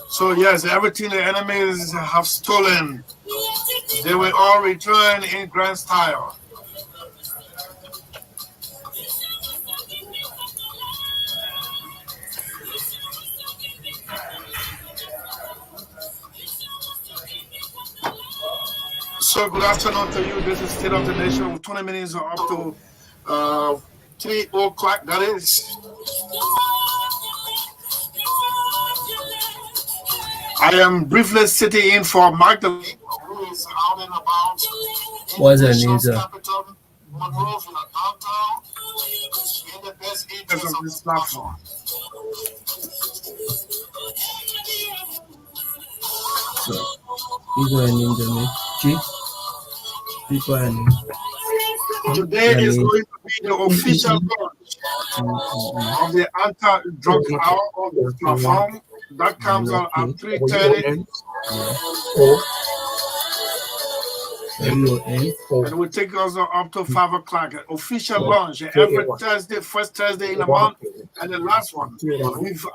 So yes, everything the enemies have stolen, they will all return in grand style. So good afternoon to you. This is State of the Nation with 20 minutes up to 3 o'clock. That is. I am briefly sitting in for Magdalene, who is out and about. What's her name, sir? Monrovia, downtown, in the best interest of this platform. So, people are named me. Chief? People are named. Today is going to be the official launch of the anti-drug hour on this platform. That comes out at 3:30. And it will take us up to 5 o'clock. Official launch every Thursday, first Thursday in the month, and the last one. We've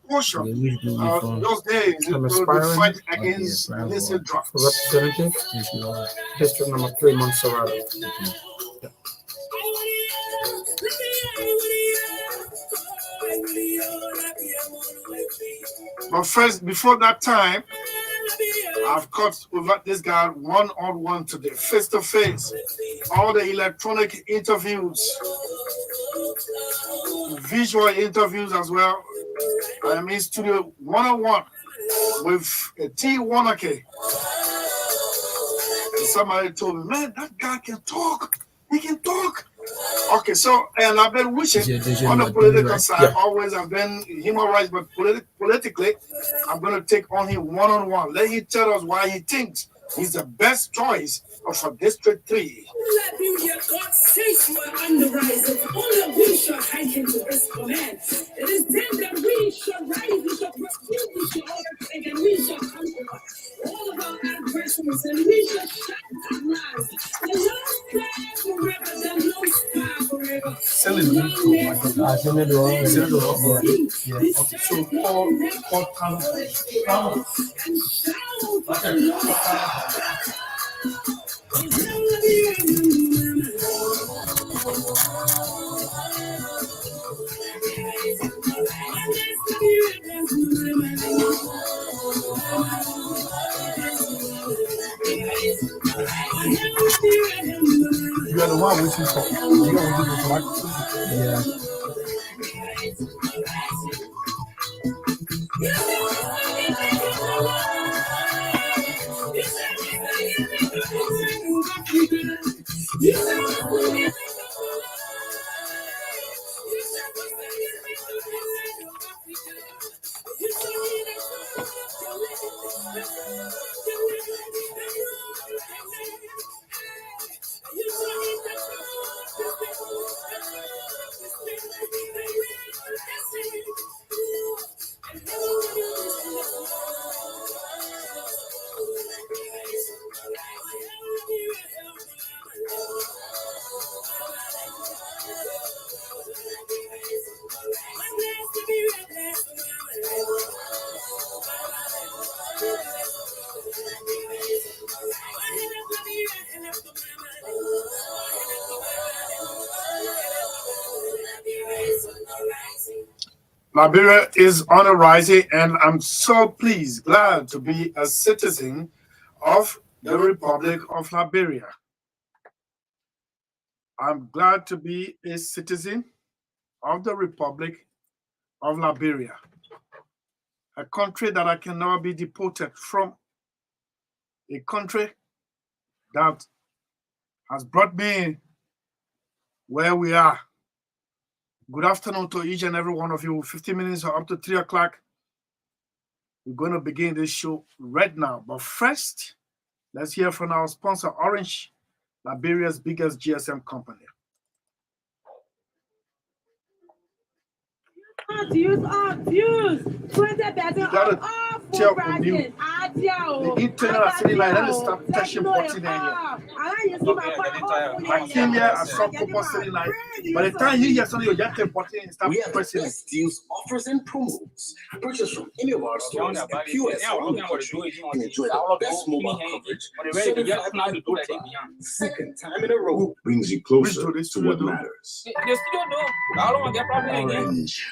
apportioned those days to fight against illicit drugs. Representative, District number 3, Montserrat. But first, before that time, I've got with this guy one-on-one today, face-to-face. All the electronic interviews, visual interviews as well. I am in studio one-on-one with T1K. Somebody told me, man, that guy can talk. He can talk. Okay, so and I've been wishing on the political side, always I've been human rights, but politically, I'm going to take on him one-on-one. Let him tell us why he thinks he's the best choice for District 3. Let me hear God says you are on the rise. Only we shall hike into this command. It is then that we shall rise, we shall pursue, we shall overtake, and we shall conquer all of our adversaries, and we shall shine at last. The Lord prayer forever, the Lord star forever. You are the one waiting for. You are waiting for that. Yeah. Liberia is on a rising, and I'm so pleased, glad to be a citizen of the Republic of Liberia. I'm glad to be a citizen of the Republic of Liberia, a country that I can never be deported from, a country that has brought me where we are. Good afternoon to each and every one of you. 15 minutes or up to 3 o'clock. We're going to begin this show right now. But first, let's hear from our sponsor, Orange, Liberia's biggest GSM company. Use 20 better off tell on you. The internet are sitting like, let me start touching button here. I came here, I saw people sitting like, by the time you hear something, you just take button and start pressing it. Deals, offers, and promos. Purchase from any of our stores and POS around the country and enjoy the best mobile coverage. Second time in a row brings you closer to what matters. Orange.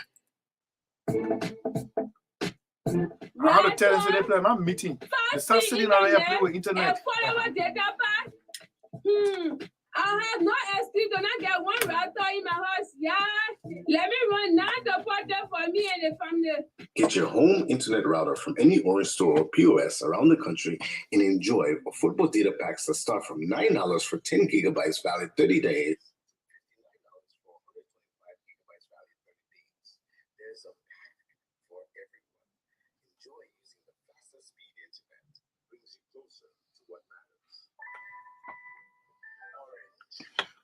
I have to tell you, they play my meeting. They start sitting out there playing with internet. I have no excuse to not get one router in my house. Yeah, let me run now the portal for me and the family. Get your home internet router from any Orange store or POS around the country and enjoy affordable data packs that start from $9 for 10 gigabytes valid 30 days. There's a pack for everyone. Enjoy using the fastest speed internet. Brings you closer to what matters.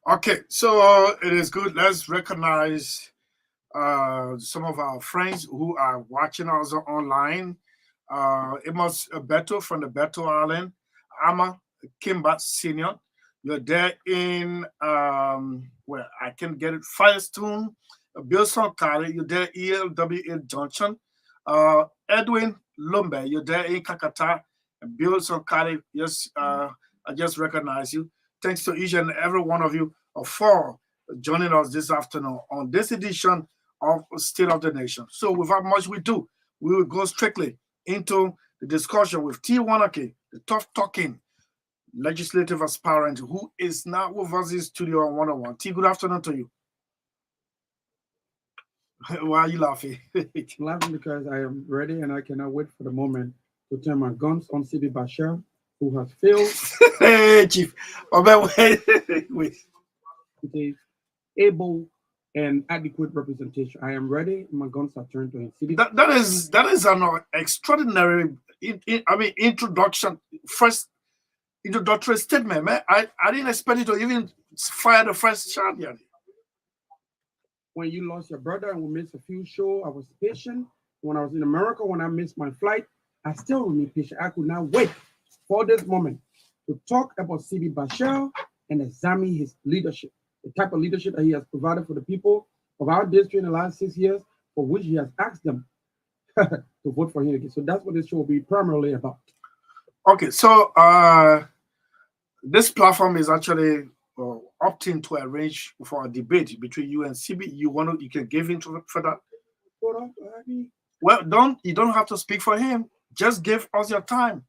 Okay, so it is good. Let's recognize some of our friends who are watching us online. Amos Beto from the Beto Island, Ama Kimbat Senior. You're there in where I can get it, Firestone, Bill Sonkari. You're there ELWA Junction. Edwin Lumbe. You're there in Kakata. Bill Sonkari. Yes, I just recognize you. Thanks to each and every one of you for joining us this afternoon on this edition of State of the Nation. So without much we do, we will go strictly into the discussion with T. Wanake, the tough-talking legislative aspirant who is now with us in studio on 101. T, good afternoon to you. Why are you laughing? I'm laughing because I am ready and I cannot wait for the moment to turn my guns on Sidi Bashir, who has failed. Hey, Chief. Oh, wait. With a able and adequate representation. I am ready. My guns are turned to him. That is an extraordinary introductory statement, man. I didn't expect you to even fire the first shot yet. When you lost your brother and we missed a few shows, I was patient. When I was in America, when I missed my flight, I still remain patient. I could not wait for this moment to talk about Sidi Bashir and examine his leadership, the type of leadership that he has provided for the people of our district in the last 6 years, for which he has asked them to vote for him again. So that's what this show will be primarily about. Okay, so this platform is actually opting to arrange for a debate between you and CB. You can give into for that. Well, you don't have to speak for him. Just give us your time.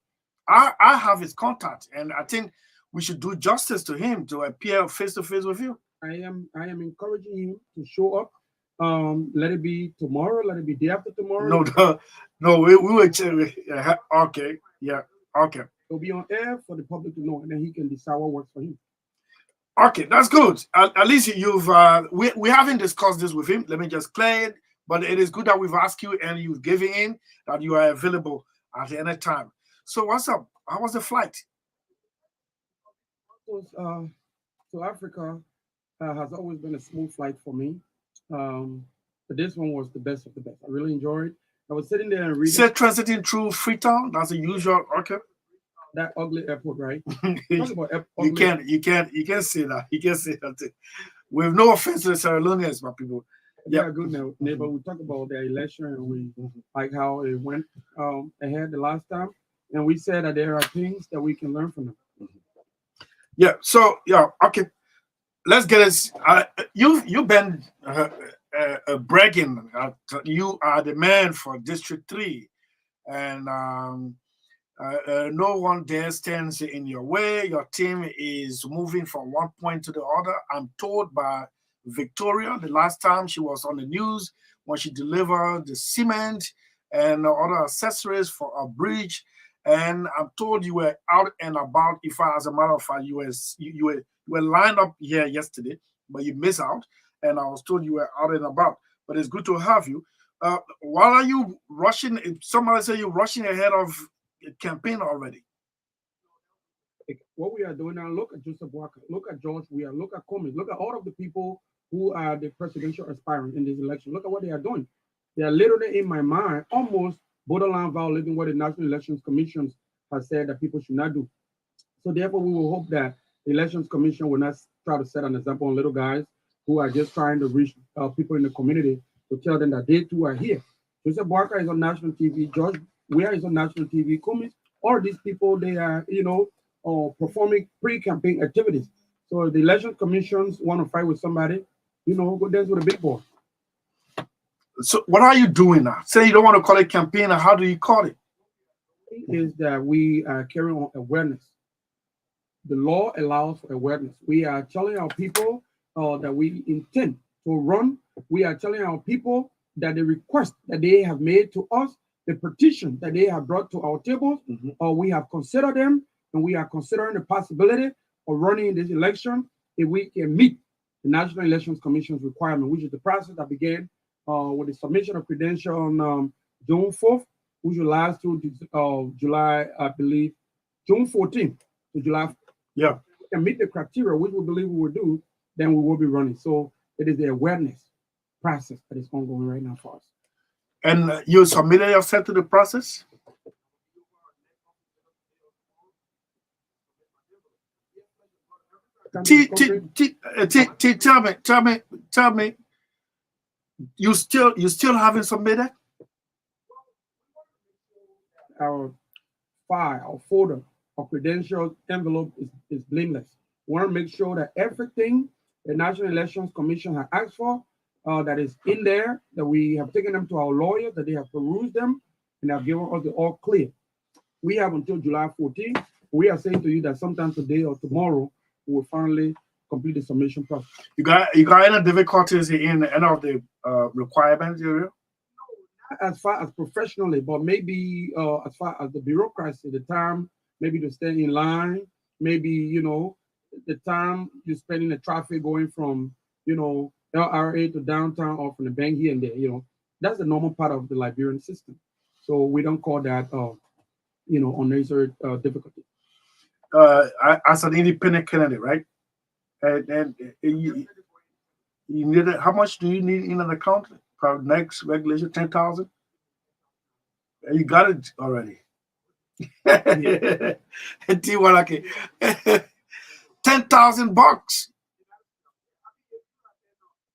I have his contact, and I think we should do justice to him to appear face to face with you. I am encouraging him to show up. Let it be tomorrow. Let it be day after tomorrow. No. We will change. Okay, yeah, okay. He'll be on air for the public to know, and then he can decide what works for him. Okay, that's good. At least you've we haven't discussed this with him. Let me just clear it. But it is good that we've asked you and you've given in that you are available at any time. So what's up? How was the flight? To Africa has always been a smooth flight for me. But this one was the best of the best. I really enjoyed it. I was sitting there and reading. Say transiting through Freetown. That's the usual. Okay. That ugly airport, right? You can't say that. You can't say that. With no offense to the Sierra Leoneans, my people. Yeah, good neighbor. We talked about the election and we like how it went ahead the last time, and we said that there are things that we can learn from them. Yeah. So okay. Let's get it. You've been bragging. You are the man for District 3, and no one there stands in your way. Your team is moving from one point to the other. I'm told by Victoria the last time she was on the news when she delivered the cement and other accessories for a bridge. And I'm told you were out and about. As a matter of fact, you were lined up here yesterday, but you missed out. And I was told you were out and about. But it's good to have you. Why are you rushing? Somebody say you're rushing ahead of a campaign already. What we are doing now, look at Joseph Walker, look at George Weah, look at Comey, look at all of the people who are the presidential aspirants in this election. Look at what they are doing. They are literally in my mind almost borderline violating what the National Elections Commission has said that people should not do. So therefore, we will hope that the Elections Commission will not try to set an example on little guys who are just trying to reach people in the community to tell them that they too are here. Joseph Barker is on national TV. George Weah is on national TV. Cummings, all these people, they are, performing pre-campaign activities. So if the Election Commissions want to fight with somebody, go dance with a big boy. So what are you doing now? Say you don't want to call it campaign, or how do you call it? Is that we are carrying on awareness. The law allows for awareness. We are telling our people that we intend to run. We are telling our people that the request that they have made to us, the petition that they have brought to our tables, we have considered them, and we are considering the possibility of running this election if we can meet the National Elections Commission's requirement, which is the process that began with the submission of credentials on June 4th, which will last through July, I believe, June 14th to July. Yeah. And meet the criteria, which we believe we will do, then we will be running. So it is the awareness process that is ongoing right now for us. And you submitted yourself to the process? Tell me, you still haven't submitted? Our file, our folder, our credentials envelope is blameless. We want to make sure that everything the National Elections Commission has asked for, that is in there, that we have taken them to our lawyers, that they have perused them, and have given us the all clear. We have until July 14th. We are saying to you that sometime today or tomorrow, we will finally complete the submission process. You got any difficulties in any of the requirements area? As far as professionally, but maybe as far as the bureaucracy, the time maybe to stay in line, maybe the time you spend in the traffic going from LRA to downtown or from the bank here and there, that's the normal part of the Liberian system. So we don't call that unnecessary difficulty. As an independent candidate, right? And you need it. How much do you need in an account for next regulation? 10,000. You got it already. $10,000.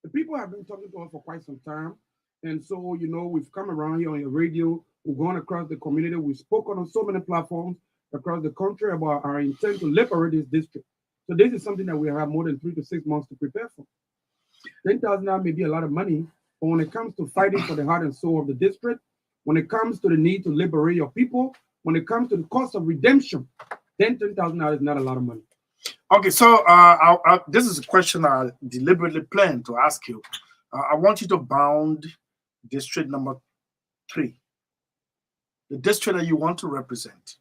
The people have been talking to us for quite some time, and so we've come around here on your radio. We've gone across the community. We've spoken on so many platforms across the country about our intent to liberate this district. So this is something that we have more than 3 to 6 months to prepare for. 10,000 now may be a lot of money, but when it comes to fighting for the heart and soul of the district, when it comes to the need to liberate your people, when it comes to the cost of redemption, then 10,000 is not a lot of money. Okay, so this is a question I deliberately planned to ask you. I want you to bound district number 3, the district that you want to represent.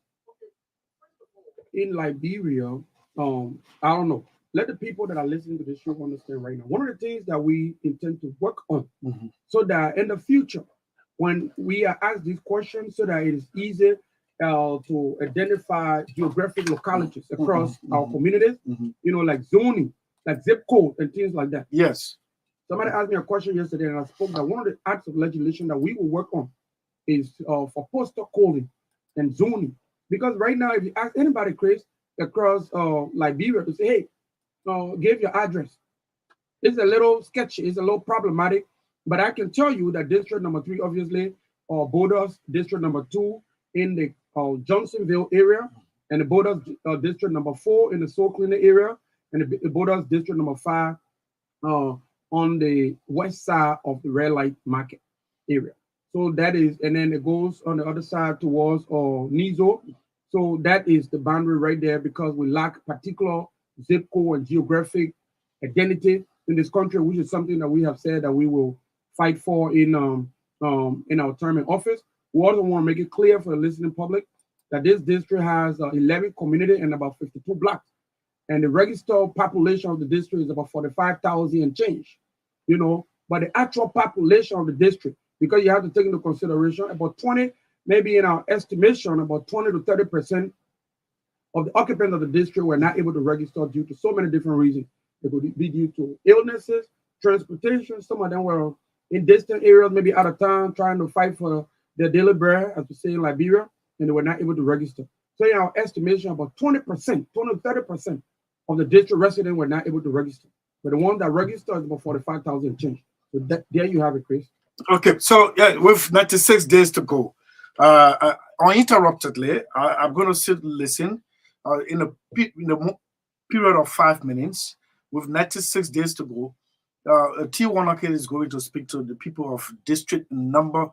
In Liberia, I don't know. Let the people that are listening to this show understand right now. One of the things that we intend to work on, so that in the future, when we are asked these questions, so that it is easy to identify geographic localities across our communities, like zoning, like zip code and things like that. Yes. Somebody asked me a question yesterday, and I spoke that one of the acts of legislation that we will work on is for postal coding and zoning. Because right now, if you ask anybody, Chris, across Liberia to say, hey, give your address, it's a little sketchy, it's a little problematic, but I can tell you that district number 3 obviously borders district number 2 in the Johnsonville area, and the borders district number 4 in the Soul Cleaner area, and the borders district number 5 on the west side of the Red Light Market area. So that is, and then it goes on the other side towards Nizo. So that is the boundary right there, because we lack particular zip code and geographic identity in this country, which is something that we have said that we will fight for in our term in office. We also want to make it clear for the listening public that this district has 11 community and about 52 blocks. And the registered population of the district is about 45,000 and change, but the actual population of the district, because you have to take into consideration about 20, maybe in our estimation, about 20 to 30% of the occupants of the district were not able to register due to so many different reasons. It could be due to illnesses, transportation. Some of them were in distant areas, maybe out of town, trying to fight for their daily bread, as we say in Liberia, and they were not able to register. So in our estimation, about 20%, 20-30% of the district residents were not able to register. But the one that registered is about 45,000 change. So there you have it, Chris. Okay, so yeah, with 96 days to go, uninterruptedly, I'm going to sit and listen in a period of 5 minutes. With 96 days to go, T1 is going to speak to the people of district number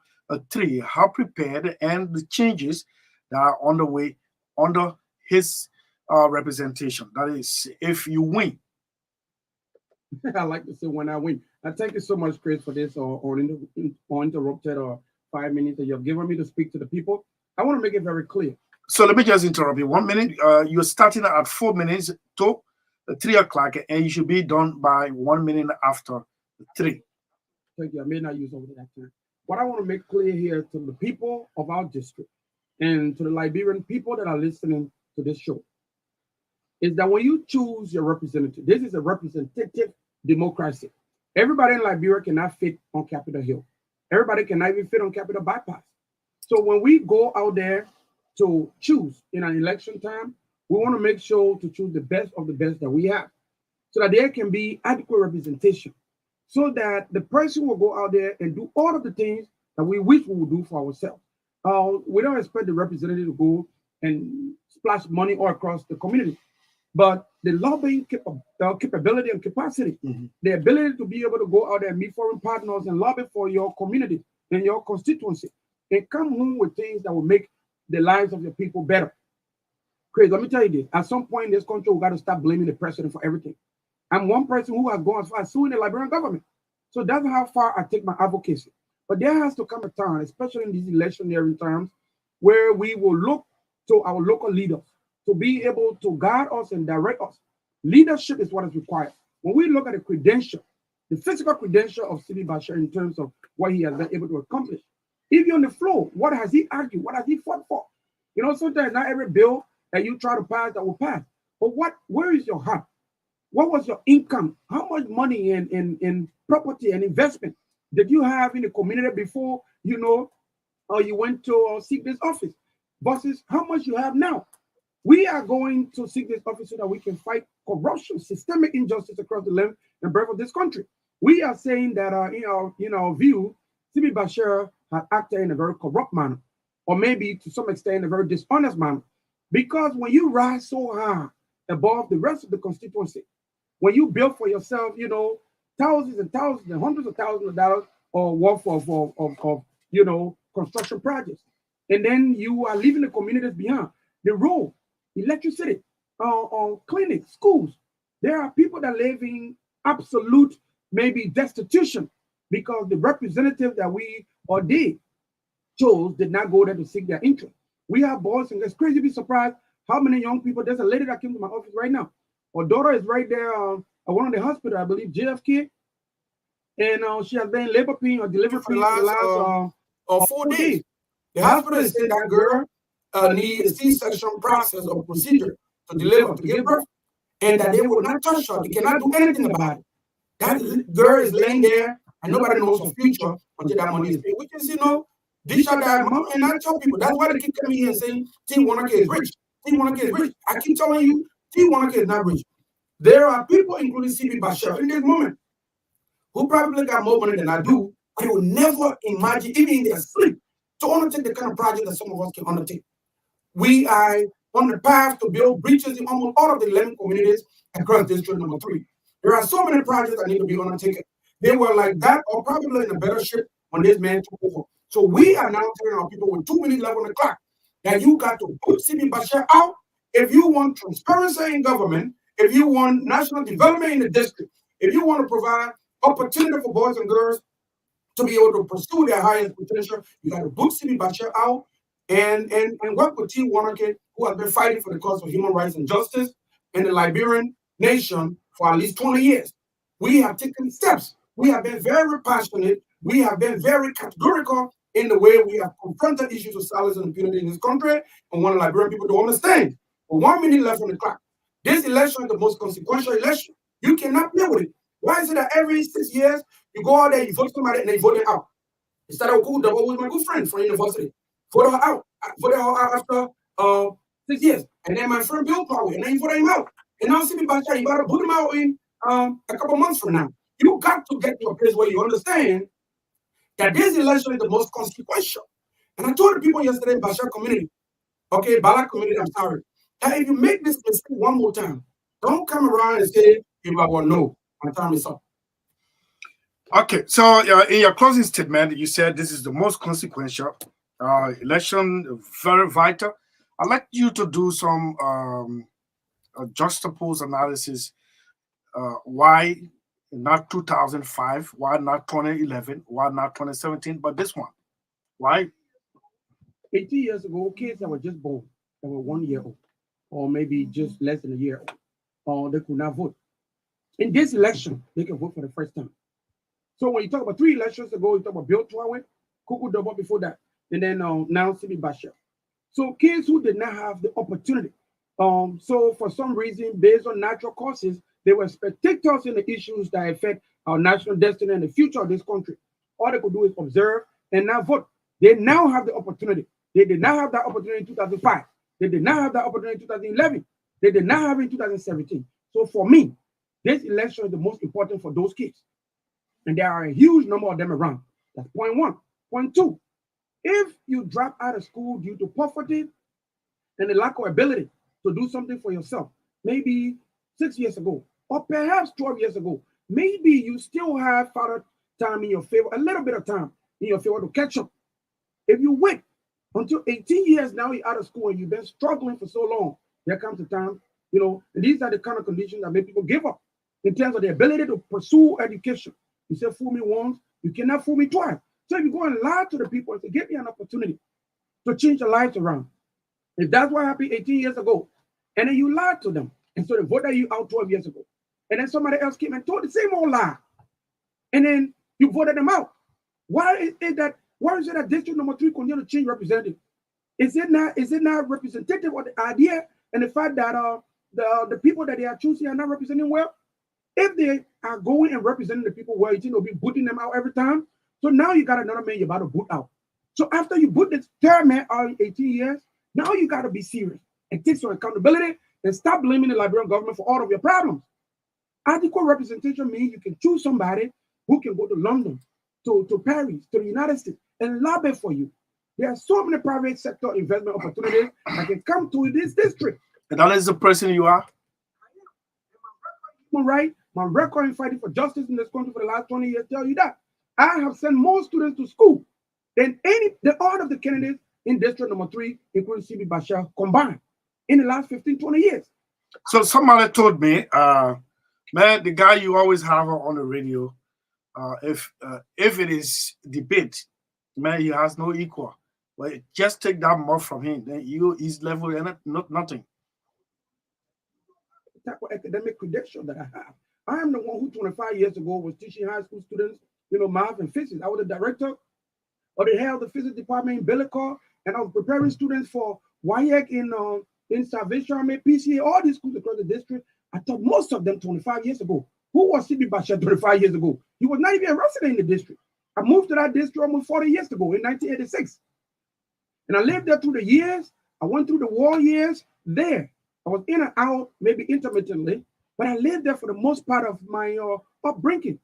3, how prepared and the changes that are on the way under his representation. That is, if you win. I like to say when I win. Thank you so much, Chris, for this uninterrupted 5 minutes that you have given me to speak to the people. I want to make it very clear. So let me just interrupt you 1 minute. You're starting at 4 minutes to 3 o'clock, and you should be done by 1 minute after 3. Thank you. I may not use over that time. What I want to make clear here to the people of our district and to the Liberian people that are listening to this show is that when you choose your representative, this is a representative democracy. Everybody in Liberia cannot fit on Capitol Hill. Everybody cannot even fit on Capitol Bypass. So when we go out there to choose in an election time, we want to make sure to choose the best of the best that we have so that there can be adequate representation, so that the person will go out there and do all of the things that we wish we would do for ourselves. We don't expect the representative to go and splash money all across the community, but the lobbying capability and capacity, the ability to be able to go out there and meet foreign partners and lobby for your community and your constituency and come home with things that will make the lives of your people better. Chris, let me tell you this. At some point in this country, we got to stop blaming the president for everything. I'm one person who has gone as far as suing the Liberian government. So that's how far I take my advocacy. But there has to come a time, especially in these electionary times, where we will look to our local leaders to be able to guide us and direct us. Leadership is what is required. When we look at the credential, the physical credential of SELLEE Bashir in terms of what he has been able to accomplish, if you're on the floor, what has he argued? What has he fought for? You know, sometimes not every bill that you try to pass that will pass. But where is your heart? What was your income? How much money in property and investment did you have in the community before, you went to seek this office versus how much you have now? We are going to seek this office so that we can fight corruption, systemic injustice across the length and breadth of this country. We are saying that in our view, SELLEE Bashir had acted in a very corrupt manner, or maybe to some extent in a very dishonest manner. Because when you rise so high above the rest of the constituency, when you build for yourself, thousands and thousands and hundreds of thousands of dollars or worth of construction projects, and then you are leaving the communities behind, the road, electricity, clinics, schools. There are people that live in absolute maybe destitution because the representative that we or they chose did not go there to seek their interest. We have boys, and it's crazy to be surprised how many young people. There's a lady that came to my office right now. Her daughter is right there at one of the hospitals, I believe, JFK, and she has been in labor pain or delivery for the last 4 days. The hospital is saying that girl needs a C-section process or procedure to deliver, to give birth, and that they will not touch her. They cannot do anything about it. That girl is laying there, and nobody knows her future until that money is paid. Which is, this or that, mom, and I tell people, that's why they keep coming here and saying T1 is rich. T1 is rich. I keep telling you, T1 is not rich. There are people, including SELLEE Bashir, in this moment, who probably got more money than I do, but they will never imagine, even in their sleep, to undertake the kind of project that some of us can undertake. We are on the path to build bridges in almost all of the 11 communities across district number 3. There are so many projects that need to be undertaken. They were like that, or probably in a better shape when this man took over. So we are now telling our people with 2 minutes left on the clock that you got to put SELLEE Bashir out if you want transparency in government, if you want national development in the district, if you want to provide opportunity for boys and girls to be able to pursue their highest potential, you got to put SELLEE Bashir out and work with T1, who has been fighting for the cause of human rights and justice in the Liberian nation for at least 20 years. We have taken steps. We have been very passionate. We have been very categorical in the way we have confronted issues of silence and impunity in this country, and want Liberian people to understand. But 1 minute left on the clock. This election is the most consequential election. You cannot play with it. Why is it that every 6 years you go out there, you vote somebody, and they vote it out? It started with Kuku Double, who was my good friend from university. Voted her out. I voted her out after 6 years. And then my friend Bill Powell, and then you voted him out. And now Sibi Bashir, you got to put him out in a couple months from now. You got to get to a place where you understand that this election is the most consequential. And I told the people yesterday in Bashar community, okay, Balak community, I'm sorry, that if you make this mistake one more time, don't come around and say, well, no, my time is up. Okay, so in your closing statement, you said this is the most consequential election, very vital. I'd like you to do some juxtapose analysis. Why not 2005? Why not 2011? Why not 2017? But this one, why? 80 years ago, kids that were just born, that were 1 year old, or maybe just less than a year old, they could not vote. In this election, they can vote for the first time. So when you talk about 3 elections ago, you talk about Bill Twawe, Kuku Double before that, and then now Sibi Bashir. So kids who did not have the opportunity. So for some reason, based on natural causes, they were spectators in the issues that affect our national destiny and the future of this country. All they could do is observe and not vote. They now have the opportunity. They did not have that opportunity in 2005. They did not have that opportunity in 2011. They did not have it in 2017. So for me, this election is the most important for those kids. And there are a huge number of them around. That's point one. Point two, if you drop out of school due to poverty and the lack of ability to do something for yourself, maybe 6 years ago, or perhaps 12 years ago, maybe you still have father time in your favor, a little bit of time in your favor to catch up. If you wait until 18 years now you're out of school and you've been struggling for so long, there comes a time, and these are the kind of conditions that make people give up in terms of the ability to pursue education. You say, fool me once, you cannot fool me twice. So if you go and lie to the people and say, give me an opportunity to change their lives around. If that's what happened 18 years ago, and then you lied to them, and so they voted you out 12 years ago, and then somebody else came and told the same old lie, and then you voted them out. Why is it that District Number 3 continue to change representative? Is it not representative of the idea and the fact that the people that they are choosing are not representing well? If they are going and representing the people well, you'll be booting them out every time. So now you got another man you're about to boot out. So after you boot this third man out in 18 years, now you got to be serious and take some accountability and stop blaming the Liberian government for all of your problems. Adequate representation means you can choose somebody who can go to London, to Paris, to the United States, and lobby for you. There are so many private sector investment opportunities that can come to this district. And that is the person you are? Right? My record in fighting for justice in this country for the last 20 years tell you that. I have sent more students to school than all of the candidates in District Number 3, including Sibi Bashir, combined in the last 15, 20 years. So somebody told me, man, the guy you always have on the radio, if it is debate, man, he has no equal. Well, just take that more from him, then his level and not nothing. The type of academic credential that I have. I am the one who 25 years ago was teaching high school students, math and physics. I was the director of the head of the physics department in Bellicor, and I was preparing students for WIAC in Salvation Army, PCA, all these schools across the district. I taught most of them 25 years ago. Who was Sibi Bashir 25 years ago? He was not even a resident in the district. I moved to that district almost 40 years ago in 1986. And I lived there through the years. I went through the war years there. I was in and out, maybe intermittently, but I lived there for the most part of my upbringing.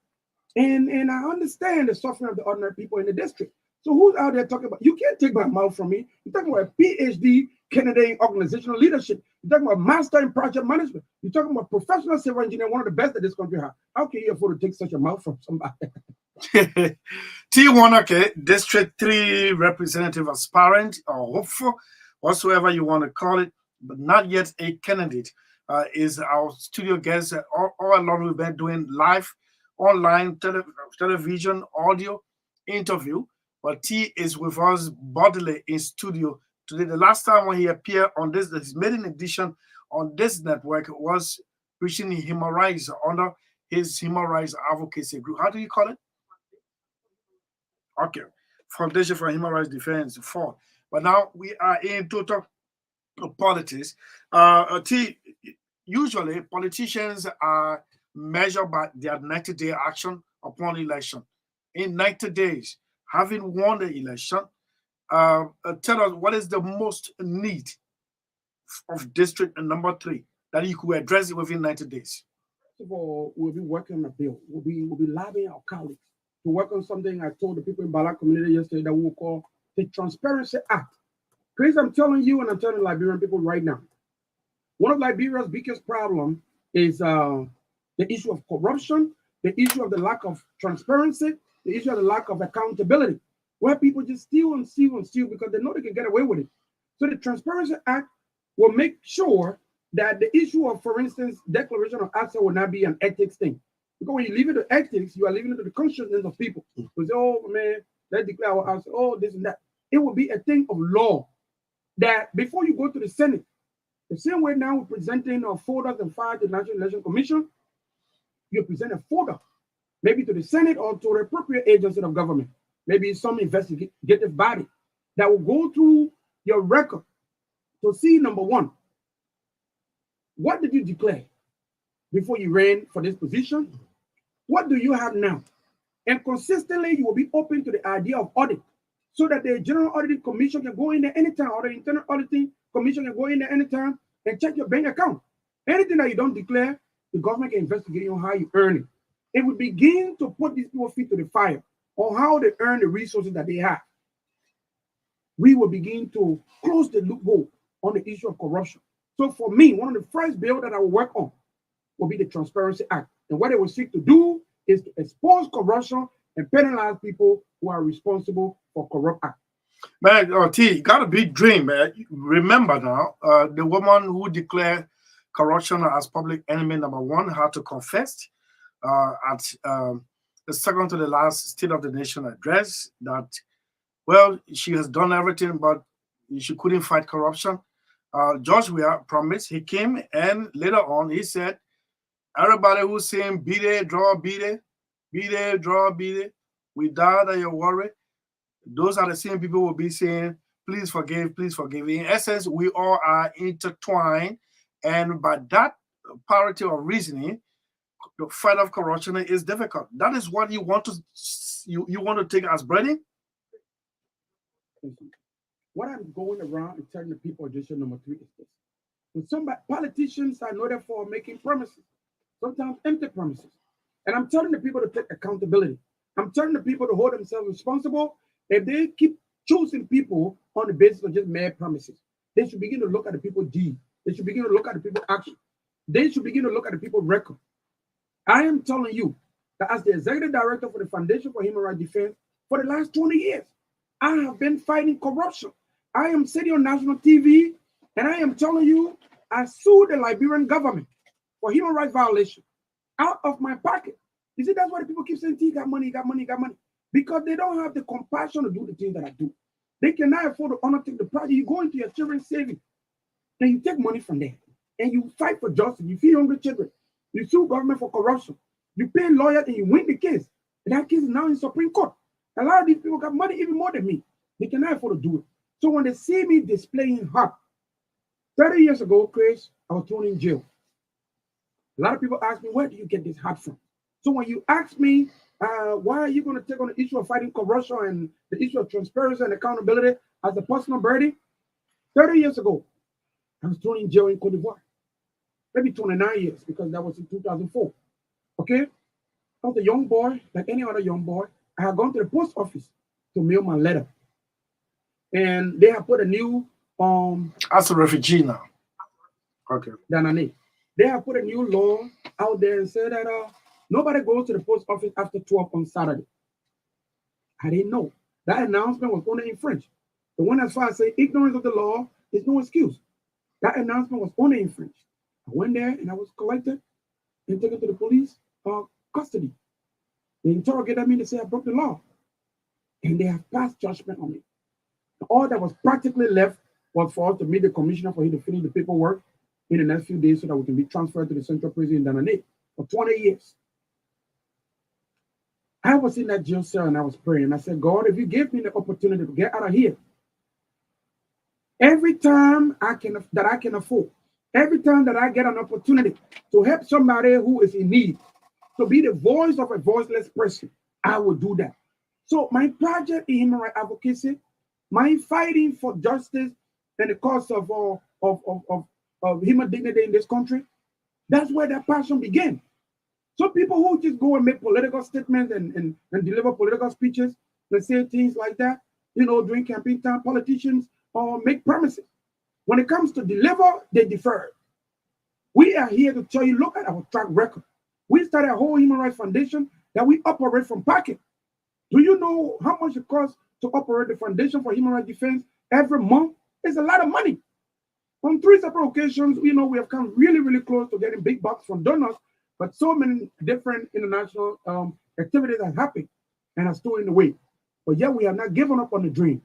And I understand the suffering of the ordinary people in the district. So who's out there talking about, you can't take my mouth from me. You're talking about a PhD candidate in organizational leadership. You're talking about master in project management. You're talking about professional civil engineer, one of the best that this country has. How can you afford to take such a mouth from somebody? T1, okay, District 3 representative aspirant or hopeful, whatsoever you want to call it, but not yet a candidate, is our studio guest. All along we've been doing live, online, television, audio interview. But T is with us bodily in studio today. The last time when he appeared on his maiden edition on this network was preaching human rights under his human rights advocacy group. How do you call it? Okay, Foundation for Human Rights Defense, FOR. But now we are in total politics. T, usually politicians are measured by their 90-day action upon election. In 90 days, having won the election, tell us what is the most need of district number 3 that you could address it within 90 days. First of all, we'll be working on a bill. We'll be lobbying our colleagues to work on something I told the people in Bala community yesterday that we'll call the Transparency Act. Chris, I'm telling you and I'm telling Liberian people right now, one of Liberia's biggest problems is the issue of corruption, the issue of the lack of transparency, the issue of the lack of accountability, where people just steal and steal and steal because they know they can get away with it. So the Transparency Act will make sure that the issue of, for instance, declaration of asset will not be an ethics thing. Because when you leave it to ethics, you are leaving it to the consciousness of people. Who say, oh man, let's declare our asset, oh, this and that. It will be a thing of law that before you go to the Senate, the same way now we're presenting our folders and files to the National Election Commission, you present a folder, maybe to the Senate or to the appropriate agency of government, maybe some investigative body that will go through your record to see, number one, what did you declare before you ran for this position? What do you have now? And consistently, you will be open to the idea of audit so that the General Auditing Commission can go in there anytime, or the Internal Auditing Commission can go in there anytime and check your bank account. Anything that you don't declare, the government can investigate you on how you earn it. It will begin to put these people's feet to the fire on how they earn the resources that they have. We will begin to close the loophole on the issue of corruption. So for me, one of the first bills that I will work on will be the Transparency Act. And what it will seek to do is to expose corruption and penalize people who are responsible for corrupt acts. Man, T, you got a big dream, man. Remember now, the woman who declared corruption as public enemy number 1 had to confess at the second to the last State of the Nation address that, well, she has done everything, but she couldn't fight corruption. George Weah promised, he came, and later on he said, everybody who's saying beat it, draw, beat it, beat it, draw, beat it, without your worry, those are the same people who will be saying, please forgive, please forgive. In essence, we all are intertwined, and by that parity of reasoning, the fight of corruption is difficult. That is what you want to you want to take as breading. What I'm going around and telling the people, edition number 3 is this. When somebody, politicians are noted for making promises, sometimes empty promises. And I'm telling the people to take accountability. I'm telling the people to hold themselves responsible. If they keep choosing people on the basis of just mere promises, they should begin to look at the people's deed. They should begin to look at the people's action. They should begin to look at the people's record. I am telling you that as the executive director for the Foundation for Human Rights Defense for the last 20 years, I have been fighting corruption. I am sitting on national TV, and I am telling you, I sued the Liberian government for human rights violation out of my pocket. You see, that's why the people keep saying, T, got money, got money, got money. Because they don't have the compassion to do the things that I do. They cannot afford to undertake the project. You go into your children's savings, and you take money from there, and you fight for justice. You feed hungry children. You sue government for corruption. You pay lawyers, and you win the case. And that case is now in Supreme Court. A lot of these people got money even more than me. They cannot afford to do it. So when they see me displaying heart, 30 years ago, Chris, I was thrown in jail. A lot of people ask me, where do you get this heart from? So when you ask me, why are you going to take on the issue of fighting corruption and the issue of transparency and accountability as a personal burden? 30 years ago, I was thrown in jail in Cote d'Ivoire. Maybe 29 years, because that was in 2004. Okay? I was a young boy, like any other young boy. I had gone to the post office to mail my letter. And they have put a new as a refugee now. Okay. They have put a new law out there and said that nobody goes to the post office after 12 on Saturday. I didn't know. That announcement was only in French. The one as far as say ignorance of the law is no excuse. That announcement was only in French. I went there and I was collected and taken to the police custody. They interrogated me and said I broke the law. And they have passed judgment on me. All that was practically left was for us to meet the commissioner for him to finish the paperwork in the next few days so that we can be transferred to the central prison in Danane for 20 years. I was in that jail cell and I was praying. And I said, God, if you give me the opportunity to get out of here, every time I can afford, every time that I get an opportunity to help somebody who is in need, to be the voice of a voiceless person, I will do that. So my project in human rights advocacy, my fighting for justice and the cause of human dignity in this country, that's where that passion began. So people who just go and make political statements and deliver political speeches and say things like that, during campaign time, politicians make promises. When it comes to deliver, they defer. We are here to tell you, look at our track record. We started a whole human rights foundation that we operate from pocket. Do you know how much it costs to operate the Foundation for Human Rights Defense every month? It's a lot of money. On 3 separate occasions, we have come really, really close to getting big bucks from donors, but so many different international activities are happening and are still in the way. But yet we have not given up on the dream.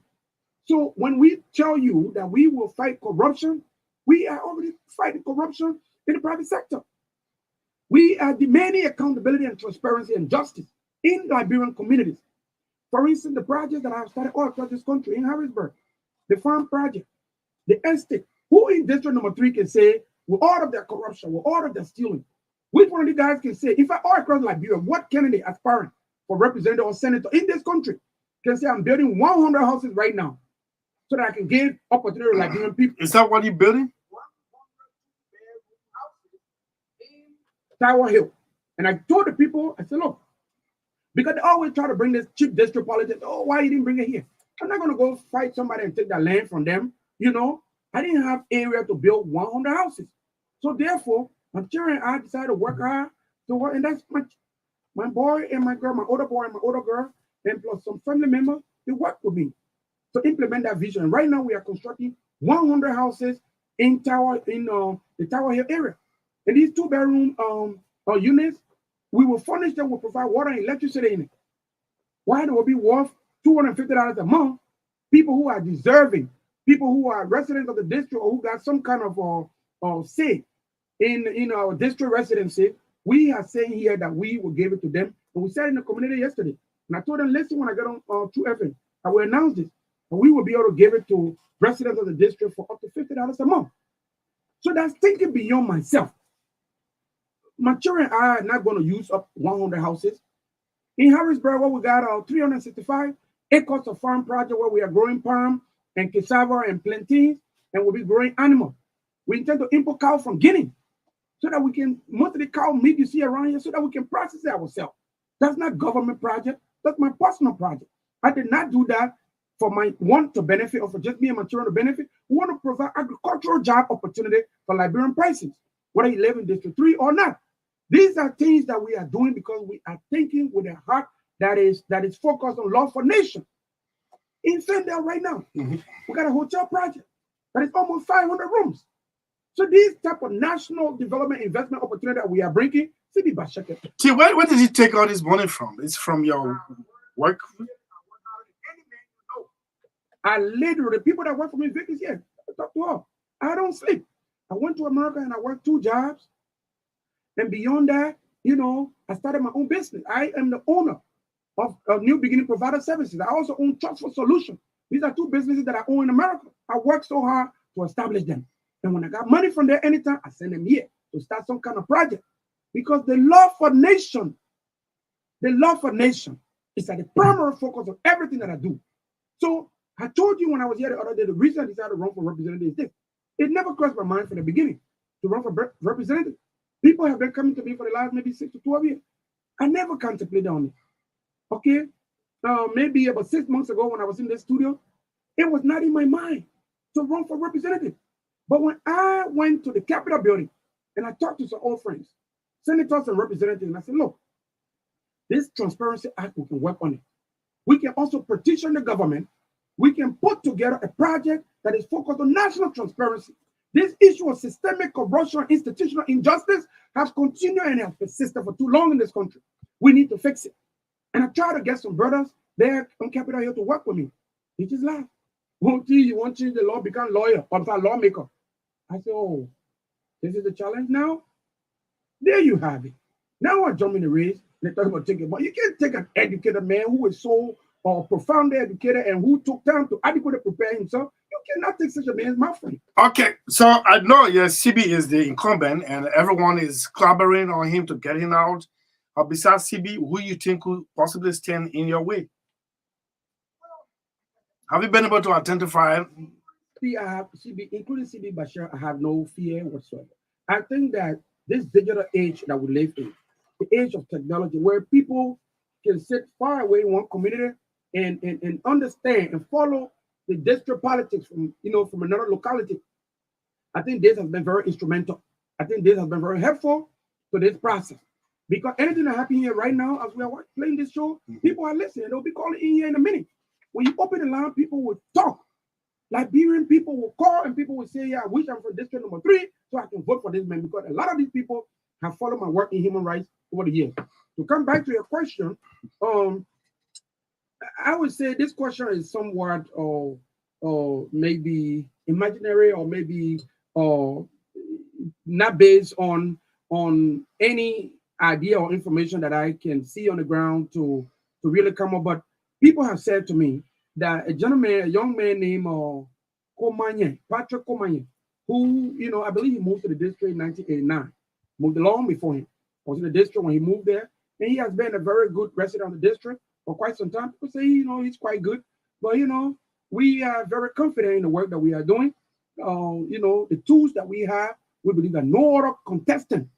So when we tell you that we will fight corruption, we are already fighting corruption in the private sector. We are demanding accountability and transparency and justice in Liberian communities. For instance, the projects that I have started all across this country, in Harrisburg, the farm project, the estate. Who in district number 3 can say, with all of their corruption, with all of their stealing, which one of you guys can say, if I all across Liberia, what candidate aspiring for representative or senator in this country can say, I'm building 100 houses right now so that I can give opportunity to Liberian people? Is that what you're building? 100 houses in Tower Hill. And I told the people, I said, look, because they always try to bring this cheap district politics. Oh, why you didn't bring it here? I'm not going to go fight somebody and take that land from them. I didn't have area to build 100 houses. So therefore, my children and I decided to work hard to work. And that's my boy and my girl, my older boy and my older girl, and plus some family members, they work with me to implement that vision. Right now, we are constructing 100 houses in the Tower Hill area. And these 2-bedroom units, we will furnish them, will provide water and electricity in it. Why they will be worth $250 a month? People who are deserving, people who are residents of the district or who got some kind of say in our district residency, we are saying here that we will give it to them. And we said in the community yesterday, and I told them, listen, when I get on True FM, I will announce this, and we will be able to give it to residents of the district for up to $50 a month. So that's thinking beyond myself. My children are not going to use up 100 houses. In Harrisburg, where we got 365 acres of farm project where we are growing palm and cassava and plantains, and we'll be growing animals. We intend to import cow from Guinea so that we can, most of the cow meat you see around here, so that we can process it ourselves. That's not government project. That's my personal project. I did not do that for my want to benefit or for just me and my children to benefit. We want to provide agricultural job opportunity for Liberian persons, whether you live in District 3 or not. These are things that we are doing because we are thinking with a heart that is focused on love for nation. In Fendel right now, we got a hotel project that is almost 500 rooms. So these type of national development investment opportunity that we are bringing, see, where did you take all this money from? It's from your work? I literally, people that work for me, Vic is here. I talk to her. I don't sleep. I went to America and I worked 2 jobs. And beyond that, I started my own business. I am the owner of New Beginning Provider Services. I also own Trustful Solutions. These are 2 businesses that I own in America. I worked so hard to establish them. And when I got money from there anytime, I send them here to start some kind of project. Because the love for nation is at the primary focus of everything that I do. So I told you when I was here the other day, the reason I decided to run for representative is this. It never crossed my mind from the beginning to run for representative. People have been coming to me for the last maybe 6 to 12 years. I never contemplated on it. Okay? Maybe about 6 months ago when I was in the studio, it was not in my mind to run for representative. But when I went to the Capitol building and I talked to some old friends, senators and representatives, and I said, look, this Transparency Act, we can work on it. We can also petition the government. We can put together a project that is focused on national transparency. This issue of systemic corruption and institutional injustice has continued and has persisted for too long in this country. We need to fix it. And I tried to get some brothers there on Capitol Hill to work with me. They just laughed. You want to change the law, become lawyer, or become lawmaker. I said, oh, this is the challenge now? There you have it. Now I jump in the race. They talk about taking, but you can't take an educated man who is so profoundly educated and who took time to adequately prepare himself. You cannot take such a man as my friend. Okay, so I know CB is the incumbent and everyone is collaborating on him to get him out. Besides CB, who you think could possibly stand in your way? Have you been able to identify? See, I have CB, including CB Bashir, I have no fear whatsoever. I think that this digital age that we live in, the age of technology, where people can sit far away in one community and understand and follow the district politics from from another locality. I think this has been very instrumental. I think this has been very helpful to this process. Because anything that happens here right now, as we are playing this show, people are listening. They'll be calling in here in a minute. When you open the line, people will talk. Liberian people will call and people will say, yeah, I wish I'm from district number 3 so I can vote for this man, because a lot of these people have followed my work in human rights over the years. To come back to your question, I would say this question is somewhat maybe imaginary, or maybe not based on any idea or information that I can see on the ground to really come up. But people have said to me that a young man named Komanye, Patrick Komanye, who, I believe he moved to the district in 1989, moved long before him, was in the district when he moved there, and he has been a very good resident of the district for quite some time. People say, he's quite good, but, we are very confident in the work that we are doing. The tools that we have, we believe that no other contestant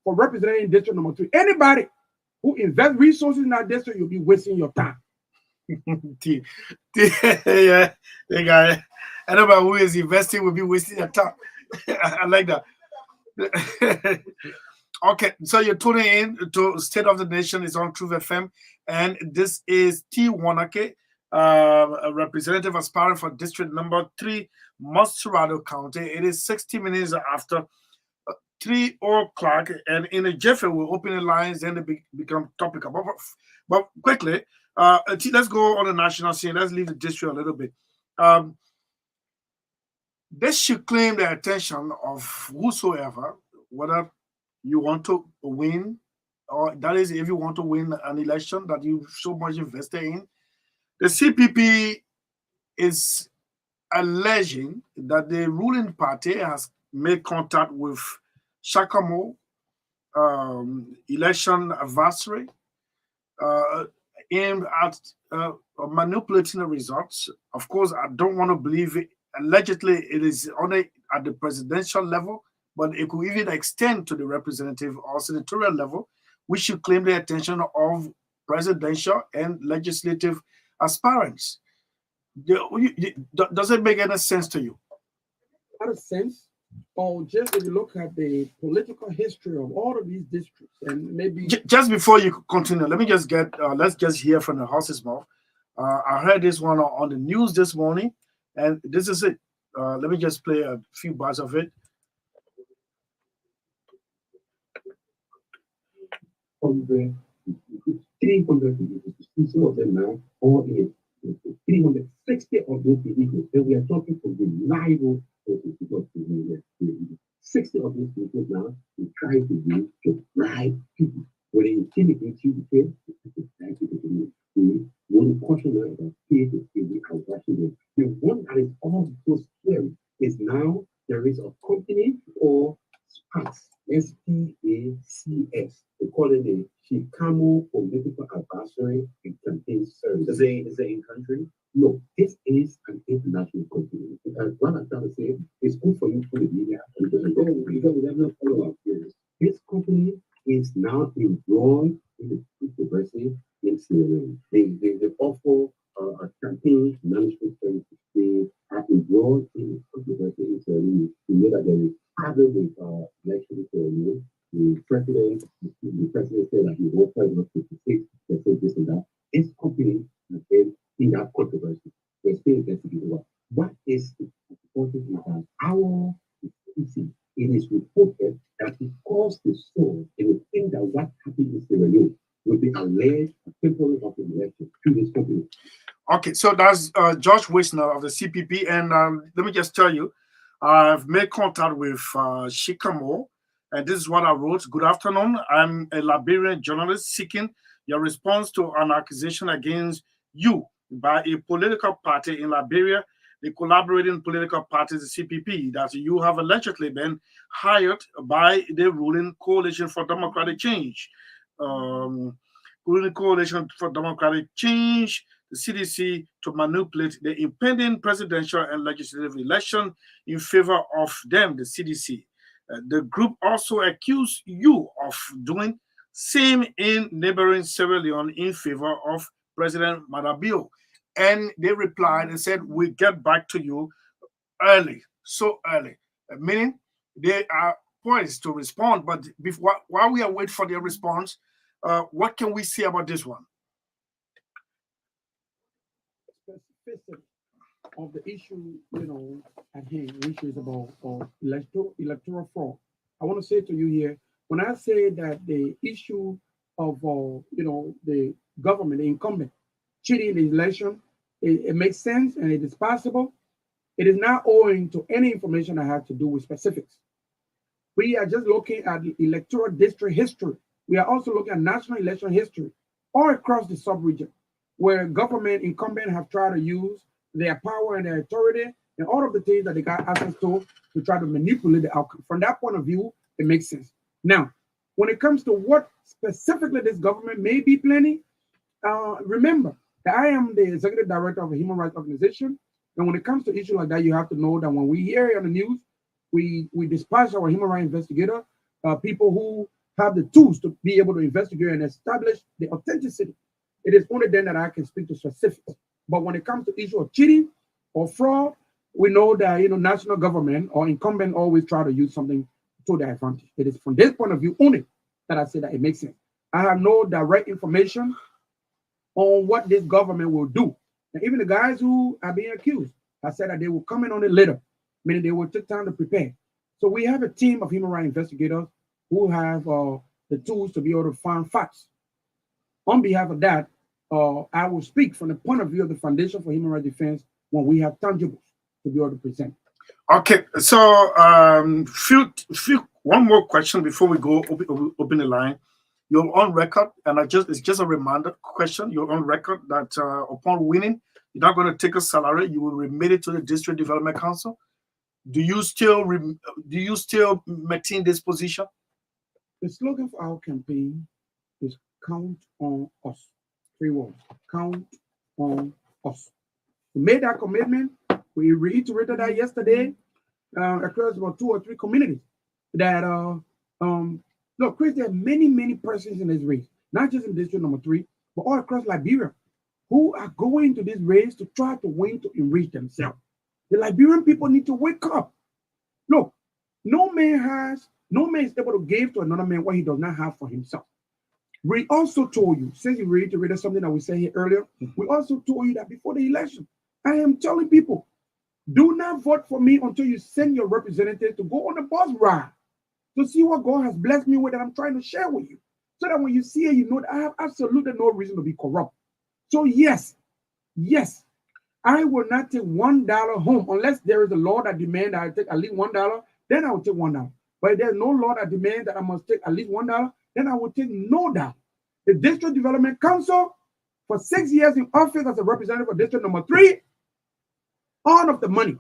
for representing district number 3, anybody who invests resources in that district, you'll be wasting your time. Yeah, the guy. Anybody who is investing will be wasting your time. I like that. Okay, so you're tuning in to State of the Nation. Is on Truth FM, and this is T. Wanake, a representative aspiring for District Number 3, Montserrado County. It is 60 minutes after 3 o'clock, and in a jiffy we'll open the lines and they become topical. But quickly, let's go on the national scene. Let's leave the district a little bit. This should claim the attention of whosoever, whether you want to win, or that is, if you want to win an election that you so much invested in. The CPP is alleging that the ruling party has made contact with Shakamo election adversary aimed at manipulating the results. Of course, I don't want to believe it. Allegedly, it is only at the presidential level, but it could even extend to the representative or senatorial level, which should claim the attention of presidential and legislative aspirants. Does it make any sense to you? Not a sense. Or just if you look at the political history of all of these districts, and maybe just before you continue, let me just get let's just hear from the horse's mouth. I heard this one on the news this morning, and this is it. Let me just play a few bars of it. 360 of them now, all in 360 of those vehicles. And we are talking from reliable sources, because 60 of those vehicles now we try to use to bribe people. When they intimidate you, we want to caution them about fear to see we are watching them. The one that is all so scary is now there is a company or SPACs, SPACS. They call it the Chicago Political Advisory and Campaign Service. Is it in country? No, this is an international company. Because what I'm trying to say, it's good for you for the media and because we never follow up here. This company is now embroiled in the controversy in Sierra Leone. They offer a campaign management service. They are embroiled in the controversy in Sierra Leone. We know that there is problem with election in Sierra Leone. The president said that he won't fight 56, they said this and that. This company has been in that controversy. We're still investigating what is important is that our CPC, it is reported that because the source and the thing that what happened in Sierra Leone will be alleged a temporary of the election to this company. Okay, so that's George Wisner of the CPP, and let me just tell you, I've made contact with Shikamo. And this is what I wrote. Good afternoon. I'm a Liberian journalist seeking your response to an accusation against you by a political party in Liberia, the collaborating political party, the CPP, that you have allegedly been hired by the ruling Coalition for Democratic Change. Ruling Coalition for Democratic Change the CDC to manipulate the impending presidential and legislative election in favor of them, the CDC. The group also accused you of doing same in neighboring Sierra Leone in favor of President Madabio. And they replied and said, we'll get back to you early, so early, meaning they are poised to respond. But before, while we are waiting for their response, what can we say about this one? Specific of the issue, at hand, which is about electoral fraud. I want to say to you here, when I say that the issue of, the government, the incumbent, cheating the election, it makes sense and it is possible. It is not owing to any information that has to do with specifics. We are just looking at the electoral district history. We are also looking at national election history all across the sub-region, where government incumbents have tried to use their power and their authority and all of the things that they got access to try to manipulate the outcome. From that point of view, it makes sense. Now, when it comes to what specifically this government may be planning, remember that I am the executive director of a human rights organization. And when it comes to issues like that, you have to know that when we hear on the news, we dispatch our human rights investigator, people who have the tools to be able to investigate and establish the authenticity. It is only then that I can speak to specifics. But when it comes to issue of cheating or fraud, we know that national government or incumbent always try to use something to their advantage. It is from this point of view only that I say that it makes sense. I have no direct information on what this government will do. And even the guys who are being accused have said that they will come in on it later, meaning they will take time to prepare. So we have a team of human rights investigators who have the tools to be able to find facts. On behalf of that, I will speak from the point of view of the Foundation for Human Rights Defense when we have tangibles to be able to present. Okay, so one more question before we go open the line. You're on record, and it's just a reminder question. You're on record that upon winning, you're not going to take a salary. You will remit it to the District Development Council. Do you still maintain this position? The slogan for our campaign is "Count on us." 3 words: count on us. We made that commitment. We reiterated that yesterday across about 2 or 3 communities. That look, Chris, there are many persons in this race, not just in District Number 3, but all across Liberia, who are going to this race to try to win to enrich themselves. The Liberian people need to wake up. Look, no man is able to give to another man what he does not have for himself. We also told you, since you reiterated something that we said here earlier, we also told you that before the election, I am telling people, do not vote for me until you send your representative to go on the bus ride to see what God has blessed me with that I'm trying to share with you. So that when you see it, you know that I have absolutely no reason to be corrupt. So yes, I will not take $1 home unless there is a law that demands that I take at least $1, then I will take $1. But if there's no law that demands that I must take at least $1, then I will take no dollar. The District Development Council, for 6 years in office as a representative of District Number 3, all of the money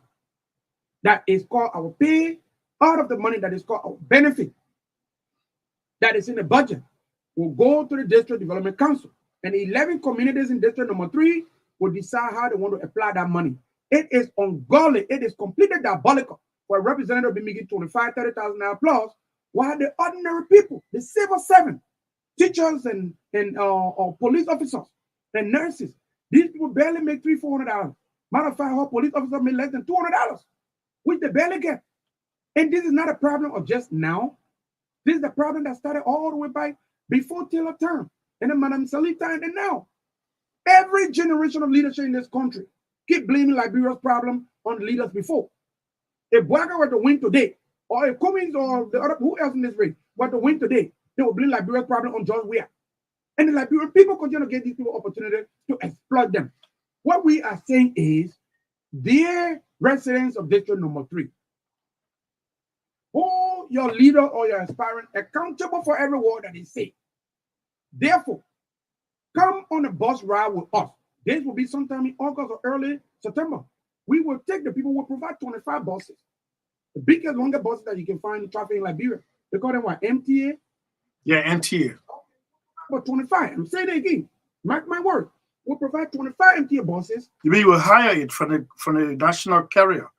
that is called our pay, all of the money that is called our benefit, that is in the budget, will go to the District Development Council. And 11 communities in District Number 3 will decide how they want to apply that money. It is ungodly. It is completely diabolical for a representative to be making $25,000, $30,000 plus, while the ordinary people, the civil servants, teachers and police officers and nurses, these people barely make $300, $400. Matter of fact, our police officers make less than $200, which they barely get. And this is not a problem of just now. This is a problem that started all the way back before Taylor term, and then Madam SELLEE time, and now. Every generation of leadership in this country keep blaming Liberia's problem on the leaders before. If Bwaga were to win today, or if Cummings or the other, who else in this race were to win today, they will blame Liberia's problem on George Weah. And the Liberian people continue to get these people opportunity to exploit them. What we are saying is, dear residents of District Number 3, hold your leader or your aspirant accountable for every word that they say. Therefore, come on a bus ride with us. This will be sometime in August or early September. We will take the people, will provide 25 buses. The biggest, longest buses that you can find in traffic in Liberia. They call them what, MTA? Yeah, MTA. But 25, I'm saying it again. Mark my word. will provide 25 MTA buses. You mean you will hire it from the national carrier?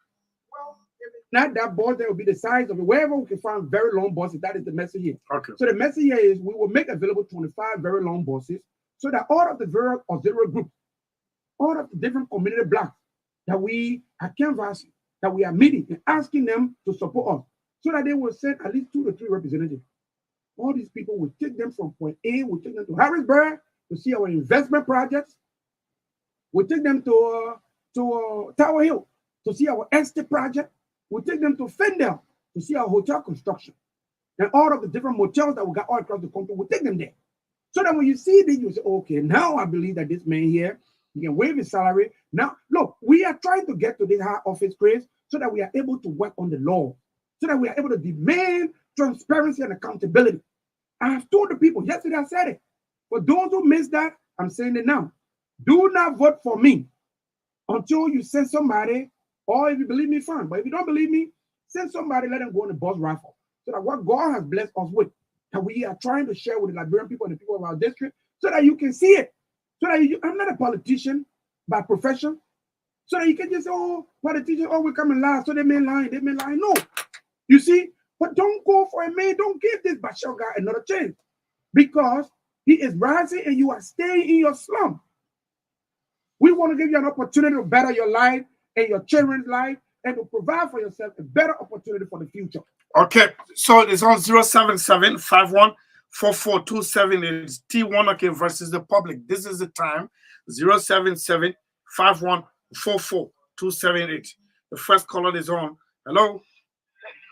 Well, if it's not that bus, that will be the size of it. Wherever we can find very long buses, that is the message here. Okay. So the message here is we will make available 25 very long buses so that all of the various auxiliary groups, all of the different community blocks that we are canvassing, that we are meeting and asking them to support us, so that they will send at least 2 to 3 representatives. All these people will take them from point A, we'll take them to Harrisburg to see our investment projects. We'll take them to Tower Hill to see our estate project. We'll take them to Fendel to see our hotel construction. And all of the different motels that we got all across the country, we'll take them there. So that when you see this, you say, okay, now I believe that this man here, he can waive his salary. Now, look, we are trying to get to this high office, Chris, so that we are able to work on the law, so that we are able to demand transparency and accountability. I have told the people, yesterday I said it. For those who missed that, I'm saying it now. Do not vote for me until you send somebody, or if you believe me, fine. But if you don't believe me, send somebody, let them go on the bus raffle. So that what God has blessed us with, that we are trying to share with the Liberian people and the people of our district, so that you can see it. So that I'm not a politician by profession. So that you can just say, oh, politicians, oh, we come and lie, so they may lie. No. You see, but don't go for a man. Don't give this Bashir guy another chance, because he is rising and you are staying in your slum. We want to give you an opportunity to better your life and your children's life and to provide for yourself a better opportunity for the future. Okay, so it's on 077-5144-278. It's T1 versus the public. This is the time. 077-5144-278. The first caller is on. Hello.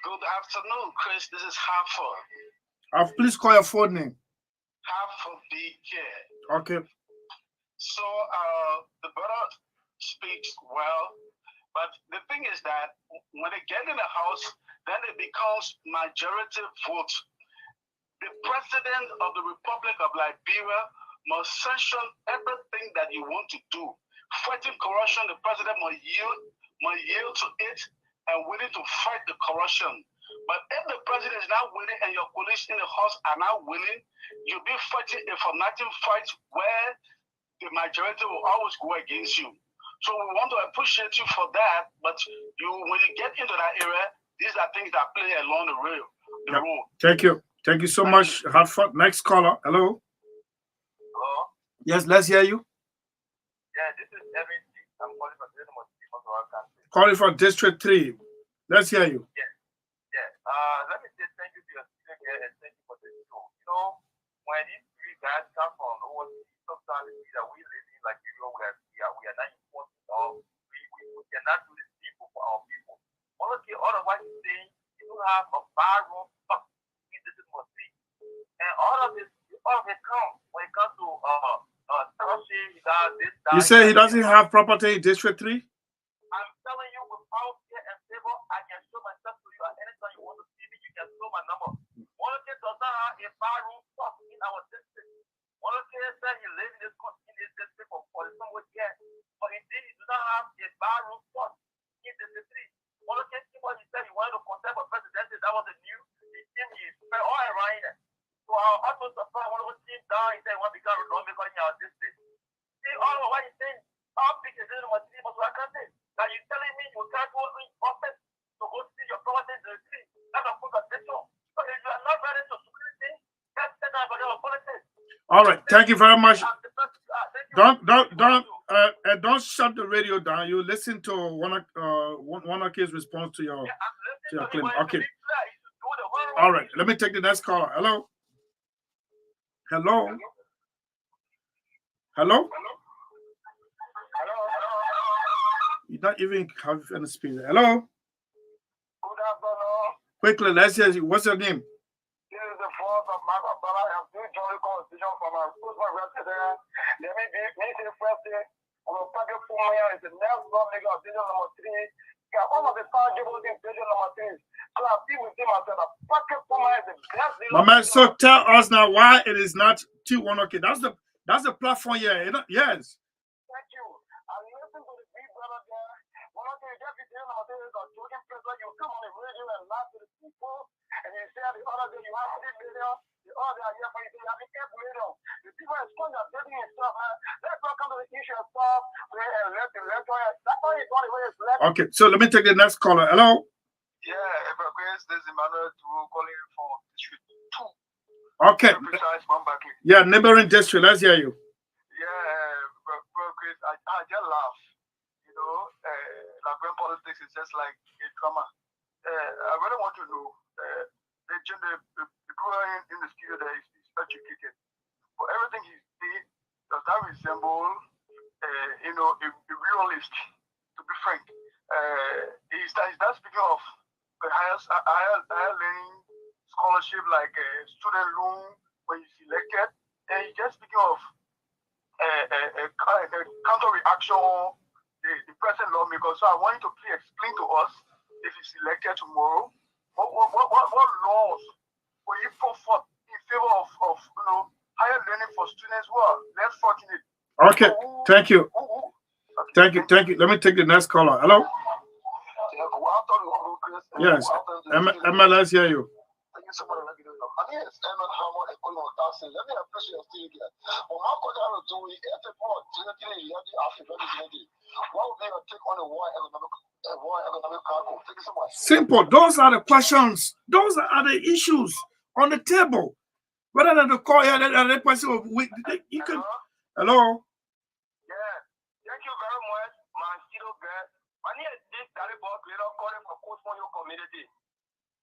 Good afternoon, Chris. This is Hartford. Please call your phone name. Hartford BK. Okay. So the brother speaks well, but the thing is that when they get in the house, then it becomes majority vote. The president of the Republic of Liberia must sanction everything that you want to do. Fighting corruption, the president must yield to it and willing to fight the corruption. But if the president is not willing and your colleagues in the house are not willing, you'll be fighting a for nothing fight where the majority will always go against you. So we want to appreciate you for that, but when you get into that area, these are things that play along the road. Thank you. Thank you so much, Hartford. Next caller. Hello. Hello? Yes, let's hear you. Yeah, this is Evan. I'm calling from District 3. Calling from District 3. Let's hear you. Yeah. Let me say thank you to your student here and thank you for the show. You know, when these 3 guys come from overseas, sometimes we that we live in Liberia, we are not important, or we cannot do this people for our people. Honestly, otherwise you say you have a barroom in this mosque, and all of it comes when it comes to You say he doesn't have property in District 3? I'm telling you, without fear and favor, I can show myself to you. At any time you want to see me, you can show my number. Monarchy does not have a barroom in our district. Monarchy said he lives in this district for some years, but indeed he does not have a barroom in District 3. Monarchy said he wanted to contest for presidency. That was the news. He spread all around it. So our utmost support, one of the team down, he said he want to become a lawmaker in our district. See, all of what he's saying, how big is it? Now you're telling me you can't go in office to go see your property in the street. That's a full condition. So if you are not ready to security, that's the time for your politics. All right, thank you very much. Don't shut the radio down. You listen to one of his response to your claim. Okay. All right, let me take the next caller. Hello. Hello. Hello. You don't even have any speed. Hello. Good afternoon. Quickly, let's hear you. What's your name? This is the fourth of MAGDALENE. I have 2 joint constitution from my resident. Let me say first thing. Our packet for me is the next lawmaker of Division number 3. All of the tangible things, Division number 3. So I feel with him myself. A packet for me is the best. My man, so tell us now why it is not T1. Okay, that's the platform here. Yes. Thank you. I listen to the big brother there. One of the deputy joking pressure, you come on the radio and laugh to the people, and you say the other day you have 3 million, the other day you have 8 million. The people are scoring their building and stuff, man. Let's not come come to the issue of stuff, that's why he's running away. Okay, so let me take the next caller. Hello? Yeah, Chris, this is Emmanuel calling for District 2. Okay. Yeah, neighboring district. Let's hear you. Yeah, Chris, I just laugh. You know, like politics is just like a drama. I really want to know, the people in the studio there is educated. For everything he did, does that resemble, you know, a realist, to be frank? Is that speaking of the higher learning scholarship like student loan when you selected? And he's just speaking of a counter reaction, the present lawmaker. So I want you to please explain to us, if he's elected tomorrow, what laws will you put forth in favor of you know, higher learning for students who are less fortunate? Okay, thank you. Thank you. Let me take the next caller. Hello? Yes, Emma, let's hear you. Thank you so much. My name is Emma Hamon. Let me appreciate your stay here. Well, my question I was doing, if the board directly what would be your take on the war economic cargo? Thank you so much. Simple. Those are the questions. Those are the issues on the table. Rather than the call here, the question of you can. Hello? Yeah. Thank you very much, my studio guest. My name is Dick Dalibor, creator calling for Coastmont community.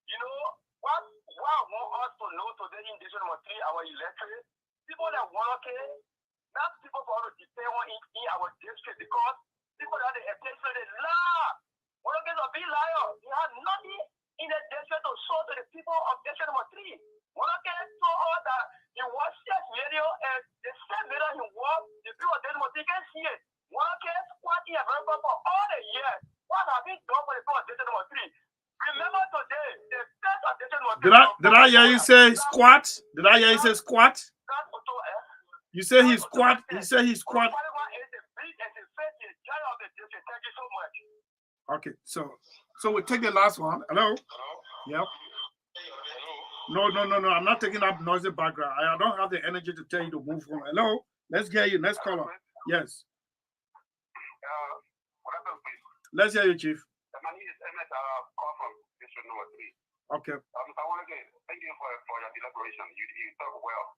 You know, what I want us to know today in district number 3, our electorate, people that want to care, not people for us to depend on in our district, because people that they attention, they lie. One of them are big liar. They have nothing in the district to show to the people of district number 3. One of them told us that he watched this video and the same video he watched, the people of district number 3 can see it. One of them squatting and very for all the years. What have been done for the people of district number 3? Remember today, the first of district number 3. Did I hear you say squat? Did I hear you say squat? You say he squat. He said he squat. Okay, so we take the last one. Hello? Yep. No. I'm not taking up noisy background. I don't have the energy to tell you to move on. Hello? Let's hear you. Next caller. Yes. Let's hear you, Chief. My name is Emmett, call from district number 3. Okay. I want to thank you for your deliberation. You talk well.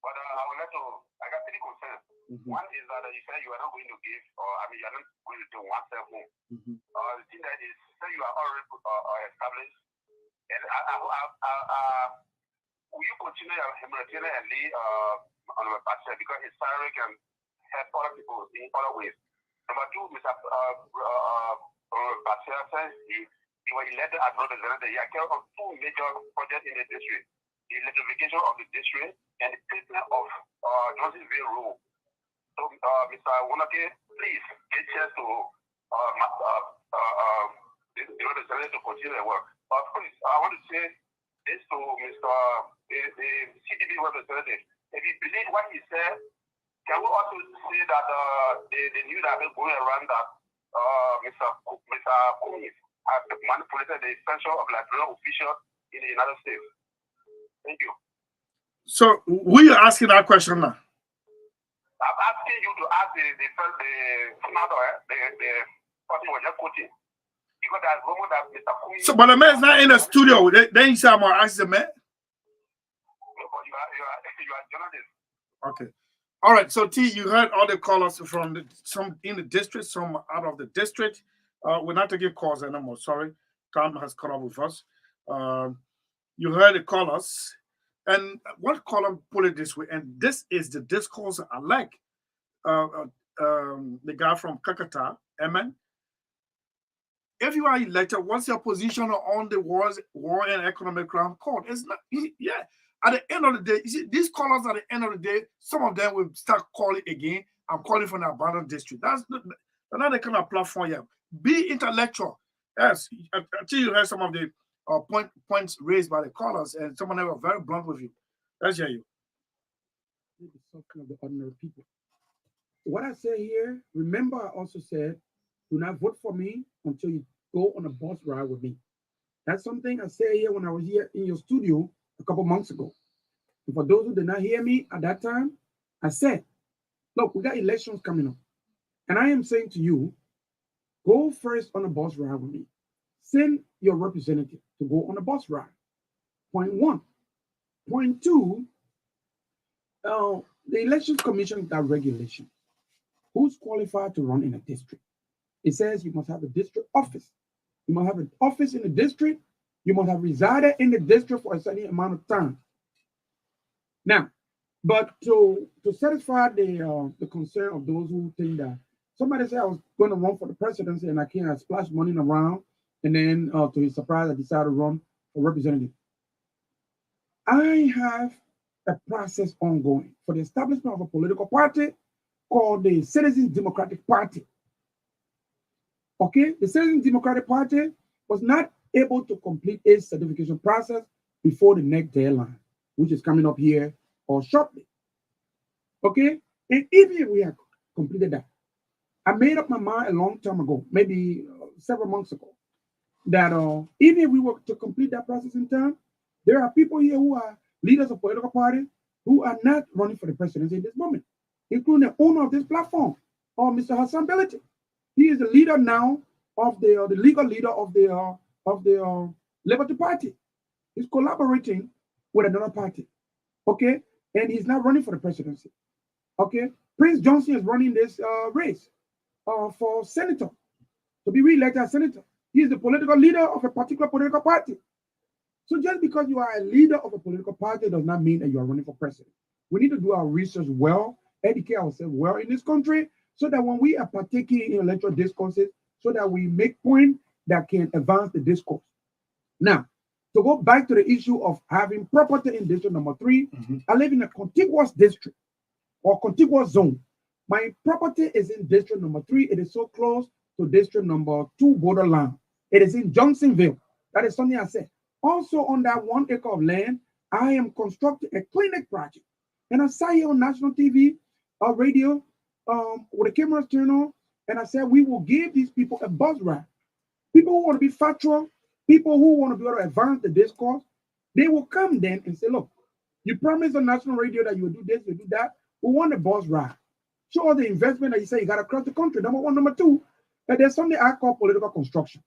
But I would like to, I got 3 concerns. One is that you said you are not going to give, or I mean, you are not going to do one cell phone. The thing that is, say you are already established, and will you continue your humanitarian and lay on the bachelor because his salary can help other people in other ways. Number 2, Mr. Bachelor says he was elected as representative. He carried on 2 major projects in the district. The electrification of the district and the placement of Johnsonville Road. So, Mr. Wonake, please get chance to the representative to continue the work. Please, I want to say this to the CDB representative. If you believe what he said, can we also say that the news that is going around that Mr. Cummings has manipulated the essential of Liberian officials in the United States? Thank you. So, who are you asking that question now? I'm asking you to ask the senator, the person who was just quoting. Because there's rumor that Mr. Cummings. So, but the man is not in the studio. Then you say I'm going to ask the man? No, but you are journalist. Okay. All right. So, T, you heard all the callers from some in the district, some out of the district. We're not taking calls anymore. Sorry. Tom has caught up with us. You heard the callers, and one caller put it this way, and this is the discourse I like. The guy from Kakata, Eman. If you are elected, what's your position on the war and economic crime court? It's not, yeah. At the end of the day, you see, these callers at the end of the day, some of them will start calling again. I'm calling from the abandoned district. That's not the kind of platform you have. Be intellectual. Yes, until you heard some of the points raised by the callers, and some of them were very blunt with you. Let's hear you. Talking of the ordinary people. What I say here, remember I also said, do not vote for me until you go on a bus ride with me. That's something I said here when I was here in your studio a couple months ago. And for those who did not hear me at that time, I said, Look, we got elections coming up. And I am saying to you, go first on a bus ride with me. Send your representative to go on a bus ride. Point one. Point two, the Elections Commission got regulations. Who's qualified to run in a district? It says you must have a district office. You must have an office in the district. You must have resided in the district for a certain amount of time. Now, but to satisfy the concern of those who think that somebody said I was going to run for the presidency and I can't splash money around, and then to his surprise, I decided to run for representative. I have a process ongoing for the establishment of a political party called the Citizens Democratic Party. Okay, the Citizens Democratic Party was not able to complete its certification process before the next deadline, which is coming up here or shortly. Okay, and even if we have completed that, I made up my mind a long time ago, maybe several months ago, that even if we were to complete that process in time, there are people here who are leaders of political parties who are not running for the presidency at this moment, including the owner of this platform, Mr. Hassan Belati. He is the leader now of the legal leader of the Liberty Party. He's collaborating with another party, okay, and he's not running for the presidency. Okay, Prince Johnson is running this race for senator to be re-elected as senator. He is the political leader of a particular political party. So just because you are a leader of a political party does not mean that you are running for president. We need to do our research well, educate ourselves well in this country, so that when we are partaking in electoral discourses, so that we make points that can advance the discourse. Now, to go back to the issue of having property in district number 3, I live in a contiguous district or contiguous zone. My property is in district number 3. It is so close to district number 2 borderline. It is in Johnsonville. That is something I said. Also on that 1 acre of land, I am constructing a clinic project. And I saw here on national TV or radio with the cameras turned on, and I said we will give these people a bus ride. People who want to be factual, people who want to be able to advance the discourse, they will come then and say, look, you promised on national radio that you will do this, you will do that. We want a bus ride. Show us the investment that you say you got across the country. Number one. Number two, that there's something I call political construction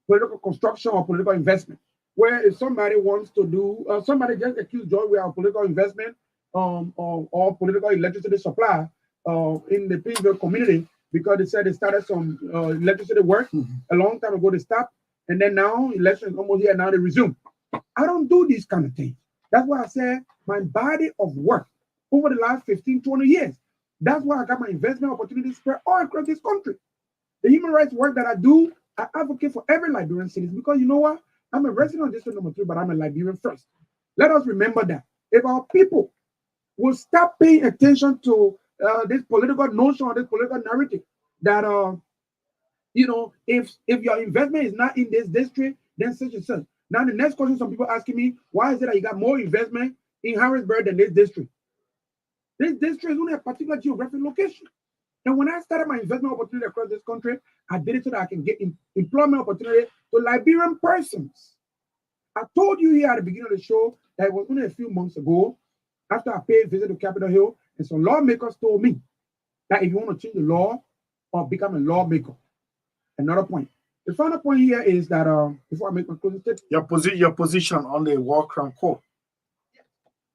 or political investment, where if somebody wants to do, somebody just accused Joy with our political investment or political electricity supply in the Pittsburgh community, because they said they started some electricity work a long time ago. They stopped, and then now election is almost here. Now they resume. I don't do these kind of things. That's why I said my body of work over the last 15, 20 years. That's why I got my investment opportunities spread all across this country. The human rights work that I do, I advocate for every Liberian citizen, because you know what? I'm a resident of district number 3, but I'm a Liberian first. Let us remember that. If our people will stop paying attention to this political notion or this political narrative that if your investment is not in this district, then such and such. Now the next question, some people asking me, why is it that you got more investment in Harrisburg than this district? This district is only a particular geographic location. And when I started my investment opportunity across this country, I did it so that I can get employment opportunity to Liberian persons. I told you here at the beginning of the show that it was only a few months ago, after I paid a visit to Capitol Hill, and some lawmakers told me that if you want to change the law or become a lawmaker. Another point. The final point here is that before I make my closing statement, your position on the War Crime Court.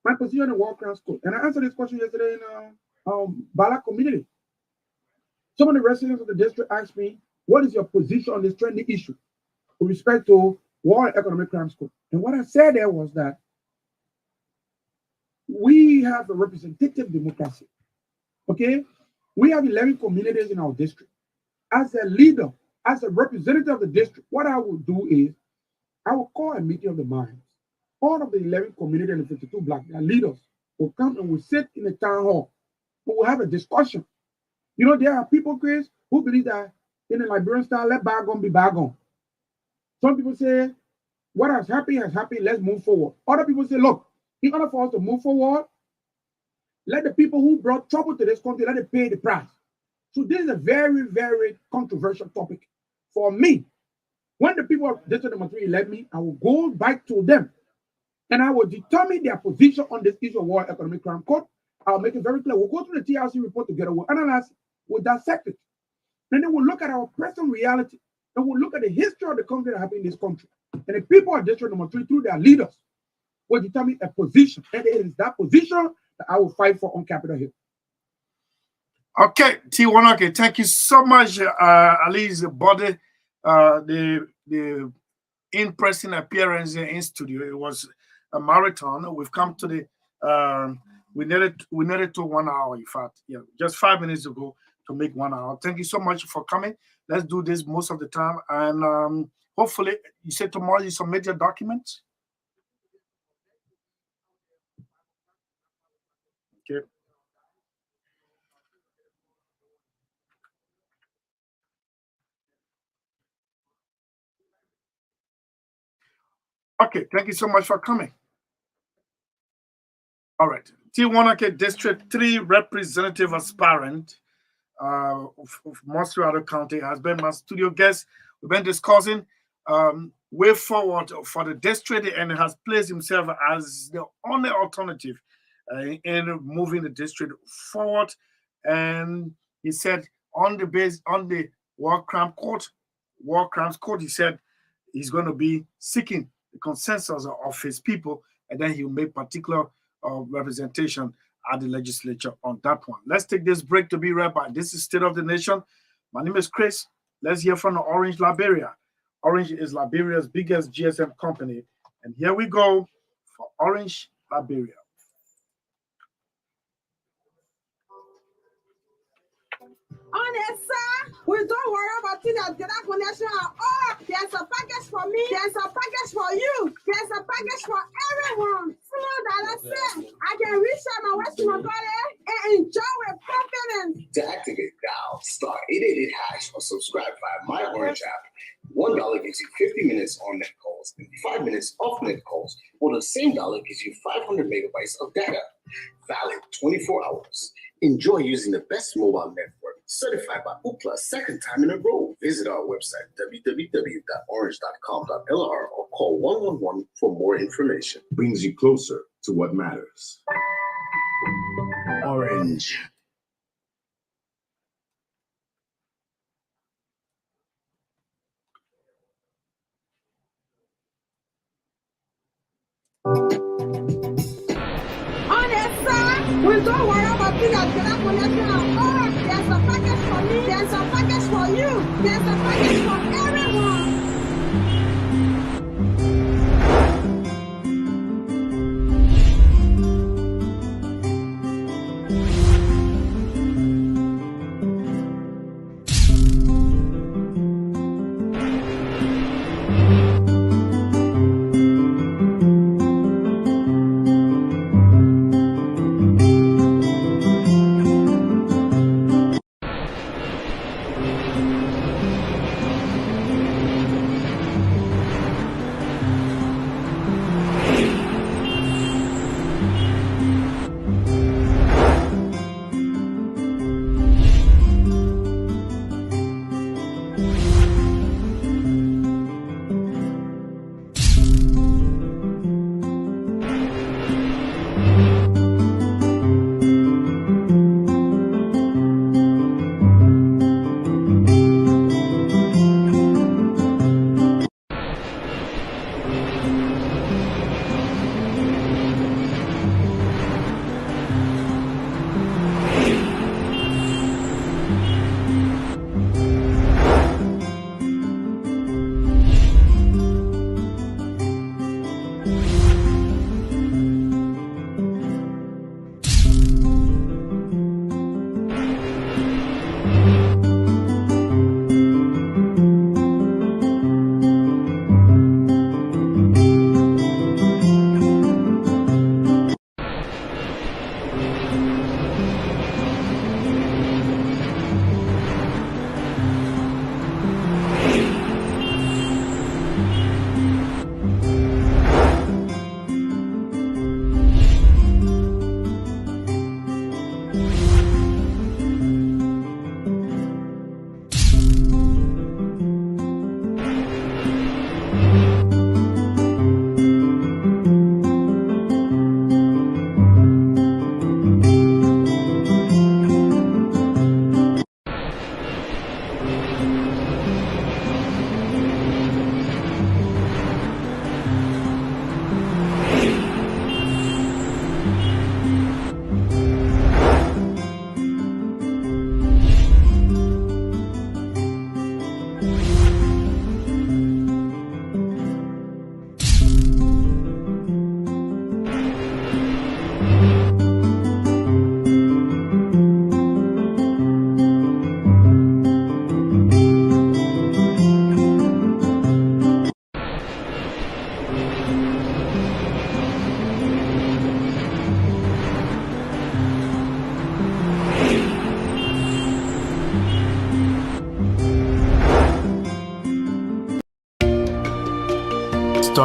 My position on the War Crimes Court, and I answered this question yesterday in Bala community. Some of the residents of the district asked me, "What is your position on this trending issue with respect to War and Economic Crimes Court?" And what I said there was that we have a representative democracy. Okay, we have 11 communities in our district. As a leader, as a representative of the district, what I will do is I will call a meeting of the minds. All of the 11 communities and the 52 black leaders will come and will sit in the town hall. We will have a discussion. You know, there are people, Chris, who believe that in the Liberian style, let bygone be bygone. Some people say, what has happened, let's move forward. Other people say, look, in order for us to move forward, let the people who brought trouble to this country, let them pay the price. So this is a very, very controversial topic for me. When the people of District Number 3 elect me, I will go back to them and I will determine their position on this issue of War Economic Crime Court. I'll make it very clear. We'll go through the TRC report together. We'll analyze it. We'll dissect it. And then we'll look at our present reality. And we'll look at the history of the country that happened in this country. And the people of District Number 3, through their leaders, will determine a position. And it is that position that I will fight for on Capitol Hill. Okay, T1, thank you so much, Ali's body, the in-person appearance in studio. It was a marathon. We've come to the we needed to 1 hour, in fact. Yeah, just 5 minutes ago to make 1 hour. Thank you so much for coming. Let's do this most of the time. And hopefully, you said tomorrow you submit your documents. Okay. Okay, thank you so much for coming. All right. T1 District 3 representative aspirant of Montserrat County has been my studio guest. We've been discussing way forward for the district, and has placed himself as the only alternative in moving the district forward. And he said on the war crimes court, he said he's going to be seeking the consensus of his people, and then he'll make particular representation at the legislature on that one. Let's take this break to be right back. This is State of the Nation. My name is Chris. Let's hear from Orange Liberia. Orange is Liberia's biggest GSM company. And here we go for Orange Liberia. We don't worry about things that get connection at all. There's a package for me. There's a package for you. There's a package for everyone. I can reach out my West Mongolia and enjoy with confidence. To activate, dial *888# or subscribe via My Orange app. $1 gives you 50 minutes on net calls and 5 minutes off net calls, while the same dollar gives you 500 megabytes of data. Valid 24 hours. Enjoy using the best mobile network, certified by Ookla second time in a row. Visit our website, www.orange.com.lr, or call 111 for more information. Brings you closer to what matters. Orange. We don't worry about things that get connection at all. There's a package for me. There's a package for you. There's a package for everyone.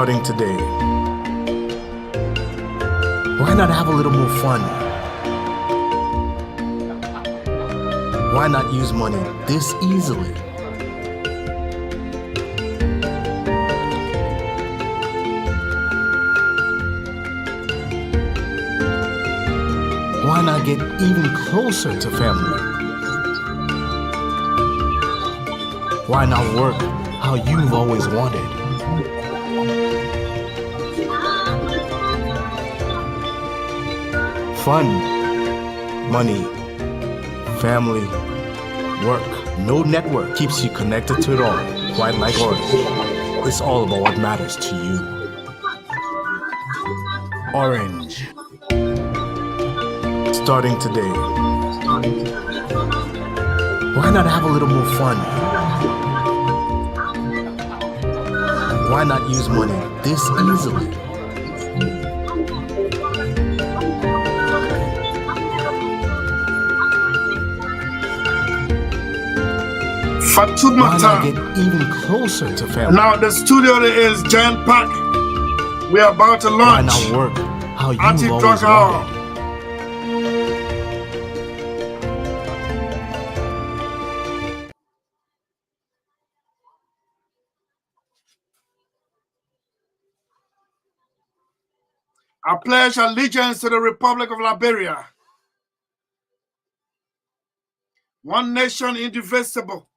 Starting today. Why not have a little more fun? Why not use money this easily? Why not get even closer to family? Why not work how you've always wanted? Fun, money, family, work. No network keeps you connected to it all, quite like Orange. It's all about what matters to you. Orange. Starting today. Why not have a little more fun? Why not use money this easily? Why not get even closer to family? Now the studio is jam-packed. We are about to launch. Why not work how you Anti-drug always hour. wanted? I pledge allegiance to the Republic of Liberia. One nation indivisible.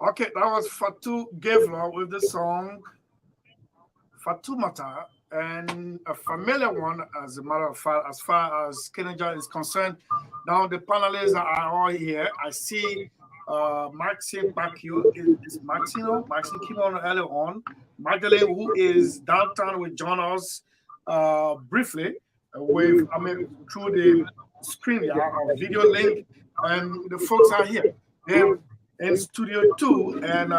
Okay, that was Fatu Gavler with the song Fatumata, and a familiar one, as a matter of fact, as far as Kenneja is concerned. Now the panelists are all here. I see Maxine Bakio is Maxine came on earlier on. Magdalene, who is downtown, will join us briefly with, through the screen, our video link, and the folks are here. They're in Studio 2, and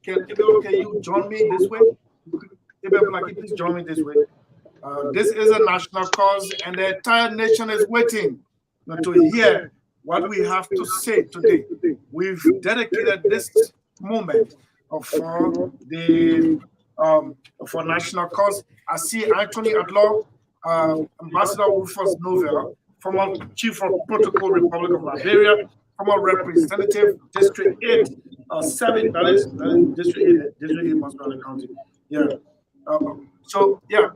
can you join me this way? Please join me this way. This is a national cause, and the entire nation is waiting to hear what we have to say today. We've dedicated this moment for the for national cause. I see Anthony Adlaw, Ambassador Rufus Novel, former Chief of Protocol, Republic of Liberia, former Representative, District 8, 7, that is District 8 must be on the county. Yeah. So, yeah,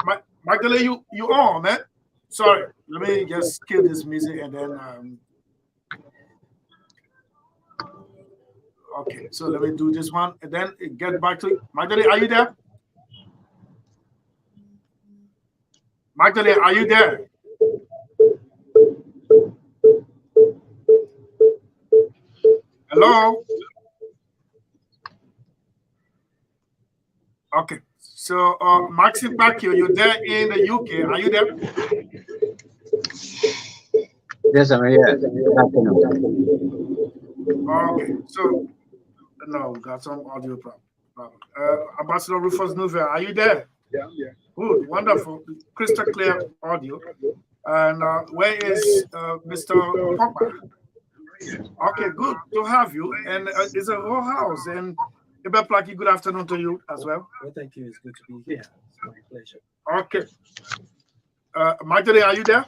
Magdalene, you on, man? Sorry, let me just kill this music and then, okay, so let me do this one and then get back to it. Magdalene, are you there? Magdalene, are you there? Hello? Okay, so Maxine Bakio, you're there in the UK. Are you there? Yes, I'm here. Okay, so no, got some audio problem. Ambassador Rufus Novel, are you there? Yeah, I'm here. Good, wonderful, crystal clear audio. And where is Mr. Popper? Okay, good to have you. And it's a whole house. And Ibeplaki, good afternoon to you as well. Well, thank you. It's good to be here. It's my pleasure. Okay. Magdalene, are you there?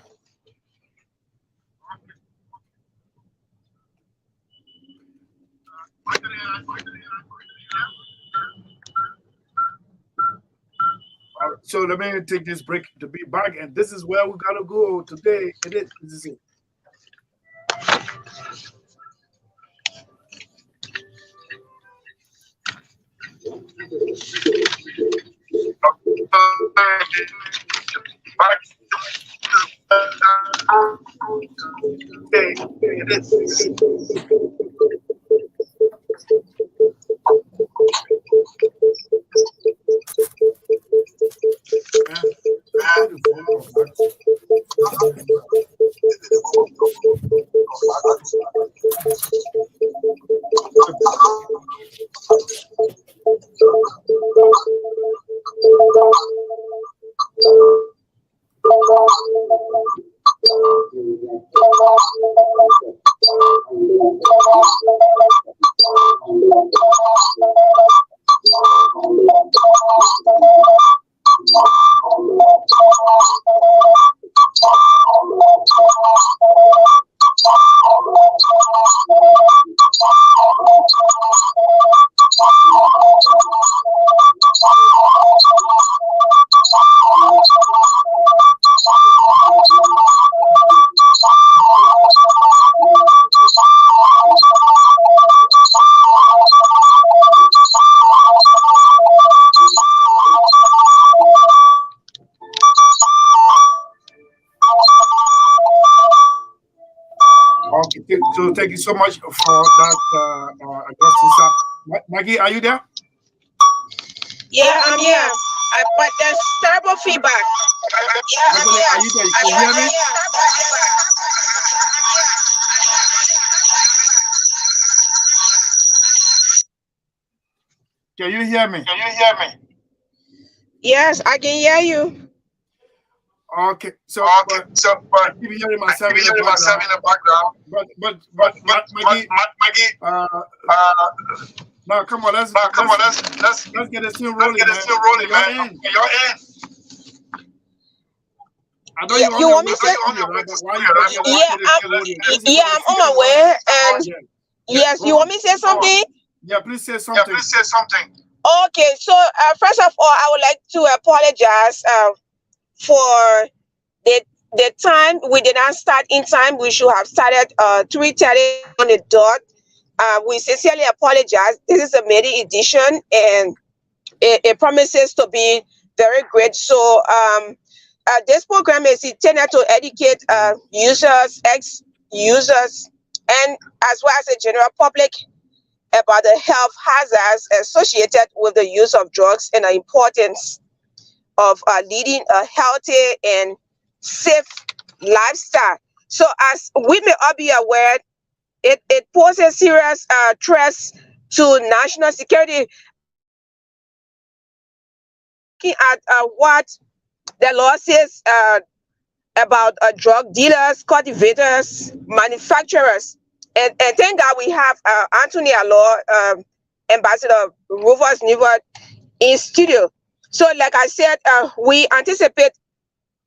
So let me take this break to be back, and this is where we gotta go today. This is it. Okay, so thank you so much for that, Augustine, sir. Maggie, are you there? Yeah, I'm here. But there's terrible feedback. Yeah, I'm Magdalene, here. are you there? Can you hear me? Can you hear me? Can you hear me? Yes, I can hear you. Okay, so Okay, so I but keep hearing I myself keep in the hearing myself background. in the background. But Maggie, Maggie, now come on, now come on, let's let's get this thing let's rolling, get this man. still On rolling, your man. end, On your end. I know Yeah, you're on you your want me way to to say? studio, right? But why you Yeah, talking right? about get this thing Let's rolling? get This is Yeah, for the I'm on my future. way. And Yeah, yes, go you want on. me to say something? Yeah, please say Yeah, something. please say something. Okay, so first of all, I would like to apologize for the time we did not start in time. We should have started 3:30 on the dot. We sincerely apologize. This is a maiden edition, and it promises to be very great. So this program is intended to educate users, ex-users, and as well as the general public about the health hazards associated with the use of drugs and the importance of leading a healthy and safe lifestyle. So, as we may all be aware, it poses serious threats to national security. Looking at what the law says about drug dealers, cultivators, manufacturers. And thank God we have Anthony Alor, Ambassador Rufus Nivert in studio. So, like I said, we anticipate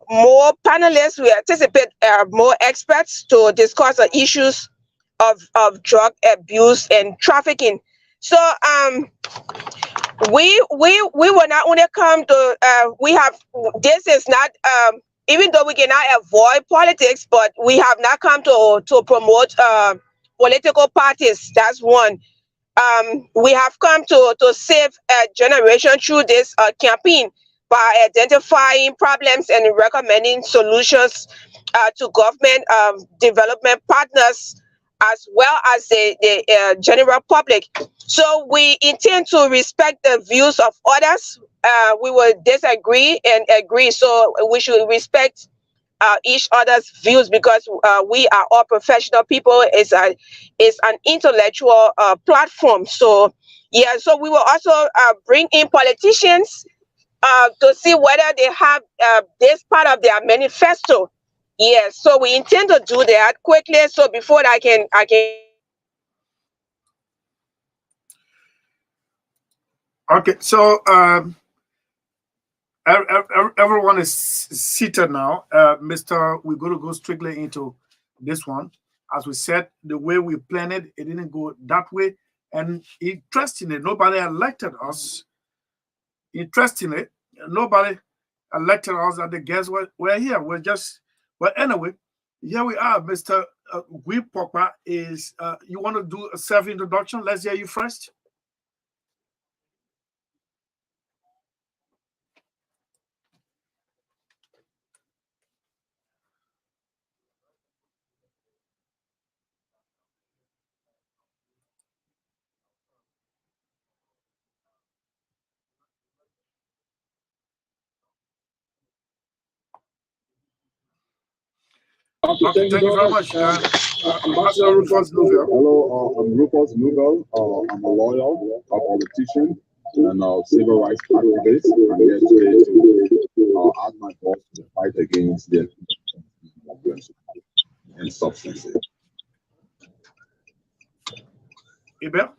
more panelists, we anticipate more experts to discuss the issues of drug abuse and trafficking. So, we will not only come to we have this is not even though we cannot avoid politics, but we have not come to promote political parties. That's one. We have come to save a generation through this campaign by identifying problems and recommending solutions to government development partners as well as the general public. So we intend to respect the views of others. We will disagree and agree. So we should respect each other's views because we are all professional people. It's an intellectual platform. So yeah, so we will also bring in politicians to see whether they have this part of their manifesto. Yes, so we intend to do that quickly. So before I can. Okay, so everyone is seated now. Mister, we're going to go strictly into this one. As we said, the way we planned it, it didn't go that way. And interestingly, nobody elected us. Interestingly, nobody elected us, and the guests were here. We're just, but anyway, here we are. Mr. Gui Pokpa is, you want to do a self introduction? Let's hear you first. Okay, thank you very much. Ambassador Rufus Nubel. Hello, I'm Rufus Nubel. I'm a lawyer, a politician, and a civil rights activist. I'm here today to add my voice to the fight against the and substances. Ibel?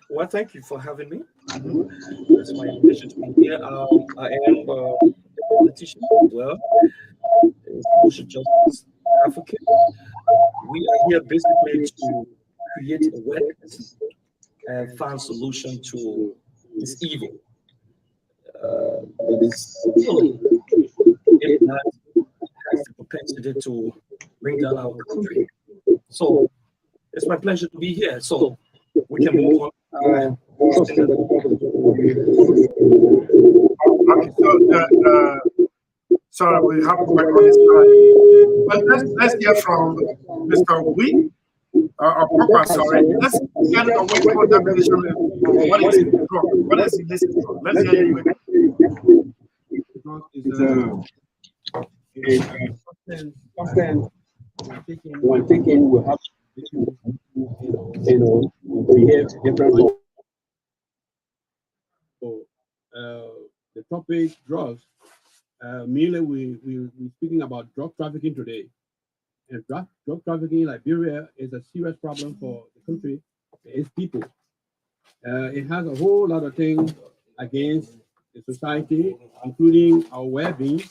Well, thank you for having me. It's my pleasure to be here. I am a politician as well, a social justice advocate. We are here basically to create awareness and find solution to this evil. This evil, if not, has the propensity to bring down our country. So it's my pleasure to be here. So we can move on. Okay, so sorry, we have to work on this time. But let's hear from Mr. Wee. Papa, sorry. Let's get a workable definition of what is drug. What is illicit drug? Let's hear you. Drug is substance when taken will have behave differently. So the topic drugs, mainly we're speaking about drug trafficking today. And drug trafficking in Liberia is a serious problem for the country, its people. It has a whole lot of things against the society, including our well-being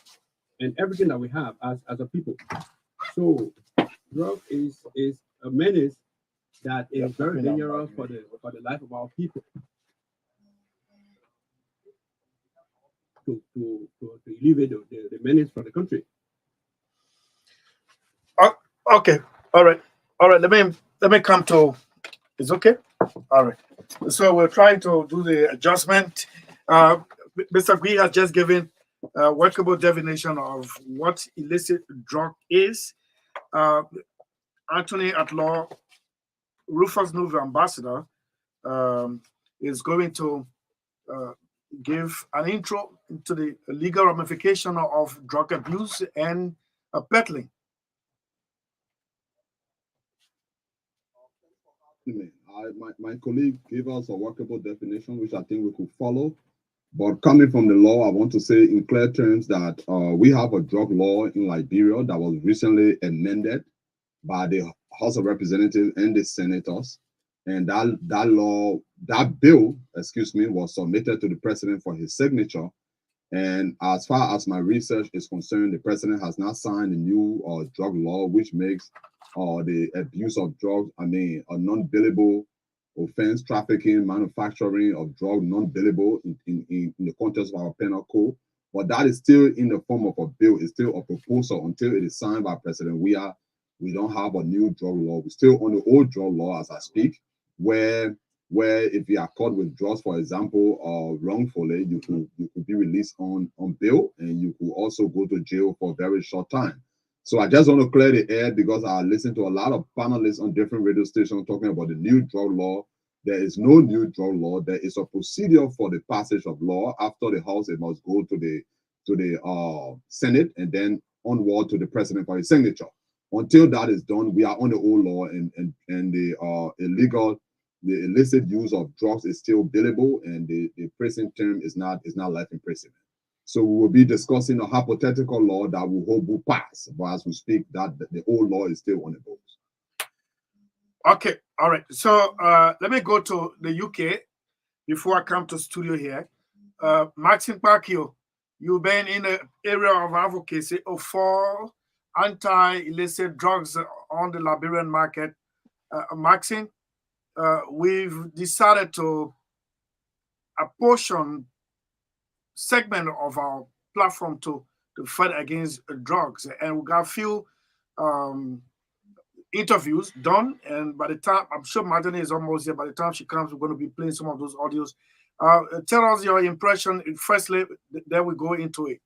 and everything that we have as a people. So drug is a menace that is very dangerous for the life of our people. To alleviate the menace for the country. Okay, all right. Let me come to. It's okay. All right. So we're trying to do the adjustment. Mr. Gui has just given a workable definition of what illicit drug is. Anthony at law, Rufus Nubel ambassador, is going to give an intro into the legal ramification of drug abuse and peddling. My colleague gave us a workable definition, which I think we could follow. But coming from the law, I want to say in clear terms that we have a drug law in Liberia that was recently amended by the House of Representatives and the senators. And that bill, was submitted to the president for his signature. And as far as my research is concerned, the president has not signed a new drug law, which makes the abuse of drugs, a non-billable offense, trafficking, manufacturing of drug non-billable in the context of our penal code. But that is still in the form of a bill. It's still a proposal until it is signed by President. We don't have a new drug law. We're still on the old drug law as I speak, where if you are caught with drugs, for example, wrongfully, you could be released on bail, and you could also go to jail for a very short time. So I just want to clear the air because I listen to a lot of panelists on different radio stations talking about the new drug law. There is no new drug law. There is a procedure for the passage of law. After the House, it must go to the Senate and then onward to the president for his signature. Until that is done, we are on the old law, and the illicit use of drugs is still billable, and the prison term is not life imprisonment. So we will be discussing a hypothetical law that we hope will pass. But as we speak, that the old law is still on the books. Okay, all right. So let me go to the UK before I come to studio here. Maxine Pacquiao, you've been in the area of advocacy for anti-illicit drugs on the Liberian market. Maxine, we've decided to apportion segment of our platform to fight against drugs, and we got a few interviews done, and by the time, I'm sure Madeleine is almost here, by the time she comes, we're going to be playing some of those audios. Tell us your impression firstly, then we go into it.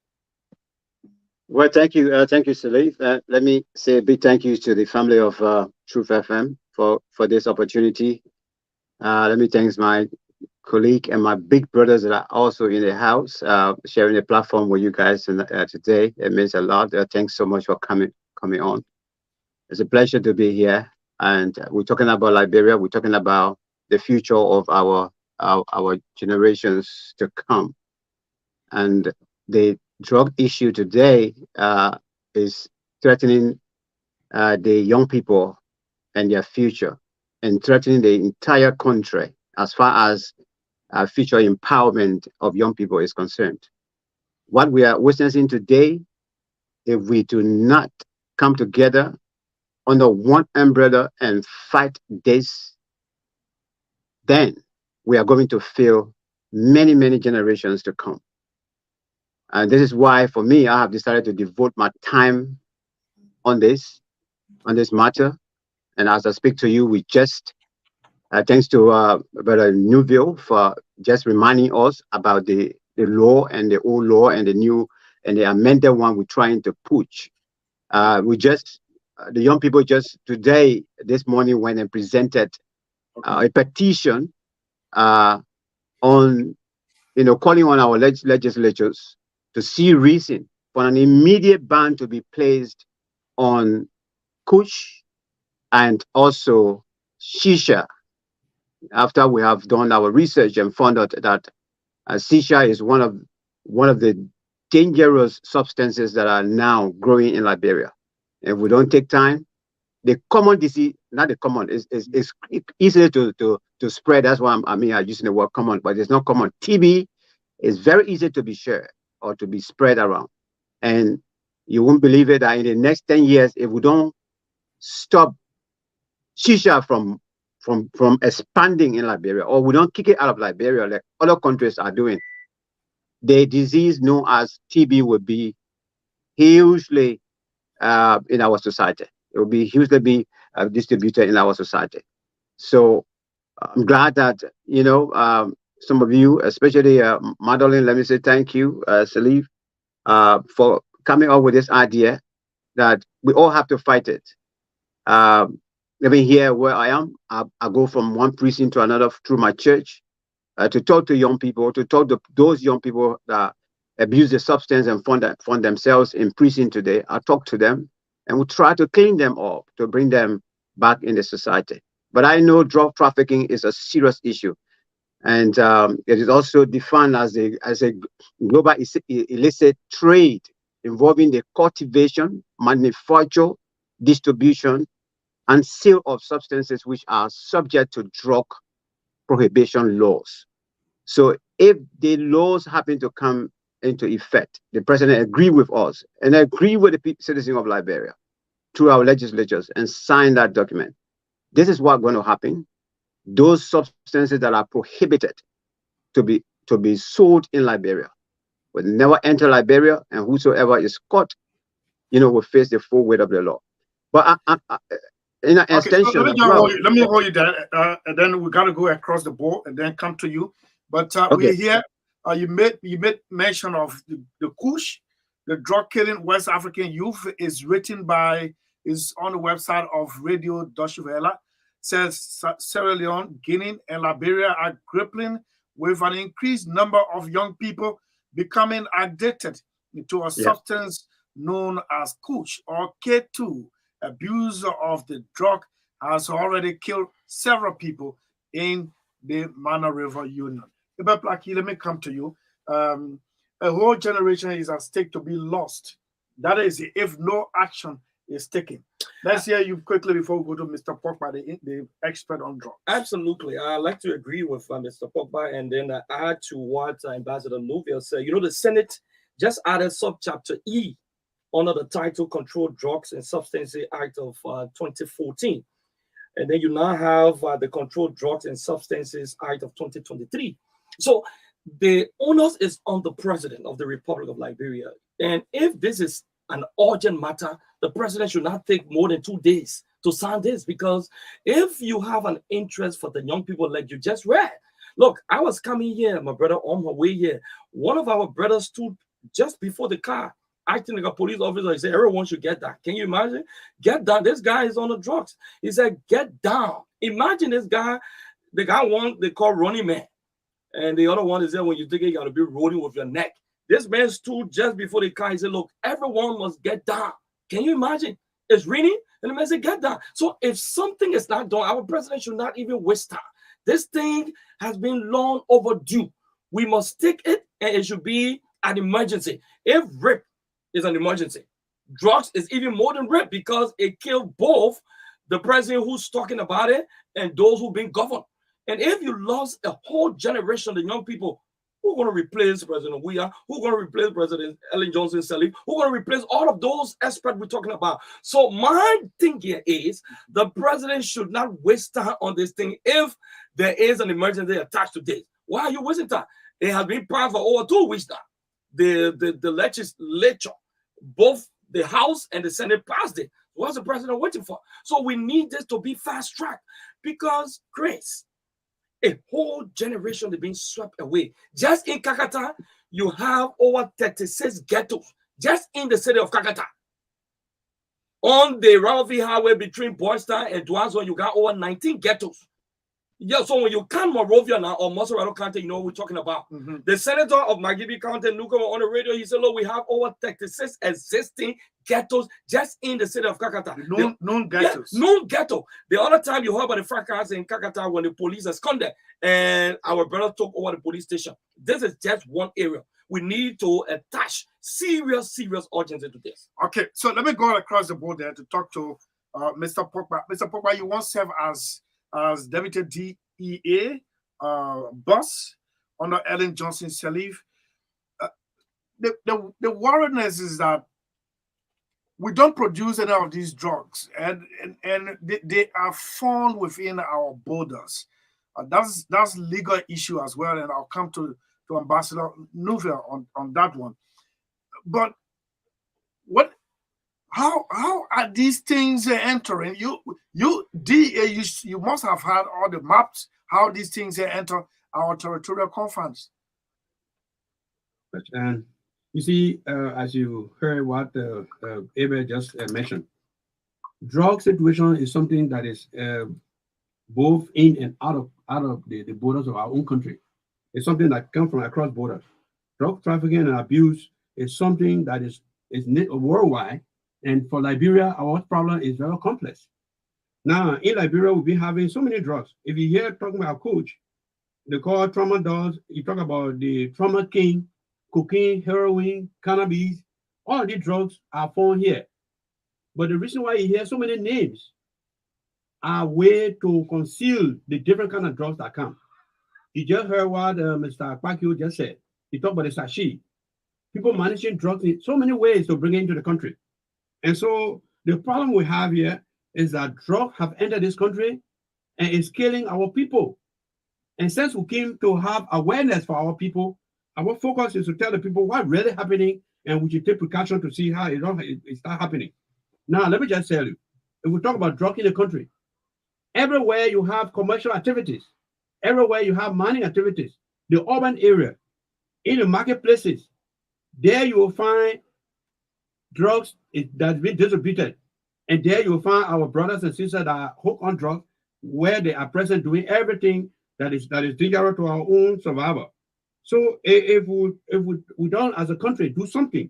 Well, thank you, SELLEE. Let me say a big thank you to the family of Truth FM for this opportunity. Let me thank my colleague and my big brothers that are also in the house, sharing the platform with you guys today. It means a lot. Thanks so much for coming on. It's a pleasure to be here. And we're talking about Liberia. We're talking about the future of our generations to come. And the drug issue today is threatening the young people and their future, and threatening the entire country as far as future empowerment of young people is concerned. What we are witnessing today, if we do not come together under one umbrella and fight this, then we are going to fail many, many generations to come. And this is why, for me, I have decided to devote my time on this matter. And as I speak to you, we just, thanks to Brother Newville for just reminding us about the law and the old law and the new and the amended one we're trying to push. The young people just today, this morning, went and presented a petition on, calling on our legislatures to see reason for an immediate ban to be placed on kush and also shisha. After we have done our research and found out that shisha is one of the dangerous substances that are now growing in Liberia. If we don't take time, the common disease, not the common, is easy to spread. That's why I'm using the word common, but it's not common. TB is very easy to be shared or to be spread around. And you won't believe it that in the next 10 years, if we don't stop shisha from expanding in Liberia, or we don't kick it out of Liberia like other countries are doing, the disease known as TB will be hugely in our society. It will be hugely distributed in our society. So I'm glad that, some of you, especially Magdalene, let me say thank you, SELLEE, for coming up with this idea that we all have to fight it. Even here where I am, I go from one precinct to another through my church to talk to young people, to talk to those young people that abuse the substance and find themselves in prison today. I talk to them and we try to clean them up, to bring them back in the society. But I know drug trafficking is a serious issue. And it is also defined as a global illicit trade involving the cultivation, manufacture, distribution, and sale of substances which are subject to drug prohibition laws. So if the laws happen to come into effect, the president agree with us and agree with the citizens of Liberia through our legislatures and sign that document, this is what's going to happen. Those substances that are prohibited to be sold in Liberia will never enter Liberia, and whosoever is caught, will face the full weight of the law. But in an extension, so let me hold you there, and then we got to go across the board and then come to you. But we're here. You made mention of the Kush, the drug killing West African youth, is on the website of Radio Deutsche Welle. Says Sierra Leone, Guinea, and Liberia are grappling with an increased number of young people becoming addicted to a substance known as Kush or K2. Abuse of the drug has already killed several people in the Mana River Union. Let me come to you. A whole generation is at stake to be lost. That is, if no action is taken. Let's hear you quickly before we go to Mr. Pogba, the expert on drugs. Absolutely. I'd like to agree with Mr. Pogba and then add to what Ambassador Newville said. The Senate just added subchapter E under the title Controlled Drugs and Substances Act of 2014. And then you now have the Controlled Drugs and Substances Act of 2023. So the onus is on the President of the Republic of Liberia. And if this is an urgent matter, the president should not take more than 2 days to sign this, because if you have an interest for the young people like you just read, look, I was coming here, my brother on my way here. One of our brothers stood just before the car, acting like a police officer. He said, everyone should get down. Can you imagine? Get down. This guy is on the drugs. He said, get down. Imagine this guy, the guy one they call running man. And the other one is that when you think you got to be rolling with your neck. This man stood just before the car. He said, look, everyone must get down. Can you imagine? It's raining. And the man said, get that. So if something is not done, our president should not even waste time. This thing has been long overdue. We must take it, and it should be an emergency. If rape is an emergency, drugs is even more than rape because it killed both the president who's talking about it and those who've been governed. And if you lost a whole generation of young people, who's going to replace President Weah? Who's going to replace President Ellen Johnson Sirleaf? Who's going to replace all of those experts we're talking about? So my thing here is the president should not waste time on this thing if there is an emergency attached to this. Why are you wasting time? It has been passed for over 2 weeks now. The legislature, both the House and the Senate passed it. What's the president waiting for? So we need this to be fast tracked because, Grace, a whole generation is being swept away. Just in Kakata, you have over 36 ghettos just in the city of Kakata. On the Ralphie Highway between Boystown and Dwazo, you got over 19 ghettos. Yeah, so when you count Morovia now or Moserado County, you know what we're talking about. The senator of Magibi County, Nuka, on the radio, he said, look, we have over 36 existing ghettos just in the city of Kakata. Known ghettos. Yeah, known ghetto. The other time you heard about the fracas in Kakata when the police esconded and our brother took over the police station. This is just one area. We need to attach serious urgency to this. Okay, so let me go across the board there to talk to Mr. Pogba. Mr. Pogba, you once served as Deputy DEA boss under Ellen Johnson Sirleaf. The worriness is that we don't produce any of these drugs, and they are found within our borders. That's legal issue as well, and I'll come to Ambassador Nouvel on that one. But how are these things entering? You must have had all the maps how these things enter our territorial confines. But you see, as you heard what Abel just mentioned, drug situation is something that is both in and out of the borders of our own country. It's something that comes from across borders. Drug trafficking and abuse is something that is worldwide. And for Liberia, our problem is very complex. Now, in Liberia, we've been having so many drugs. If you hear talking about coach, they call trauma dogs, you talk about the trauma king, cocaine, heroin, cannabis, all of these drugs are found here. But the reason why you hear so many names are a way to conceal the different kind of drugs that come. You just heard what Mr. Akpakio just said. He talked about the SAAH. People managing drugs in so many ways to bring it into the country. And so the problem we have here is that drugs have entered this country and is killing our people. And since we came to have awareness for our people, our focus is to tell the people what's really happening, and we should take precaution to see how it starts happening. Now, let me just tell you, if we talk about drugs in the country, everywhere you have commercial activities, everywhere you have mining activities, the urban area, in the marketplaces, there you will find drugs that's been distributed. And there you will find our brothers and sisters that are hooked on drugs, where they are present doing everything that is dangerous to our own survival. So if we don't, as a country, do something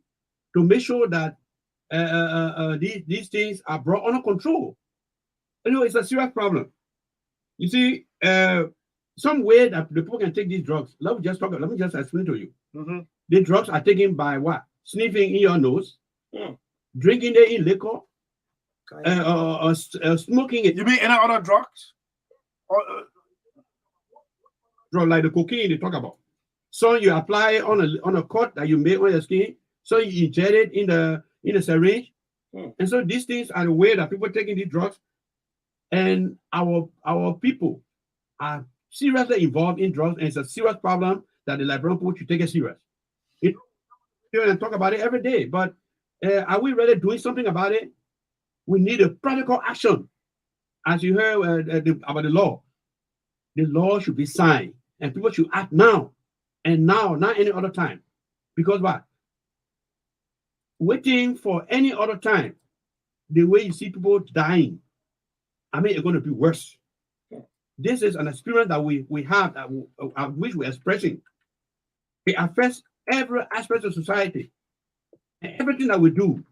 to make sure that these things are brought under control, it's a serious problem. You see, some way that the people can take these drugs. Let me just explain to you. The drugs are taken by what? Sniffing in your nose, drinking it in liquor, smoking it. You mean any other drugs? Drug like the cocaine they talk about. So you apply it on a cut that you make on your skin. So you inject it in the syringe. And so these things are the way that people are taking these drugs. And our people are seriously involved in drugs, and it's a serious problem that the Liberian people should take it serious. You talk about it every day, but are we really doing something about it? We need a practical action. As you heard about the law should be signed, and people should act now, and now, not any other time. Because what? Waiting for any other time, the way you see people dying, it's going to be worse. This is an experience that we have, which we're expressing. It affects every aspect of society. And everything that we do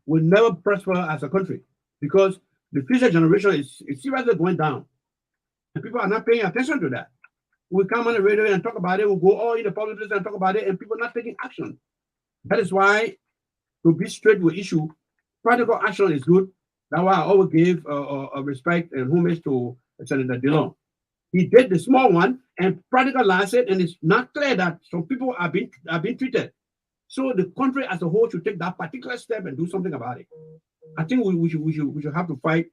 will never prosper as a country because the future generation is seriously going down. And people are not paying attention to that. We come on the radio and talk about it. We go all in the public place and talk about it, and people are not taking action. That is why, to be straight with issue, practical action is good. That's why I always give respect and homage to Senator Dillon. He did the small one and practicalized it, and it's not clear that some people are being treated. So the country as a whole should take that particular step and do something about it. I think we should have to fight.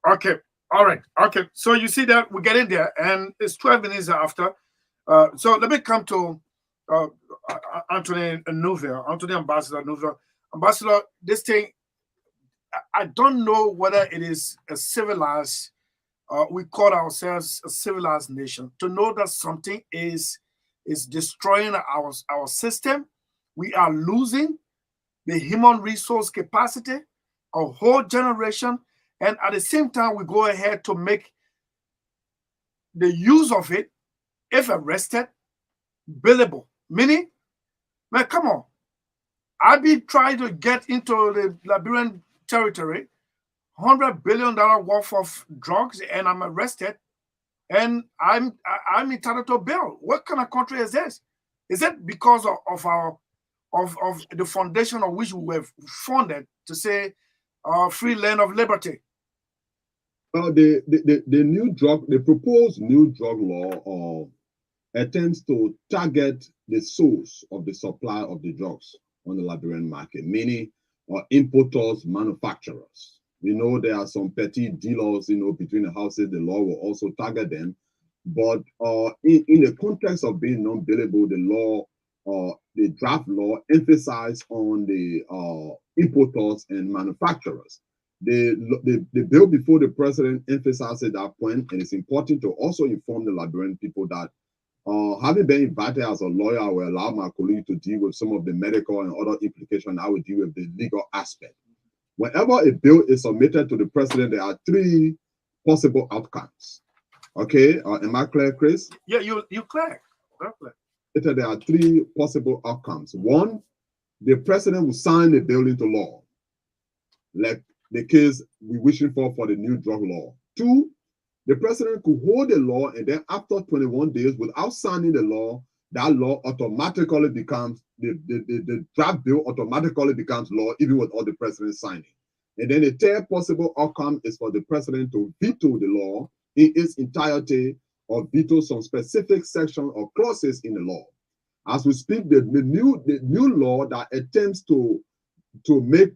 Okay, all right, okay. So you see that we're getting there, and it's 12 minutes after. So let me come to Anthony Nouvelle, Anthony Ambassador Nouvelle. Ambassador, this thing, I don't know whether it is a civilized. We call ourselves a civilized nation. To know that something is destroying our system, we are losing the human resource capacity, a whole generation, and at the same time, we go ahead to make the use of it, if arrested, billable. Meaning, man, come on. I've been trying to get into the Liberian territory, $100 billion worth of drugs, and I'm arrested, and I'm entitled to bail. What kind of country is this? Is it because of the foundation of which we were founded to say free land of liberty? The proposed new drug law attempts to target the source of the supply of the drugs on the Liberian market, meaning importers, manufacturers. We know there are some petty dealers, between the houses. The law will also target them. But in the context of being non-billable, the law, the draft law, emphasized on the importers and manufacturers. The bill before the president emphasized at that point, and it's important to also inform the Liberian people that having been invited as a lawyer, I will allow my colleague to deal with some of the medical and other implications. I will deal with the legal aspect. Whenever a bill is submitted to the president, there are three possible outcomes. Okay, am I clear, Chris? Yeah, you clear. There are three possible outcomes. One, the president will sign the bill into law, like the case we're wishing for the new drug law. Two, the president could hold the law, and then after 21 days, without signing the law, that law automatically becomes, the draft bill automatically becomes law, even without the president signing. And then the third possible outcome is for the president to veto the law in its entirety, or veto some specific section or clauses in the law. As we speak, the new law that attempts to make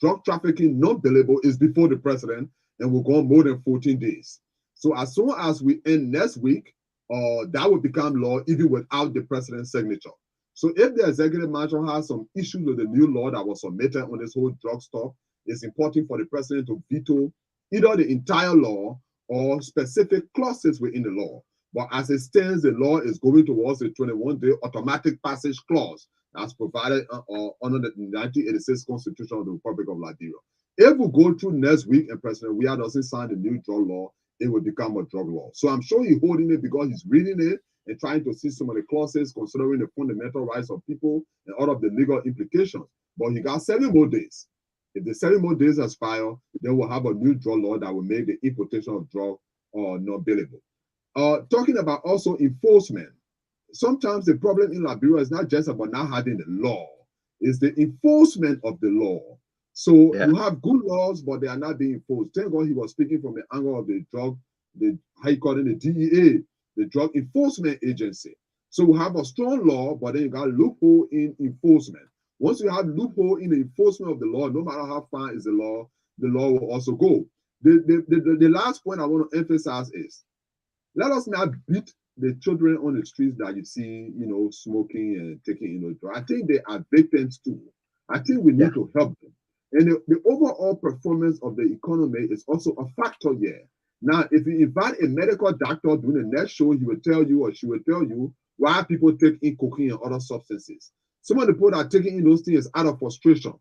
drug trafficking non-billable is before the president, and will go on more than 14 days. So as soon as we end next week, that will become law even without the president's signature. So if the executive mansion has some issues with the new law that was submitted on this whole drug stuff, it's important for the president to veto either the entire law or specific clauses within the law. But as it stands, the law is going towards a 21-day automatic passage clause that's provided under the 1986 Constitution of the Republic of Liberia. If we go through next week and President Weah doesn't sign the new drug law, it will become a drug law. So I'm sure he's holding it because he's reading it and trying to see some of the clauses, considering the fundamental rights of people and all of the legal implications. But he got 7 more days. If the 7 more days expire, then we'll have a new drug law that will make the importation of drug not billable. Talking about also enforcement. Sometimes the problem in Liberia is not just about not having the law, it's the enforcement of the law. So you have good laws, but they are not being enforced. Thank God he was speaking from the angle of the drug, how you call it, the DEA, the Drug Enforcement Agency. So we have a strong law, but then you got loophole in enforcement. Once you have loophole in the enforcement of the law, no matter how far is the law will also go. The last point I want to emphasize is, let us not beat the children on the streets that you see, smoking and taking, drugs. I think they are victims too. I think we need to help them. And the overall performance of the economy is also a factor here. Now, if you invite a medical doctor doing the next show, he will tell you or she will tell you why people take in cocaine and other substances. Some of the people that are taking in those things out of frustration,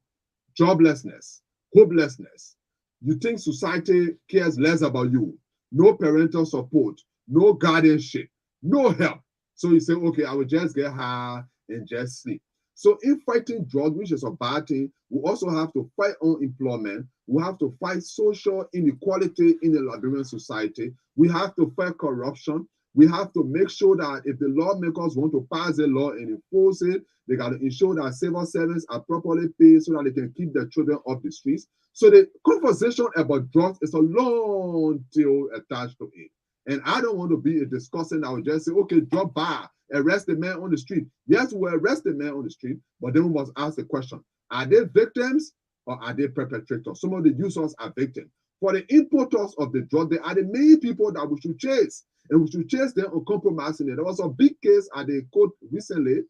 joblessness, hopelessness. You think society cares less about you. No parental support, no guardianship, no help. So you say, okay, I will just get high and just sleep. So in fighting drugs, which is a bad thing, we also have to fight unemployment, We have to fight social inequality in the Liberian society. We have to fight corruption. We have to make sure that if the lawmakers want to pass a law and enforce it, they got to ensure that civil servants are properly paid so that they can keep their children off the streets. So the conversation about drugs is a long tail attached to it. And I don't want to be a discussant that would just say, okay, drop bar, arrest the man on the street. Yes, we'll arrest the man on the street, but then we must ask the question, are they victims or are they perpetrators? Some of the users are victims. For the importers of the drug, they are the main people that we should chase. And we should chase them uncompromising it. There was a big case at the court recently,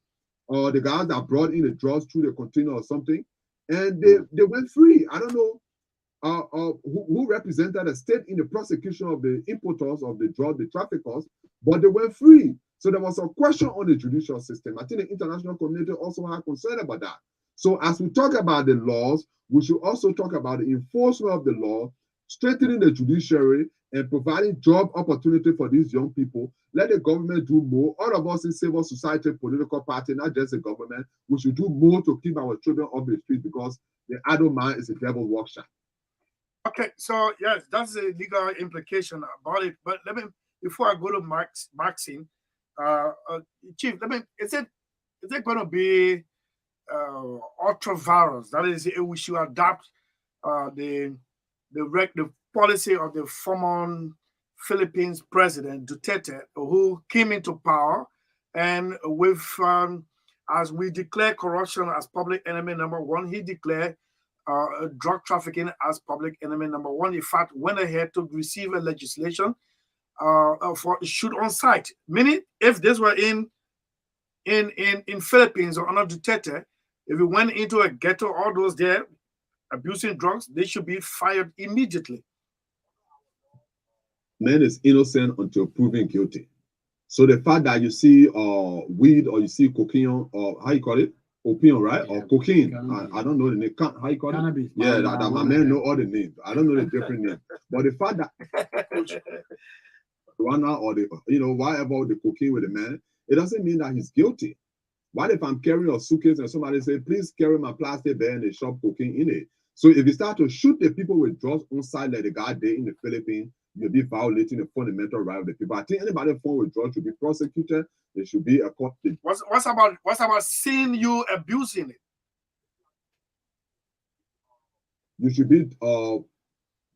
the guys that brought in the drugs through the container or something, and they went free. I don't know who represented the state in the prosecution of the importers of the drug, the traffickers, but they went free. So there was a question on the judicial system. I think the international community also had concern about that. So as we talk about the laws, we should also talk about the enforcement of the law, strengthening the judiciary, and providing job opportunity for these young people. Let the government do more. All of us in civil society, political party, not just the government, we should do more to keep our children off the street because the adult mind is a devil's workshop. Okay, so yes, that's the legal implication about it. But let me, before I go to Maxine, Chief, is it going to be ultra-virus? That is, we should adopt the policy of the former Philippines president Duterte, who came into power, and with as we declare corruption as public enemy number one, he declared drug trafficking as public enemy number one. In fact, went ahead to receive a legislation for shoot on sight. Meaning, if this were in Philippines or under Duterte, if we went into a ghetto, all those there abusing drugs, they should be fired immediately. Man is innocent until proven guilty. So the fact that you see weed or you see cocaine or how you call it? Opium, right? Yeah, or cocaine. I don't know the name. How you call cannabis. It? Yeah, that my man know all the names. I don't know the different names. But the fact that Rana or the whatever the cocaine with the man, it doesn't mean that he's guilty. What if I'm carrying a suitcase and somebody say, please carry my plastic bag and they shove cocaine in it? So if you start to shoot the people with drugs on site like the guy there in the Philippines, you'll be violating the fundamental right of the people. I think anybody found with drugs should be prosecuted. There should be a court. What's about seeing you abusing it? You should be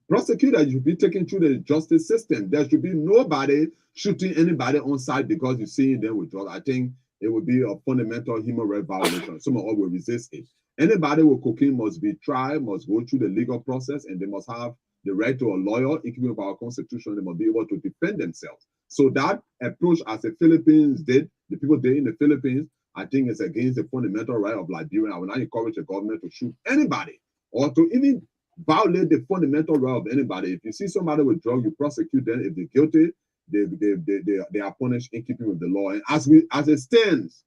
prosecuted. You should be taken through the justice system. There should be nobody shooting anybody on site because you're seeing them with drugs. I think it would be a fundamental human rights violation. Some of us will resist it. Anybody with cocaine must be tried, must go through the legal process, and they must have the right to a lawyer, including with our constitution. They must be able to defend themselves. So that approach, as the Philippines did, the people there in the Philippines, I think it's against the fundamental right of Liberia. I will not encourage the government to shoot anybody or to even violate the fundamental right of anybody. If you see somebody with drugs, you prosecute them. If they're guilty, they are punished in keeping with the law. And as it stands,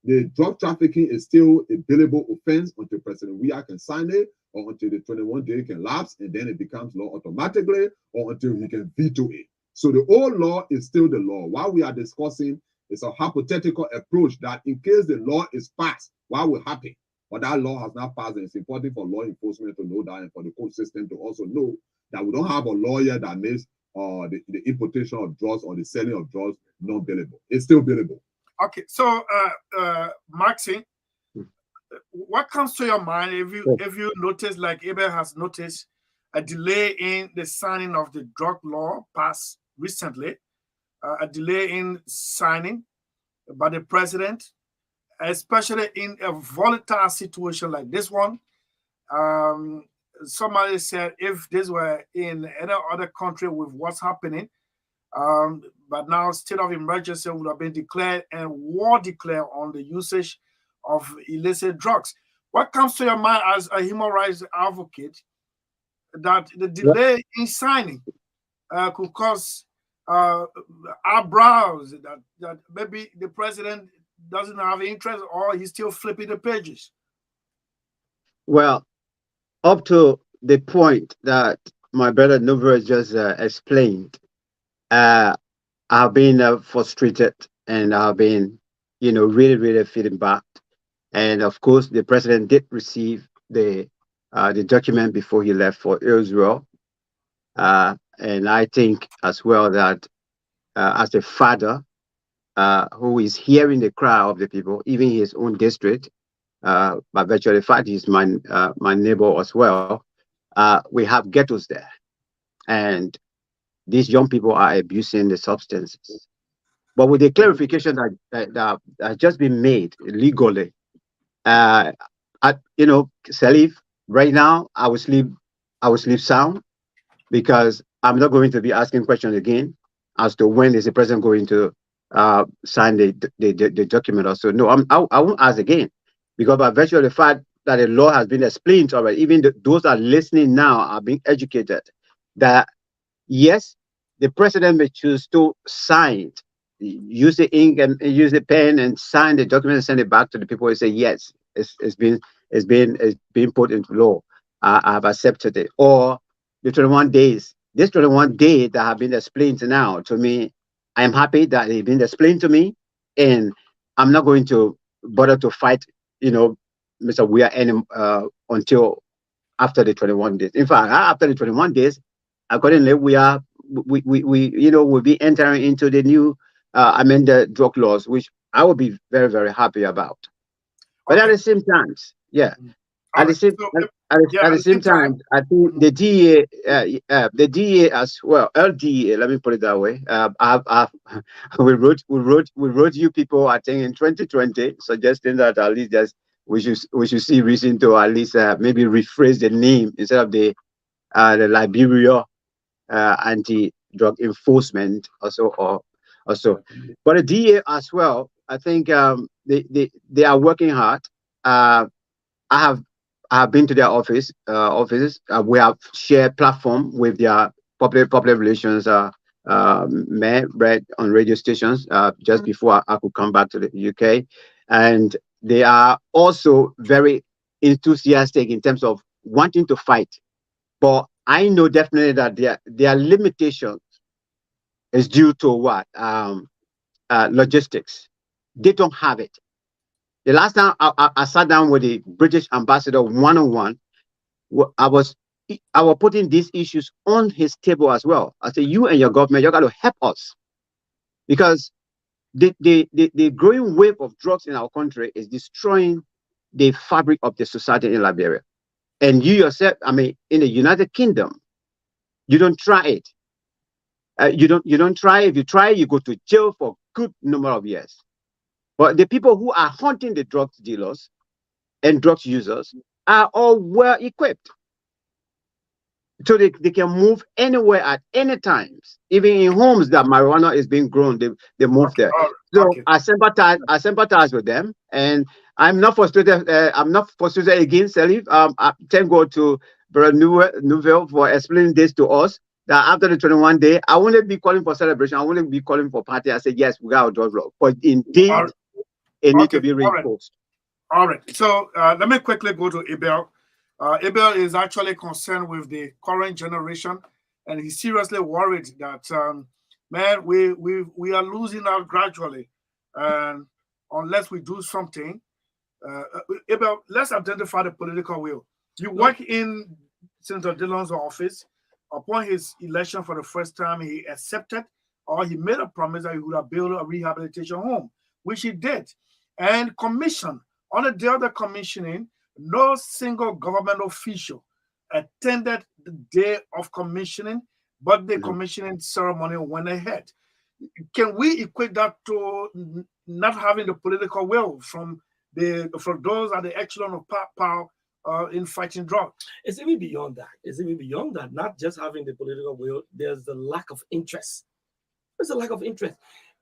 the drug trafficking is still a billable offense until President Weah can sign it, or until the 21 day can lapse, and then it becomes law automatically, or until he can veto it. So the old law is still the law. What we are discussing is a hypothetical approach that in case the law is passed, what will happen? But that law has not passed, and it's important for law enforcement to know that, and for the court system to also know that we don't have a lawyer that makes the importation of drugs or the selling of drugs not billable. It's still billable. Okay, so Maxine, what comes to your mind if you notice, like Abel has noticed, a delay in the signing of the drug law passed recently, a delay in signing by the president, especially in a volatile situation like this one. Somebody said if this were in any other country with what's happening, but now state of emergency would have been declared and war declared on the usage of illicit drugs. What comes to your mind as a human rights advocate that the delay in signing could cause eyebrows, that maybe the president doesn't have interest or he's still flipping the pages? Well, up to the point that my brother Nover just explained, I've been frustrated, and I've been, really, really feeling bad. And of course, the president did receive the the document before he left for Israel. And I think as well that as a father who is hearing the cry of the people, even his own district, by virtue of the fact he's my neighbor as well, we have ghettos there. And these young people are abusing the substances. But with the clarification that has just been made legally, SELLEE, right now I will sleep sound, because I'm not going to be asking questions again as to when is the president going to sign the document or so. No, I won't ask again, because by virtue of the fact that the law has been explained already, even those that are listening now are being educated that yes, the president may choose to sign, use the ink and use the pen and sign the document and send it back to the people and say yes, it's been put into law. I've accepted it. Or the 21 days. This 21 days that have been explained now to me, I am happy that they've been explained to me, and I'm not going to bother to fight, Mr. Weir until after the 21 days. In fact, after the 21 days, accordingly, we'll be entering into the new amended drug laws, which I will be very, very happy about. But at the same time, at the same time, I think the DA as well, LDA. Let me put it that way. We wrote you people, I think, in 2020, suggesting that at least we should see reason to at least maybe rephrase the name instead of the Liberia anti-drug enforcement also. But the DA as well, I think they are working hard. I have been to their offices. We have shared platform with their public relations man read on radio stations just before I could come back to the UK, and they are also very enthusiastic in terms of wanting to fight. But I know definitely that their limitations is due to what logistics. They don't have it. The last time I sat down with the British ambassador one-on-one, I was putting these issues on his table as well. I said, you and your government, you got to help us, because the growing wave of drugs in our country is destroying the fabric of the society in Liberia. And you yourself, in the United Kingdom, you don't try it. You don't try. If you try, you go to jail for a good number of years. But the people who are hunting the drug dealers and drug users are all well equipped. So they can move anywhere at any times. Even in homes that marijuana is being grown, they move there. So I sympathize with them, and I'm not frustrated. I'm not frustrated against SELLEE. I thank God to Brother Nouvelle for explaining this to us. That after the 21 day, I won't be calling for celebration. I won't be calling for party. I said yes, we got a drug law, but indeed, it needs to be reinforced. All right. So let me quickly go to Abel. Abel is actually concerned with the current generation, and he's seriously worried that man, we are losing out gradually, and unless we do something. Abel, let's identify the political will. You work in Senator Dillon's office. Upon his election for the first time, he accepted, or he made a promise that he would have built a rehabilitation home, which he did, and commissioned. On the day of the commissioning, no single government official attended the day of commissioning, but the commissioning ceremony went ahead. Can we equate that to not having the political will from those at the echelon of power in fighting drugs? It's even beyond that. It's even beyond that. Not just having the political will, there's the lack of interest. There's a lack of interest.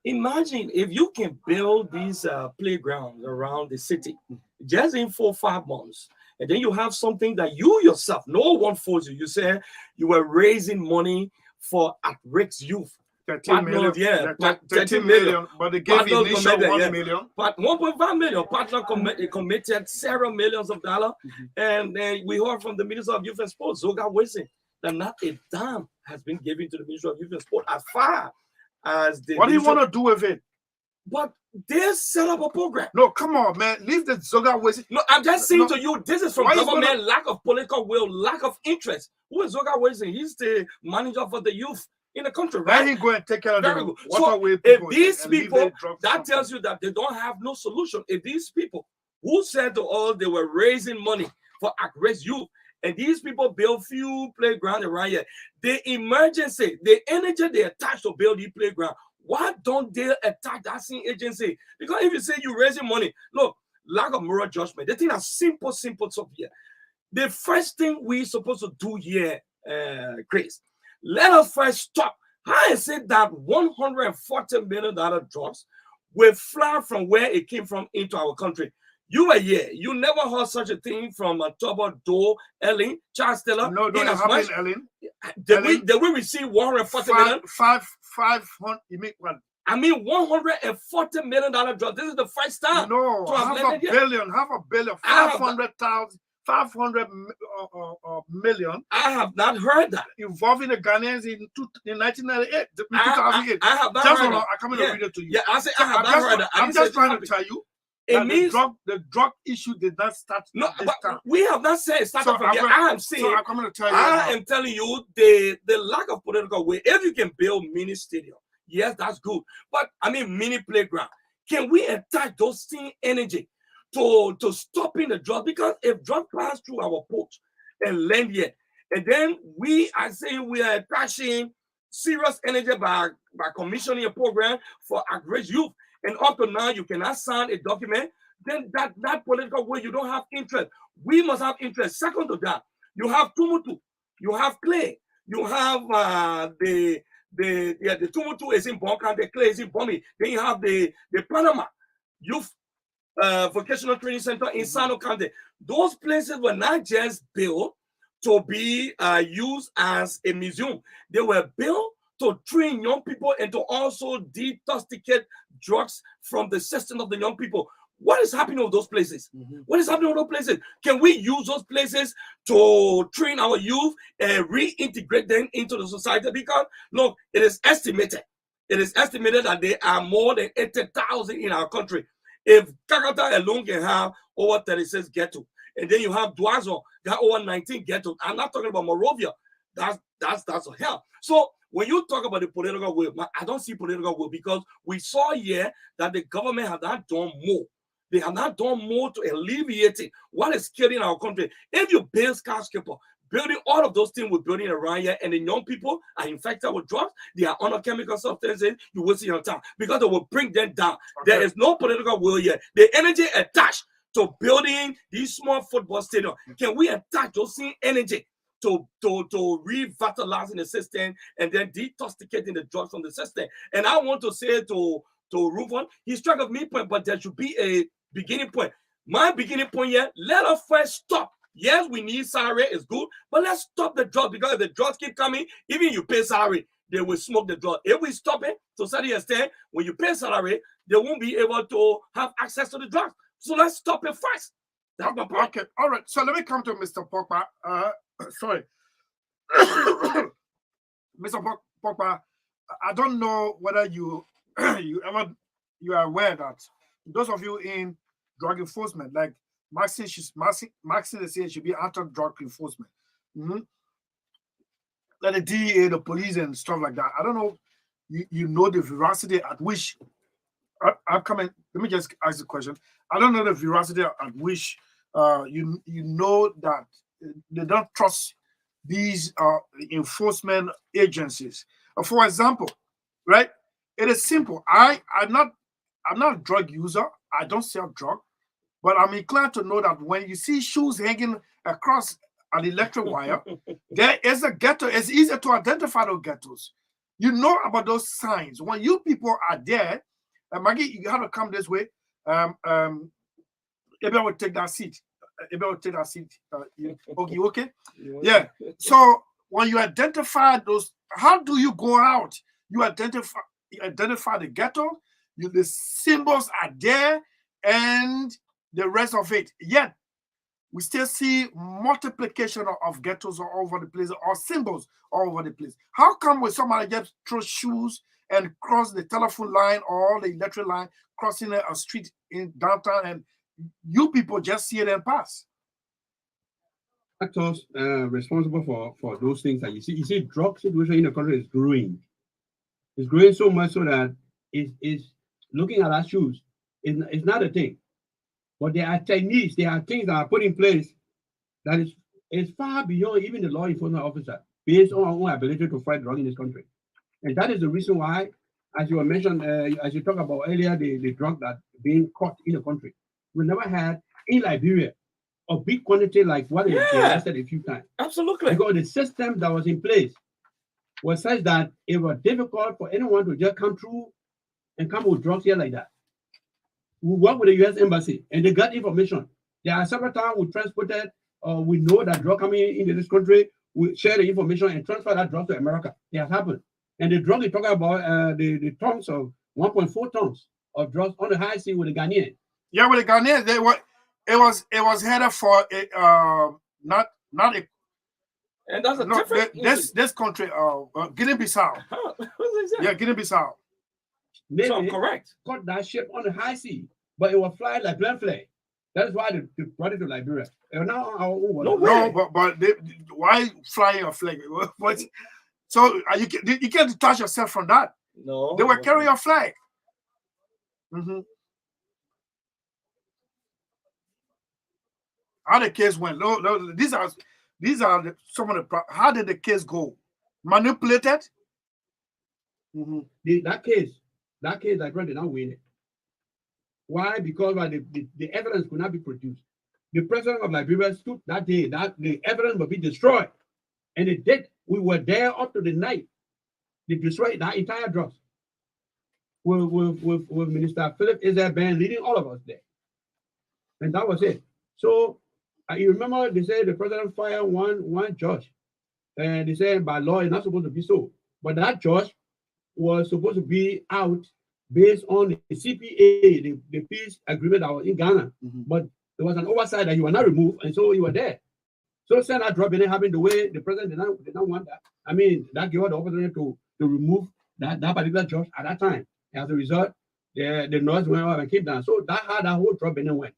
Imagine if you can build these playgrounds around the city just in 4 or 5 months, and then you have something that you yourself, no one forced you. You say you were raising money for at-risk youth. 13 million, 13 million, but they gave initial 1 million. But 1.5 million. Partner committed several millions of dollars, and we heard from the Minister of Youth and Sports, Zoga Wilson, that not a dime has been given to the Minister of Youth and Sport as far as the. What do you want to do with it? But they set up a program. No, come on, man. Leave the Zoga Waste. No, I'm just saying to you, this is from Why is government, gonna- lack of political will, lack of interest. Who is Zoga Waste? He's the manager for the youth in the country, Why right? he go and take care of Very the good. waterway So people if these and leave people, the drugs that company? tells you that they don't have no solution. If these people who said to all they were raising money for at-risk youth, and these people build few playgrounds around here, the emergency, the energy they attach to build the playground, why don't they attack that same agency? Because if you say you're raising money, look, lack of moral judgment. The thing is simple stuff here. The first thing we're supposed to do here, Chris, let us first stop. How is it that $140 million drugs will fly from where it came from into our country? You were here. You never heard such a thing from Toba, Doe, Ellen, Charles Taylor. No, it happened, Ellen. Did we receive $140 million? 500. You mean what? I mean, $140 million drug. This is the first time. No, half a billion, 500,000, 500 million. I have not heard that. Involving the Ghanaians in 1998, 2008. I have not just heard I that. come in and read it to you. Yeah, I say I have not heard that. I'm just trying to tell you. It means the drug issue did not start. No, but we have not said it started from here. I am saying, I'm going to tell you. I am telling you the lack of political will. If you can build mini stadium, yes, that's good. But I mean, mini playground. Can we attach those same energy to stopping the drug? Because if drug pass through our ports and land here, and then we are saying we are attaching serious energy by commissioning a program for at-risk youth. And up to now, you cannot sign a document. Then that political way, you don't have interest. We must have interest. Second to that, you have Tumutu, you have Clay, you have the Tumutu is in Bonkan, the Clay is in Bomi. Then you have the Panama Youth Vocational Training Center in Sano County. Those places were not just built to be used as a museum. They were built to train young people and to also detoxicate drugs from the system of the young people. What is happening with those places? What is happening with those places? Can we use those places to train our youth and reintegrate them into the society? Because, look, it is estimated that there are more than 80,000 in our country. If Kakata alone can have over 36 ghettos, and then you have Duazo, got over 19 ghettos. I'm not talking about Morovia. That's a hell. So when you talk about the political will, I don't see political will because we saw here that the government have not done more. They have not done more to alleviate what is killing our country. If you build skyscraper, building all of those things we're building around here, and the young people are infected with drugs, they are on chemical substances, you're wasting your time because it will bring them down. Okay. There is no political will yet. The energy attached to building these small football stadiums, can we attach those same energy to revitalizing the system and then detoxicating the drugs from the system? And I want to say to Rufon, he struck a midpoint, but there should be a beginning point. My beginning point here, let us first stop. Yes, we need salary, it's good, but let's stop the drugs because if the drugs keep coming, even you pay salary, they will smoke the drug. If we stop it to a certain extent, when you pay salary, they won't be able to have access to the drugs. So let's stop it first. That's my point. Okay, all right. So let me come to Mr. Pogba. Sorry. Mr. Pogba, I don't know whether you are aware that those of you in drug enforcement, like Maxine is saying should be anti-drug enforcement. Like the DEA, the police and stuff like that. I don't know, you know the veracity at which I'm coming. Let me just ask the question. I don't know the veracity at which you know that they don't trust these enforcement agencies. For example, right? It is simple. I'm not a drug user. I don't sell drug, but I'm inclined to know that when you see shoes hanging across an electric wire, there is a ghetto. It's easier to identify those ghettos. You know about those signs. When you people are there, Maggie, you have to come this way. Maybe I will take that seat. Maybe I will take that seat. Okay? Yeah. So when you identify those, how do you go out? You identify the ghetto, the symbols are there, and the rest of it. Yet, we still see multiplication of ghettos all over the place, or symbols all over the place. How come when somebody just throws shoes and cross the telephone line or the electric line, crossing a street in downtown, and you people just see it and pass. Actors responsible for those things that you see. You see, drug situation in the country is growing. It's growing so much so that it's looking at our shoes. It's not a thing. But there are techniques, there are things that are put in place that is far beyond even the law enforcement officer based on our own ability to fight drug in this country. And that is the reason why, as you were mentioned, as you talked about earlier, the drug that being caught in the country. We never had in Liberia a big quantity like what they arrested a few times. Absolutely. Because the system that was in place was such that it was difficult for anyone to just come through and come with drugs here like that. We work with the U.S. Embassy and they got information. There are several times we transported, we know that drug coming into this country, we share the information and transfer that drug to America. It has happened. And the drug you're talking about, the tons of 1.4 tons of drugs on the high sea with the Ghanaian. Yeah, with the Ghanaian, it was headed for a not a. And that's a different. This country, Guinea-Bissau. Yeah, Guinea-Bissau. Maybe so correct. Caught that ship on the high sea, but it was flying like blank flag. That's why they brought it to Liberia. And now our own no, but why flying a flag? So you can't detach yourself from that. No, they were carrying a flag. Mm-hmm. How the case went? No, these are some of the. How did the case go? Manipulated. Mm-hmm. That case, I did not win it. Why? Because the evidence could not be produced. The president of Liberia stood that day that the evidence would be destroyed, and it did. We were there up to the night. They destroyed that entire drugs. With Minister Philip Isabel leading all of us there, and that was it. So you remember they said the president fired one judge, and they said by law it's not supposed to be so. But that judge was supposed to be out based on the CPA, the peace agreement that was in Ghana. Mm-hmm. But there was an oversight that you were not removed, and so you were there. So saying that drop didn't happen the way the president did not want that. I mean, that gave us the opportunity to remove that particular judge at that time. And as a result, the noise went up and came down. So that how that whole drop didn't went.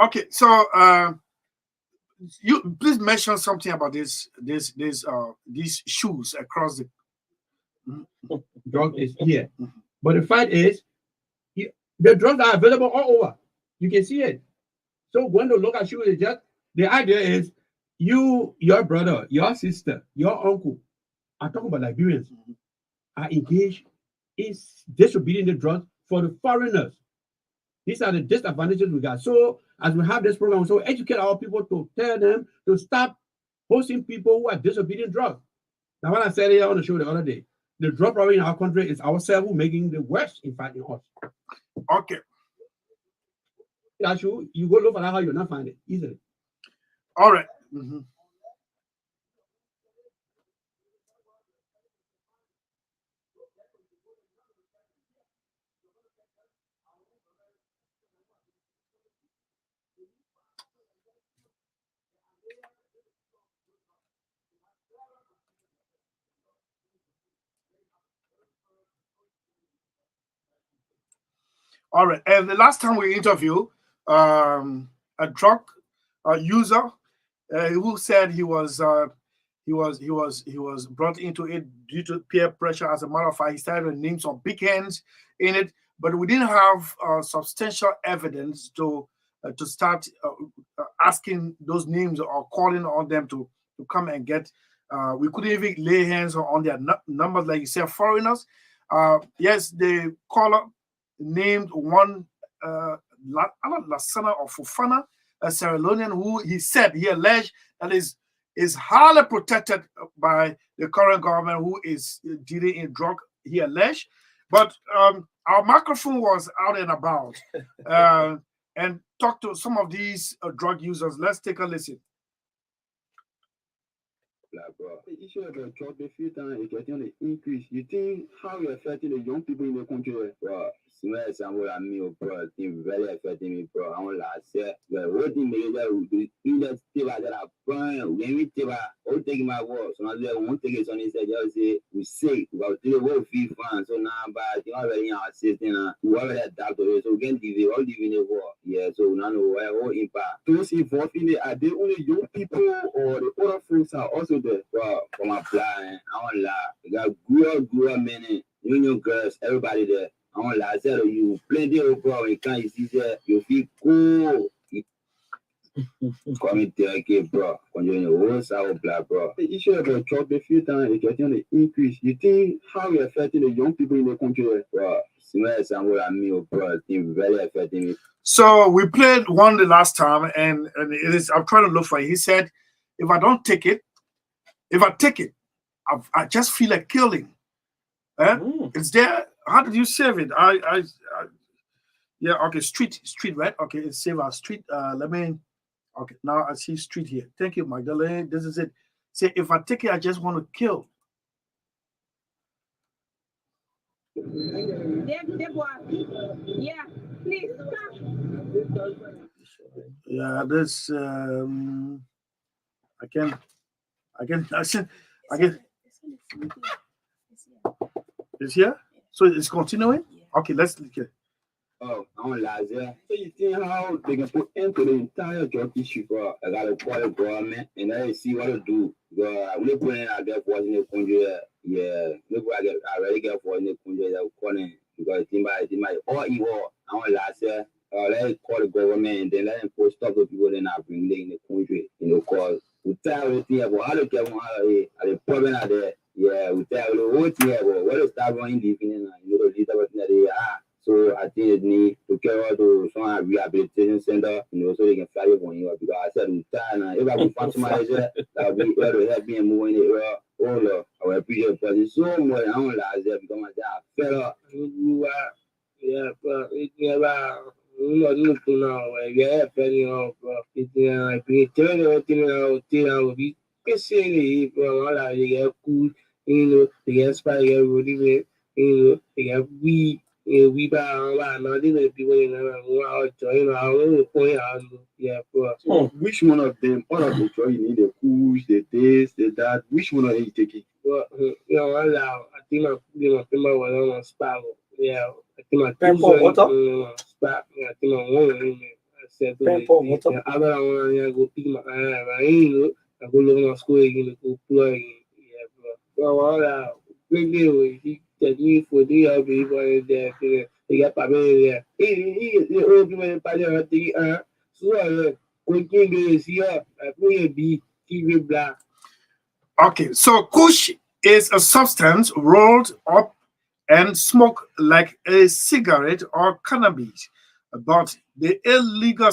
Okay, so you please mention something about these shoes across the drug is here. Mm-hmm. But the fact is, the drugs are available all over. You can see it. So when you look at shoes, it's just the idea is you, your brother, your sister, your uncle, I'm talking about Liberians, are engaged in distributing the drugs for the foreigners. These are the disadvantages we got. So as we have this program, so educate our people to tell them to stop hosting people who are distributing drugs. Now, when I said it on the show the other day, the drug problem in our country is ourselves who making the worst, in fact, in us. Okay. That's you. You go look for that, how you'll not find it easily. All right. Mm-hmm. All right, and the last time we interviewed a drug user who said he was brought into it due to peer pressure. As a matter of fact, he started to name some big hands in it, but we didn't have substantial evidence to start asking those names or calling on them to come and get. We couldn't even lay hands on their numbers, like you said, foreigners. Yes, the caller named one Lassana or Fofana, a Sierra Leonean, who he alleged that is highly protected by the current government, who is dealing in drug, he alleged. But our microphone was out and about and talked to some of these drug users. Let's take a listen. bro. The issue of the drug defeat and it's getting an increase. You think how you're affecting the young people in the country, bro? Smell example of me, bro. It's very affecting me, bro. I want to say, the whole thing is that in that table that I burn, when we table, I'll take my word. So now they won't take it on his head. Just say, we say, we got to go feel fun. So now, but you already in our system, we already adapt to it. So we can live, all live in the war. Yeah, so now know what impact. Those involved in it, are they only young people or the other folks are also there? Bro, from a blind, I won't lie. We got grew up men, young girls, everybody there. I won't lie. I said to you, plenty of bro, when you see there, you feel cool. Come in, bro. When you're in the whole South Black, bro. The issue of the drug defeat and it's getting an increase. You think how you're affecting the young people in the country, bro? Smell example of me, bro. It's very affecting me. So we played one the last time, and it is. I'm trying to look for it. He said, if I don't take it, if I take it, I just feel like killing. It's there. How did you save it? Yeah, okay, street, right? Okay, it's save our street. Let me. Okay, now I see street here. Thank you, Magdalene. This is it. Say, if I take it, I just want to kill. Yeah, please come. Yeah, this. I can. It's here. So it's continuing. Okay, let's look here. Oh, I don't lie there. So you think how they can put into the entire drug issue, bro? I gotta call the government and then see what to do. We put in I get for in the country. Yeah, I already get for in the country that calling because it might all evil. I don't lie there. Let's call the government and then let them post stop the people then I bring them in the country. You know, cause we tell everything about how to get one the problem out there. Yeah, we tell the whole thing about what to start running the evening and you know the lead everything that they are. So I think it need to carry out to some rehabilitation center, you know, so they can fly it on you because I said if I can find somebody there that will be able to help me and move in the area, oh Lord, I will appreciate it because it's so much I don't like there because my dad fell up. Yeah, but it's never look now. Yeah, penny off. It's like we turn everything out, we basically from all I get cool, you know, they get spy, get really, you know, they get we buy nothing that people in our join our point out. Yeah, so which one of them, all of the joy you need the push, the this, the that, which one of you take it? Well, you know, I think my was on a spot. Yeah, I think my Pimple water? Spot. I think my one. I said, Pimple water? I want to go pick my I go look at my school again, go plug. Yeah, bro. All quickly, that me for the people there, they got probably there. He old people in Padia, so quickly is here, I put be TV black. Okay, so Kush is a substance rolled up and smoked like a cigarette or cannabis, but the illegal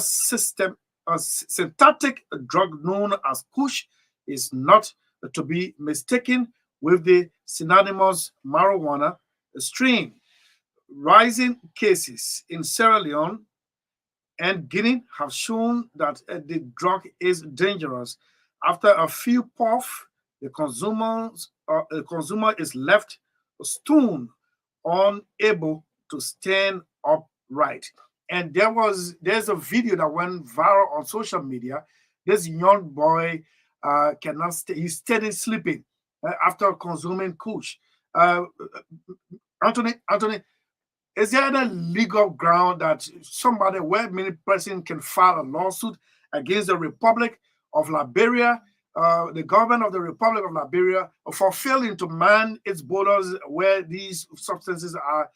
synthetic drug known as Kush is not to be mistaken with the synonymous marijuana strain. Rising cases in Sierra Leone and Guinea have shown that the drug is dangerous. After a few puffs, the consumer is left stunned, unable to stand upright. And there's a video that went viral on social media. This young boy cannot stay. He's steady sleeping after consuming Kush. Anthony, is there any legal ground that somebody, where many person can file a lawsuit against the Republic of Liberia, the government of the Republic of Liberia, for failing to man its borders where these substances are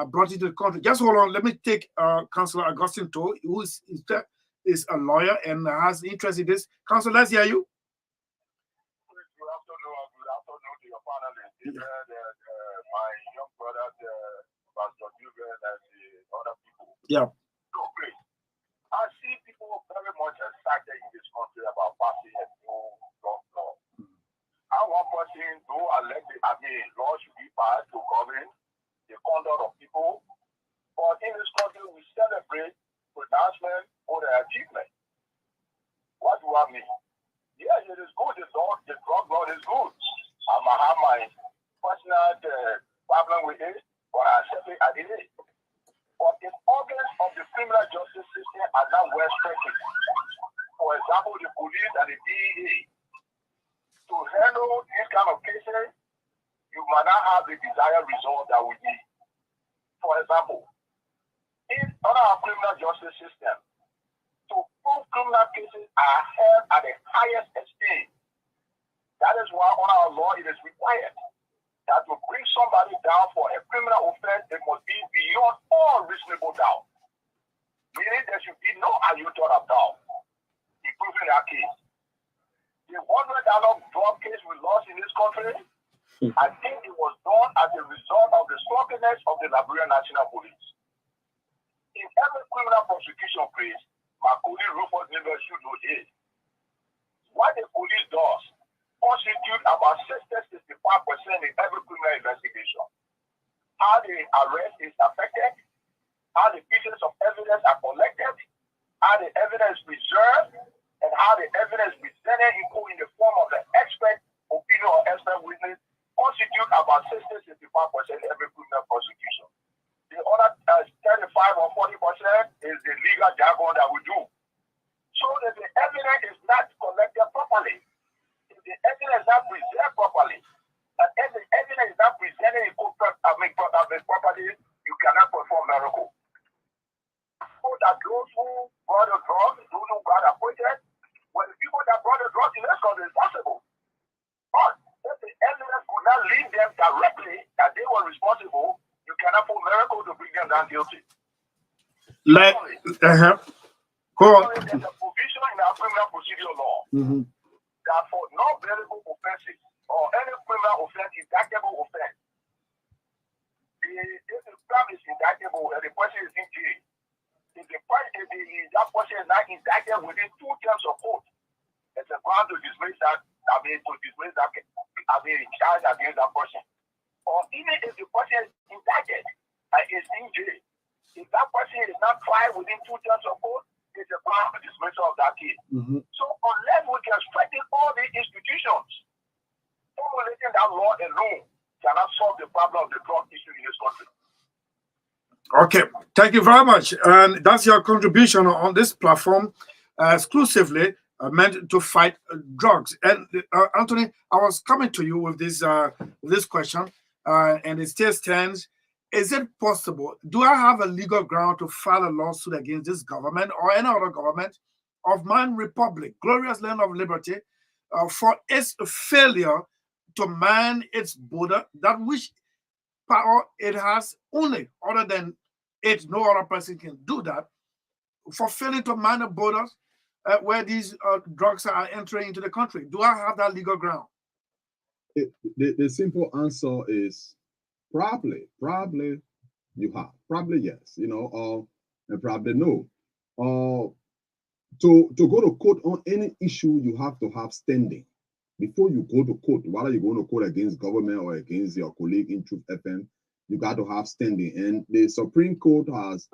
brought into the country? Just hold on. Let me take Councillor Augustine To, who is a lawyer and has interest in this. Councillor, let's hear you. Good afternoon to your panelists. My young brother, Pastor Juven, and the other people. Yeah. So great. I see people very much excited in this country about passing a new drug law. And one person, though law should be passed to govern the conduct of people. But in this country, we celebrate pronouncement or the achievement. What do I mean? The Yes, it is good. The drug law is good. I might have my personal problem with it, but I accept it as it is. But the organs of the criminal justice system are not well stretched. For example, the police and the DEA. To handle these kind of cases, you might not have the desired result that we need. For example, in our criminal justice system, to prove criminal cases are held at the highest extent. That is why on our law it is required that to bring somebody down for a criminal offense, it must be beyond all reasonable doubt. Meaning there should be no iota of doubt in proving that case. The $100 drug case we lost in this country, I think it was done as a result of the sloppiness of the Liberian National Police. In every criminal prosecution case, my colleague Rufus Niver should know this. What the police does constitute about 60-65% in every criminal investigation. How the arrest is affected, how the pieces of evidence are collected, how the evidence is preserved, and how the evidence presented in the form of the expert opinion or expert witness constitute about 60-65% every criminal prosecution. The other 35 or 40% is the legal jargon that we do. So that the evidence is not collected properly, if the evidence is not preserved properly, and if the evidence is not presented in properly, you cannot perform miracle. So that those who brought the drugs, those who got appointed, well, the people that brought the drugs in this country is possible. But if the evidence could not lead them directly that they were responsible, you cannot put miracle to bring them down guilty. Go on. There's a provision in our criminal procedure law that for non-bailable offenses or any criminal offense, indictable offense, if the crime is indictable and the person is in jail, if that person is not indicted within 2 terms of court, it's a ground to dismiss that, charge against that person. Or even if the person is indicted and is in jail, if that person is not tried within 2 terms of court, it's a ground to dismissal of that case. So unless we can strengthen all the institutions, formulating that law alone cannot solve the problem of the drug issue in this country. Okay, thank you very much. And that's your contribution on this platform, exclusively meant to fight drugs. And Anthony, I was coming to you with this question, and it still stands. Is it possible? Do I have a legal ground to file a lawsuit against this government or any other government of my republic, glorious land of liberty, for its failure to man its border, that which power it has only, other than it, no other person can do that, for failing to man the borders where these drugs are entering into the country? Do I have that legal ground? The simple answer is probably you have. Probably yes, and probably no. To go to court on any issue, you have to have standing. Before you go to court, whether you're going to court against government or against your colleague in Truth FM, you got to have standing. And the Supreme Court has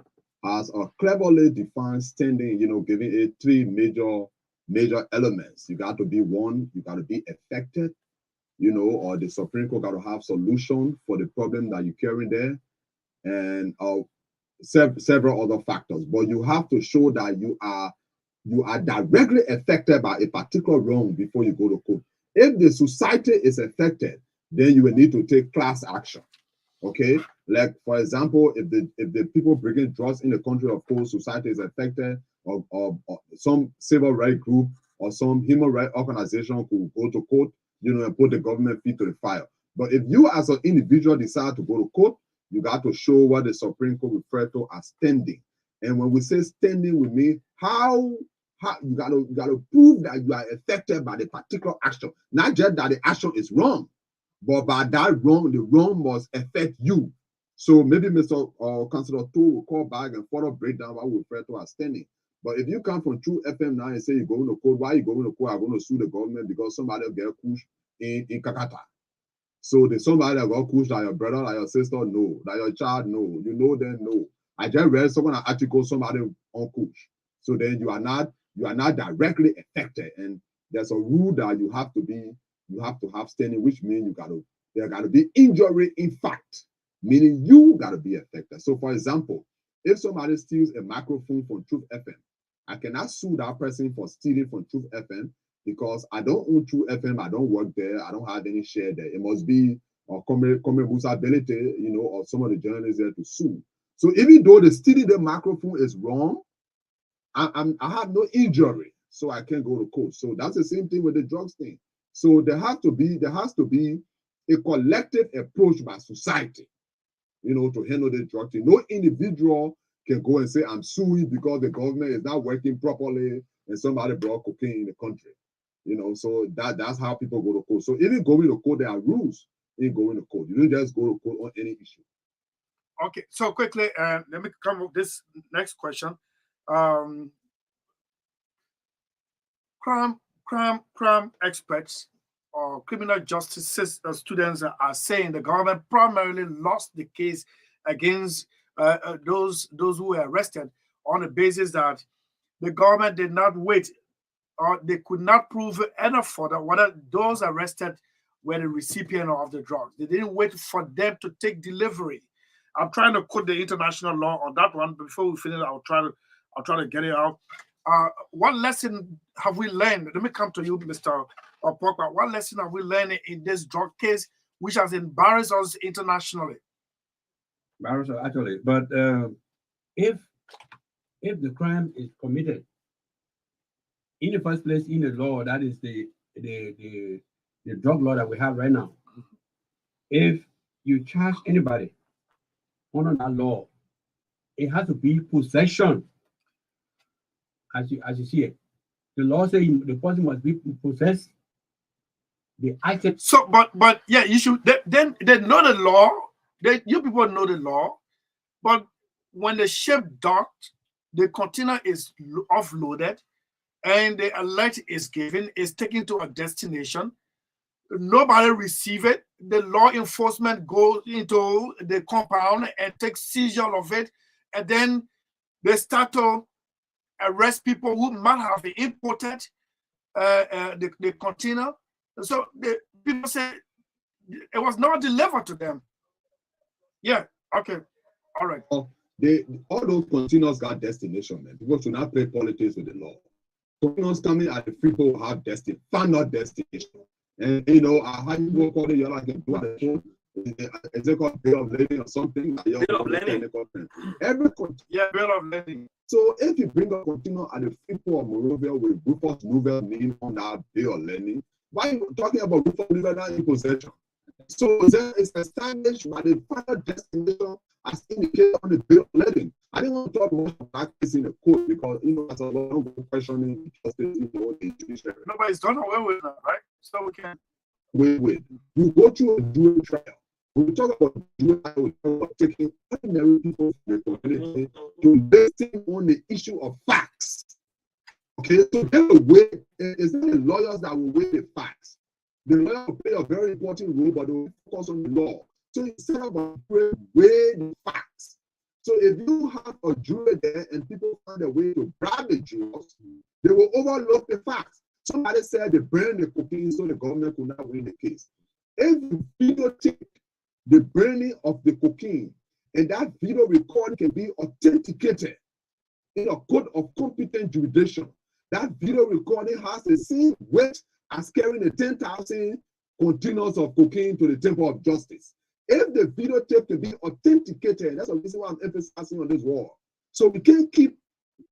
a cleverly defined standing, giving it 3 major elements. You got to be one, you got to be affected, or the Supreme Court got to have solution for the problem that you carry there, and several other factors. But you have to show that you are directly affected by a particular wrong before you go to court. If the society is affected, then you will need to take class action. Okay, like for example, if the people bringing drugs in the country, of course, society is affected, or some civil rights group or some human rights organization could go to court, and put the government feet to the fire. But if you as an individual decide to go to court, you got to show what the Supreme Court refer to as standing. And when we say standing, we mean how you got to prove that you are affected by the particular action, not just that the action is wrong, but by that wrong, the wrong must affect you. So maybe Mr. Councilor Tu will call back and further break down what we refer to as standing. But if you come from True FM now and say you're going to court, why are you going to court? I'm going to sue the government because somebody will get pushed in Kakata. So there's somebody that got pushed, like your brother, like your sister, no. Like your child, no. You know them, no. I just read someone an article, somebody on coach. So then you are not directly affected. And there's a rule that you have to have standing, which means there got to be injury in fact, meaning you got to be affected. So, for example, if somebody steals a microphone from Truth FM, I cannot sue that person for stealing from Truth FM because I don't own Truth FM, I don't work there, I don't have any share there. It must be a common ability, you know, or some of the journalists there to sue. So even though the stealing the microphone is wrong, I have no injury, so I can't go to court. So that's the same thing with the drugs thing. So there has to be a collective approach by society, you know, to handle the drug thing. No individual can go and say, I'm suing because the government is not working properly and somebody brought cocaine in the country. You know, so that's how people go to court. So even going to court, there are rules in going to court. You don't just go to court on any issue. Okay, so quickly, let me come with this next question. Crime experts or criminal justice students are saying the government primarily lost the case against those who were arrested on the basis that the government did not wait, or they could not prove enough for that whether those arrested were the recipient of the drugs. They didn't wait for them to take delivery. I'm trying to quote the international law on that one. Before we finish, I'll try to get it out. What lesson have we learned? Let me come to you, Mr. Pogba. What lesson have we learned in this drug case, which has embarrassed us internationally? Embarrassed, actually, but if the crime is committed in the first place in the law, that is the drug law that we have right now. If you charge anybody under that law, it has to be possession. As you see it, the law says the person must be possessed the item. So, but yeah, you should. Then they know the law. You people know the law, but when the ship docked, the container is offloaded, and the alert is given, is taken to a destination. Nobody receive it. The law enforcement goes into the compound and takes seizure of it, and then they start to arrest people who might have imported the container. So the people say it was not delivered to them. Yeah. Okay. All right. All those containers got destination, man. People should not play politics with the law. Containers coming at the people who have destination, find out destination. And you know, how you work on it, you're like, do it. Is it called bill of lading or something? Bill of lading. Bill of lading. So if you bring a container at the people of Monrovia with Rufus Nouvel name on that bill of lading, why are you talking about Rufus Nouvel not in possession? So it's established by the final destination as indicated on the bill of lading. I didn't want to talk about that case in the court because, you know, that's a lot of questioning justice, you know, the judiciary. No, but it's done away with now, right? So we can. Wait. You go through a jury trial. When we talk about jury trial, we talk about taking ordinary people from the community to listen on the issue of facts. Okay, so there's a way, it's not the lawyers that will weigh the facts. The lawyer will play a very important role, but they will focus on the law. So instead of weigh the facts. So if you have a jury there and people find a way to bribe the jurors, they will overlook the facts. Somebody said they burned the cocaine so the government could not win the case. If you videotape the burning of the cocaine and that video recording can be authenticated in a court of competent jurisdiction, that video recording has the same weight as carrying the 10,000 containers of cocaine to the Temple of Justice. If the videotape can be authenticated, that's the reason why I'm emphasizing on this wall. So we can't keep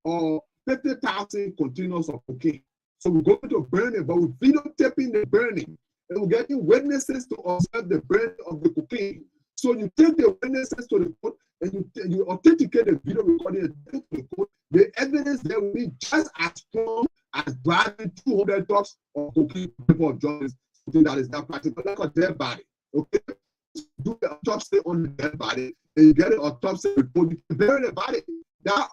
50,000 containers of cocaine. So we're going to burn it, but we're videotaping the burning. And we're getting witnesses to observe the burning of the cocaine. So you take the witnesses to the court and you authenticate the video recording and take it to the court. The evidence there will be just as strong as driving 200 tons of cocaine to people of justice, something that is not practical, like a dead body. Okay? Do the autopsy on the dead body and you get an autopsy report, you can bury the body. That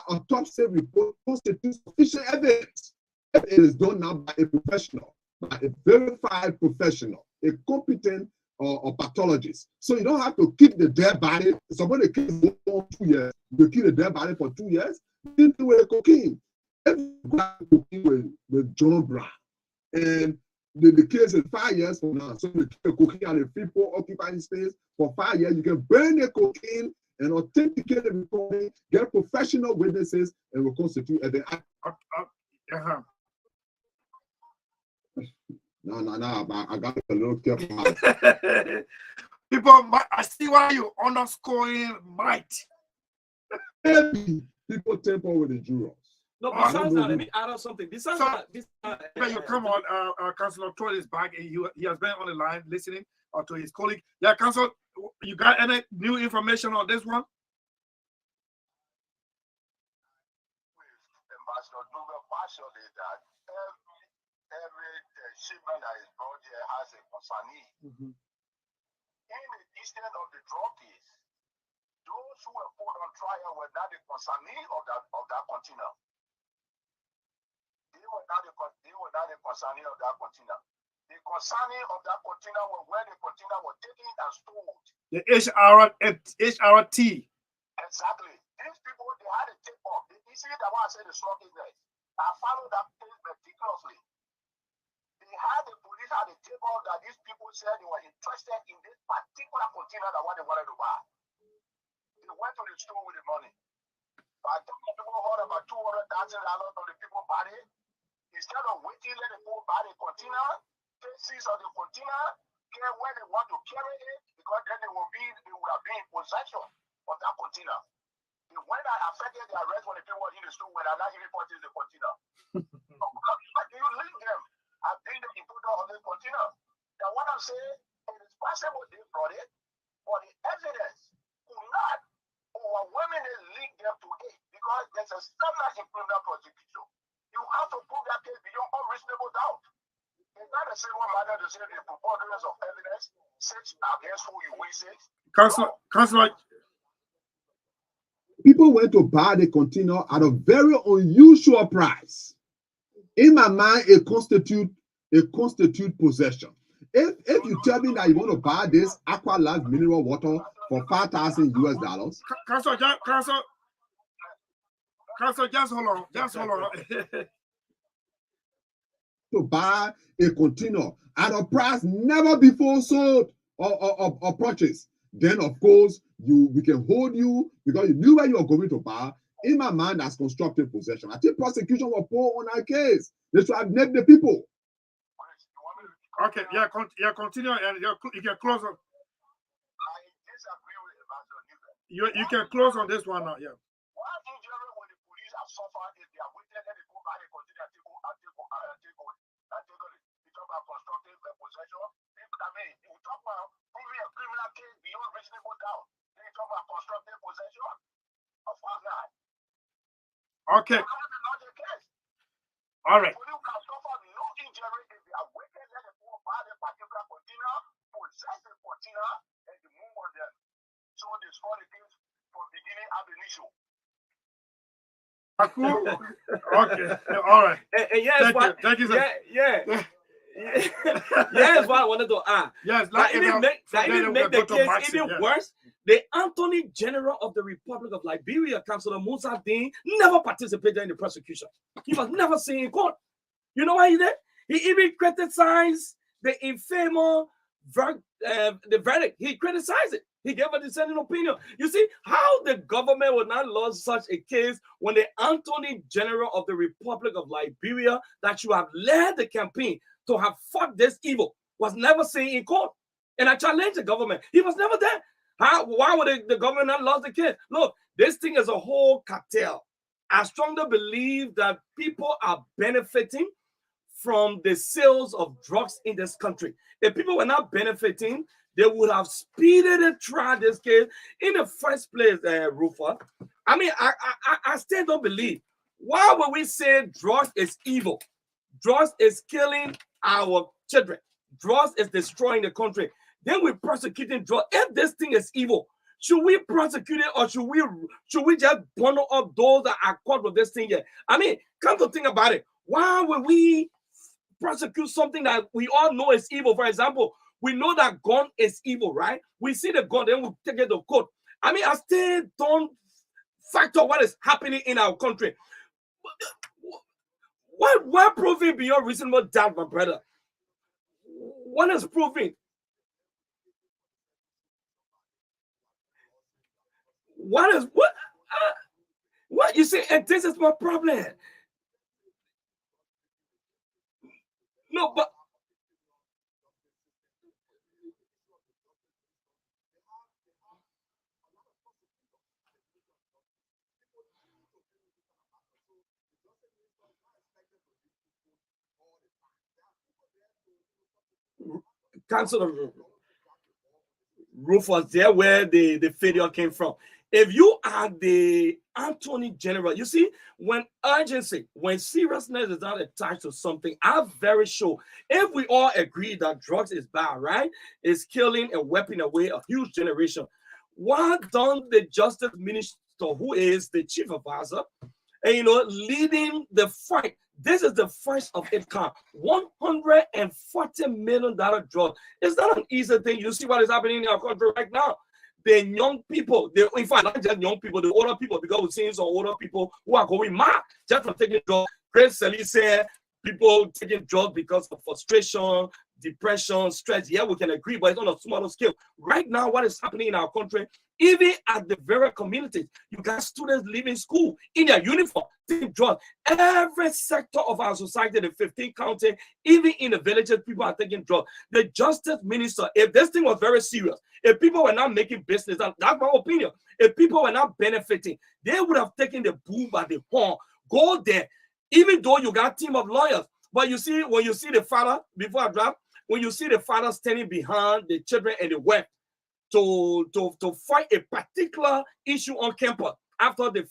autopsy report constitutes sufficient evidence. It is done now by a professional, by a verified professional, a competent or pathologist. So you don't have to keep the dead body. Somebody kills for 2 years. You kill the dead body for 2 years. You do with cocaine. If you grab cocaine with John Brown, And the case is 5 years from now. So the cocaine and the people occupying space for 5 years. You can burn the cocaine and authenticate the recording, get professional witnesses, and reconstitute. And then no, I got a little careful. People, I see why you underscoring might. People temper with the jurors. No, besides that, let me add on something. Besides that, you come on, Councilor Troy is back. He has been on the line listening to his colleague. Yeah, Council, you got any new information on this one? Ambassador Dube, partially that every shipment that is brought here has a consignee. In the instance of the drug case, those who were put on trial were not the consignee of that container. They were not the consignee of that container. The consignee of that container was where the container was taken and stored. The HRT. Exactly. These people, they had a tape off. You see that one I said the slug is there. I followed that case meticulously. The police had a tape off that these people said they were interested in this particular container that what they wanted to buy. They went to the store with the money. By the time people heard about $200,000 of the people bought it, instead of waiting, let the people buy the container, cases of the container, care where they want to carry it, because then they would have been in possession of that container. When I affected the arrest when the people were in the store, when I not even purchased the container. How do you link them? I bring the importer of the container. Now what I'm saying, it is possible they brought it, but the evidence could not overwhelmingly link them to it, because there's a standard in criminal prosecution. You have to prove that case beyond all reasonable doubt. It's not a single matter to say the preponderance of evidence sits against who you will say. Councilor. People went to buy the container at a very unusual price. In my mind, it constitute possession. If you tell me that you want to buy this Aqua Life mineral water for $5,000 US, Councilor, just hold on. To buy a container at a price never before sold or purchased, then of course we can hold you because you knew where you are going to buy. In my mind, that's constructive possession. I think prosecution will pull on our case. They should have named the people. Okay, continue, and you can close on. You can close on this one now, yeah. What injury will the police have suffered if they are waiting and they go buy the container and take it? You talk about constructive possession. I mean, you talk about proving a criminal case beyond reasonable doubt. Then you talk about constructive possession. Of course not. Okay. All right. You can suffer no injury if they are waiting and they go buy the particular container, possess the container, and they move on them. So they score the case from beginning ab initio. Okay, all right. Yes, thank you, sir. Yeah. Yes, what I wanted to add. Yes, that even make the case even worse. The Attorney General of the Republic of Liberia, Councilor Musa Dean, never participated in the prosecution. He was never seen in court. You know why he did? He even criticized the infamous the verdict. He criticized it. He gave a dissenting opinion. You see how the government would not lose such a case when the Attorney General of the Republic of Liberia, that you have led the campaign to have fought this evil, was never seen in court. And I challenge the government. He was never there. Why would the government not lose the case? Look, this thing is a whole cartel. I strongly believe that people are benefiting from the sales of drugs in this country. If people were not benefiting, they would have speeded and tried this case in the first place, Rufus. I mean, I still don't believe. Why would we say drugs is evil? Drugs is killing our children. Drugs is destroying the country. Then we're prosecuting drugs. If this thing is evil, should we prosecute it, or should we just bundle up those that are caught with this thing here? I mean, come to think about it. Why would we prosecute something that we all know is evil? For example, we know that gun is evil, right? We see the gun, then we take it to court. I mean, I still don't factor what is happening in our country. What proving beyond reasonable doubt, my brother? What is proving? What you see? And this is my problem. No, but cancel the roof was there where the failure came from. If you are the Attorney General, you see, when urgency, when seriousness is not attached to something, I'm very sure if we all agree that drugs is bad, right? It's killing and wiping away a huge generation. Why don't the Justice Minister, who is the chief advisor, and leading the fight? This is the first of its kind. $140 million drug. It's not an easy thing. You see what is happening in our country right now. The young people, in fact, not just young people, the older people, because we're seeing some older people who are going mad just for taking drugs. SELLEE said people taking drugs because of frustration, depression, stress. Yeah, we can agree, but it's on a smaller scale. Right now, what is happening in our country, even at the very communities, you got students leaving school in their uniform, taking drugs. Every sector of our society, the 15 county, even in the villages, people are taking drugs. The Justice Minister, if this thing was very serious, if people were not making business, and that's my opinion, if people were not benefiting, they would have taken the bull by the horn, go there, even though you got a team of lawyers. But you see, when you see the father, before I drop, when you see the father standing behind the children and the wife to fight a particular issue on campus, after the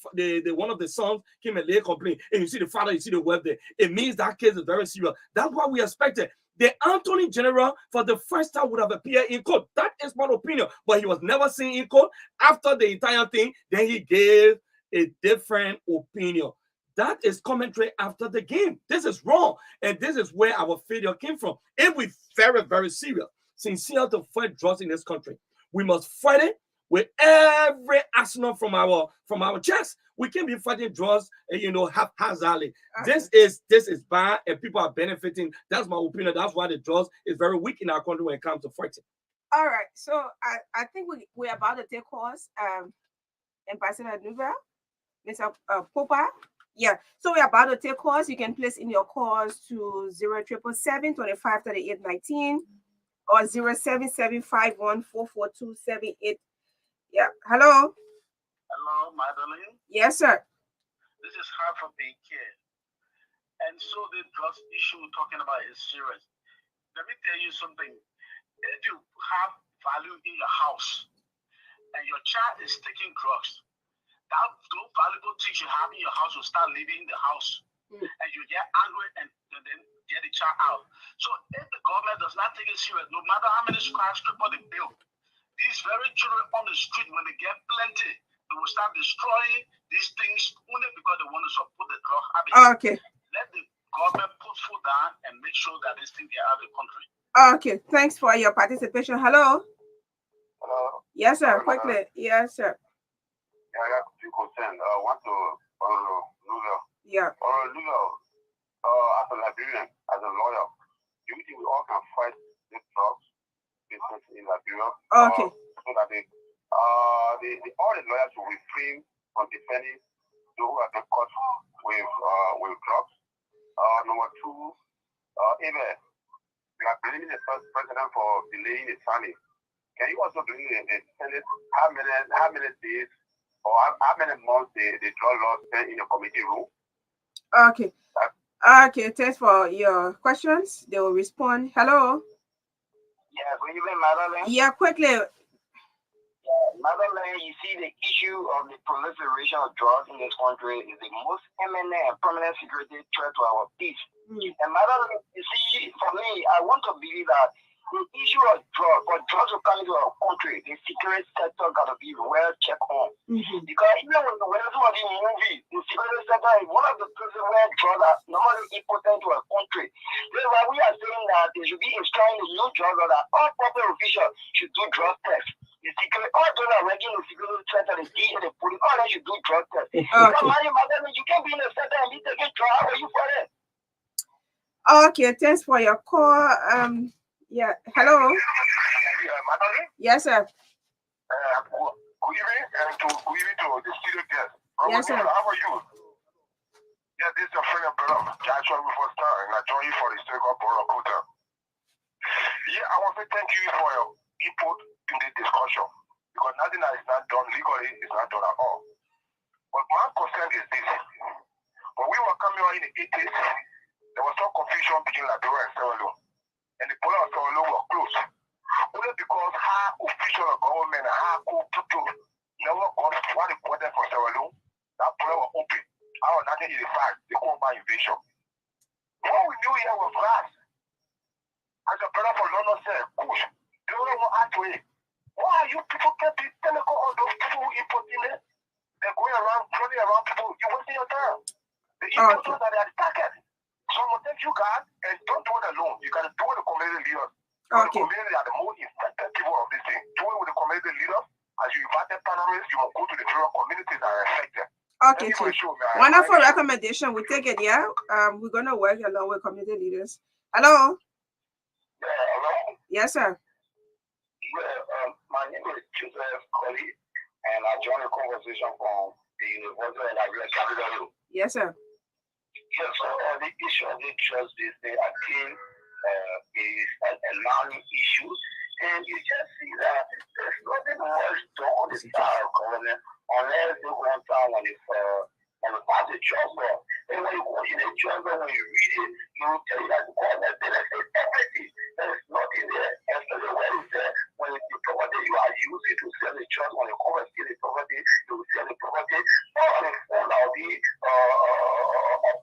one of the sons came and laid a complaint, and you see the father, you see the wife there, it means that case is very serious. That's what we expected. The Attorney General for the first time would have appeared in court. That is my opinion. But he was never seen in court. After the entire thing, then he gave a different opinion. That is commentary after the game. This is wrong. And this is where our failure came from. If we're very, very serious, sincere to fight drugs in this country, we must fight it with every arsenal from our chest. We can't be fighting drugs, haphazardly. This is bad, and people are benefiting. That's my opinion. That's why the drugs is very weak in our country when it comes to fighting. All right, so I think we're about to take calls. Ambassador Nuva, Mr. Popa. Yeah, so we're about to take calls. You can place in your calls to 0777 25 38 19 or 07751442788. Yeah. Hello. Hello, Magdalene. Yes, sir. This is hard for being here. And so the drugs issue we're talking about is serious. Let me tell you something. If you have value in your house and your child is taking drugs, those valuable things you have in your house will start leaving the house. And you get angry and then get the child out. So if the government does not take it serious, no matter how many skyscrapers they build, these very children on the street, when they get plenty, they will start destroying these things only because they want to support the drug habit. Okay. Let the government put foot down and make sure that this thing get out of the country. Okay. Thanks for your participation. Hello. Hello. Yes, sir. Quickly. Yes, sir. Yeah, I got two concerns. Want to Luga. Yeah. Luga, as a Liberian, as a lawyer, do you think we all can fight this drugs business in Liberia? Okay. So that all the lawyers will refrain from defending those who have been caught with drugs. Number two, if we are blaming the first president for delaying his signing, can you also bring the Senate how many days or how many months the drug law spent in the committee room? Okay. Okay, thanks for your questions. They will respond. Hello. Yeah, good evening, Magdalene. Yeah, quickly. Magdalene, you see the issue of the proliferation of drugs in this country is the most imminent and permanent security threat to our peace. And Magdalene, you see, for me, I want to believe that the issue of drugs, for drugs to come into our country, the security sector got to be well checked on. Because even when some of these movies, the security sector is one of the places where drugs are normally important to our country. That's why we are saying that they should be installing a new drug law that all public officials should do drug tests. The security, all those are working in the security sector, the DA, the police, all that should do drug tests. Because, you can't be in the sector and be taking drugs. How are you for it? Okay, thanks for your call. Yeah, hello. Madeline? Yes, sir. Good evening to the studio guest. Yes, sir. How are you? Yeah, this is your friend and brother, Joshua Rufus Star, and I join you for the State of Borough Kota. Yeah, I want to thank you for your input in the discussion, because nothing that is not done legally is not done at all. But my concern is this. When we were coming out in the 80s, there was some confusion between Liberia and Sierra Leone, and the border of Sierra Leone were closed. Only because how official government and how people never got what they wanted for Sierra Leone, that border was open. Out of 1985, they called by invasion. What we knew here was glass. As a brother from London said, push, the only one asked me, why are you people getting technical on those people who import in there? They're going around, running around people, you're wasting your time. The importers are the target. So I'm going to thank you guys, and don't do it alone. You got to do it with the community leaders. The community are the most infected people of this thing. Do it with the community leaders. As you invite the panelists, you will go to the different communities that are affected. Okay, Chief. Wonderful recommendation. We take it, yeah? We're going to work along with community leaders. Hello? Yeah, hello? Yes, sir. Yeah, my name is Joseph Colley, and I joined the conversation from the University of Liberia Capital. Yes, sir. Yes, so the issue of the trust this day, I think, is a learning issue. And you just see that there's nothing much done on the side of government unless they want someone on the party trust law. And when you go in the trust law, when you read it, you will tell you that the government benefits everything. There is nothing there. And so the word is there. When the property you are using to sell the trust, when you come and see the property, you will sell the property. All the phone out the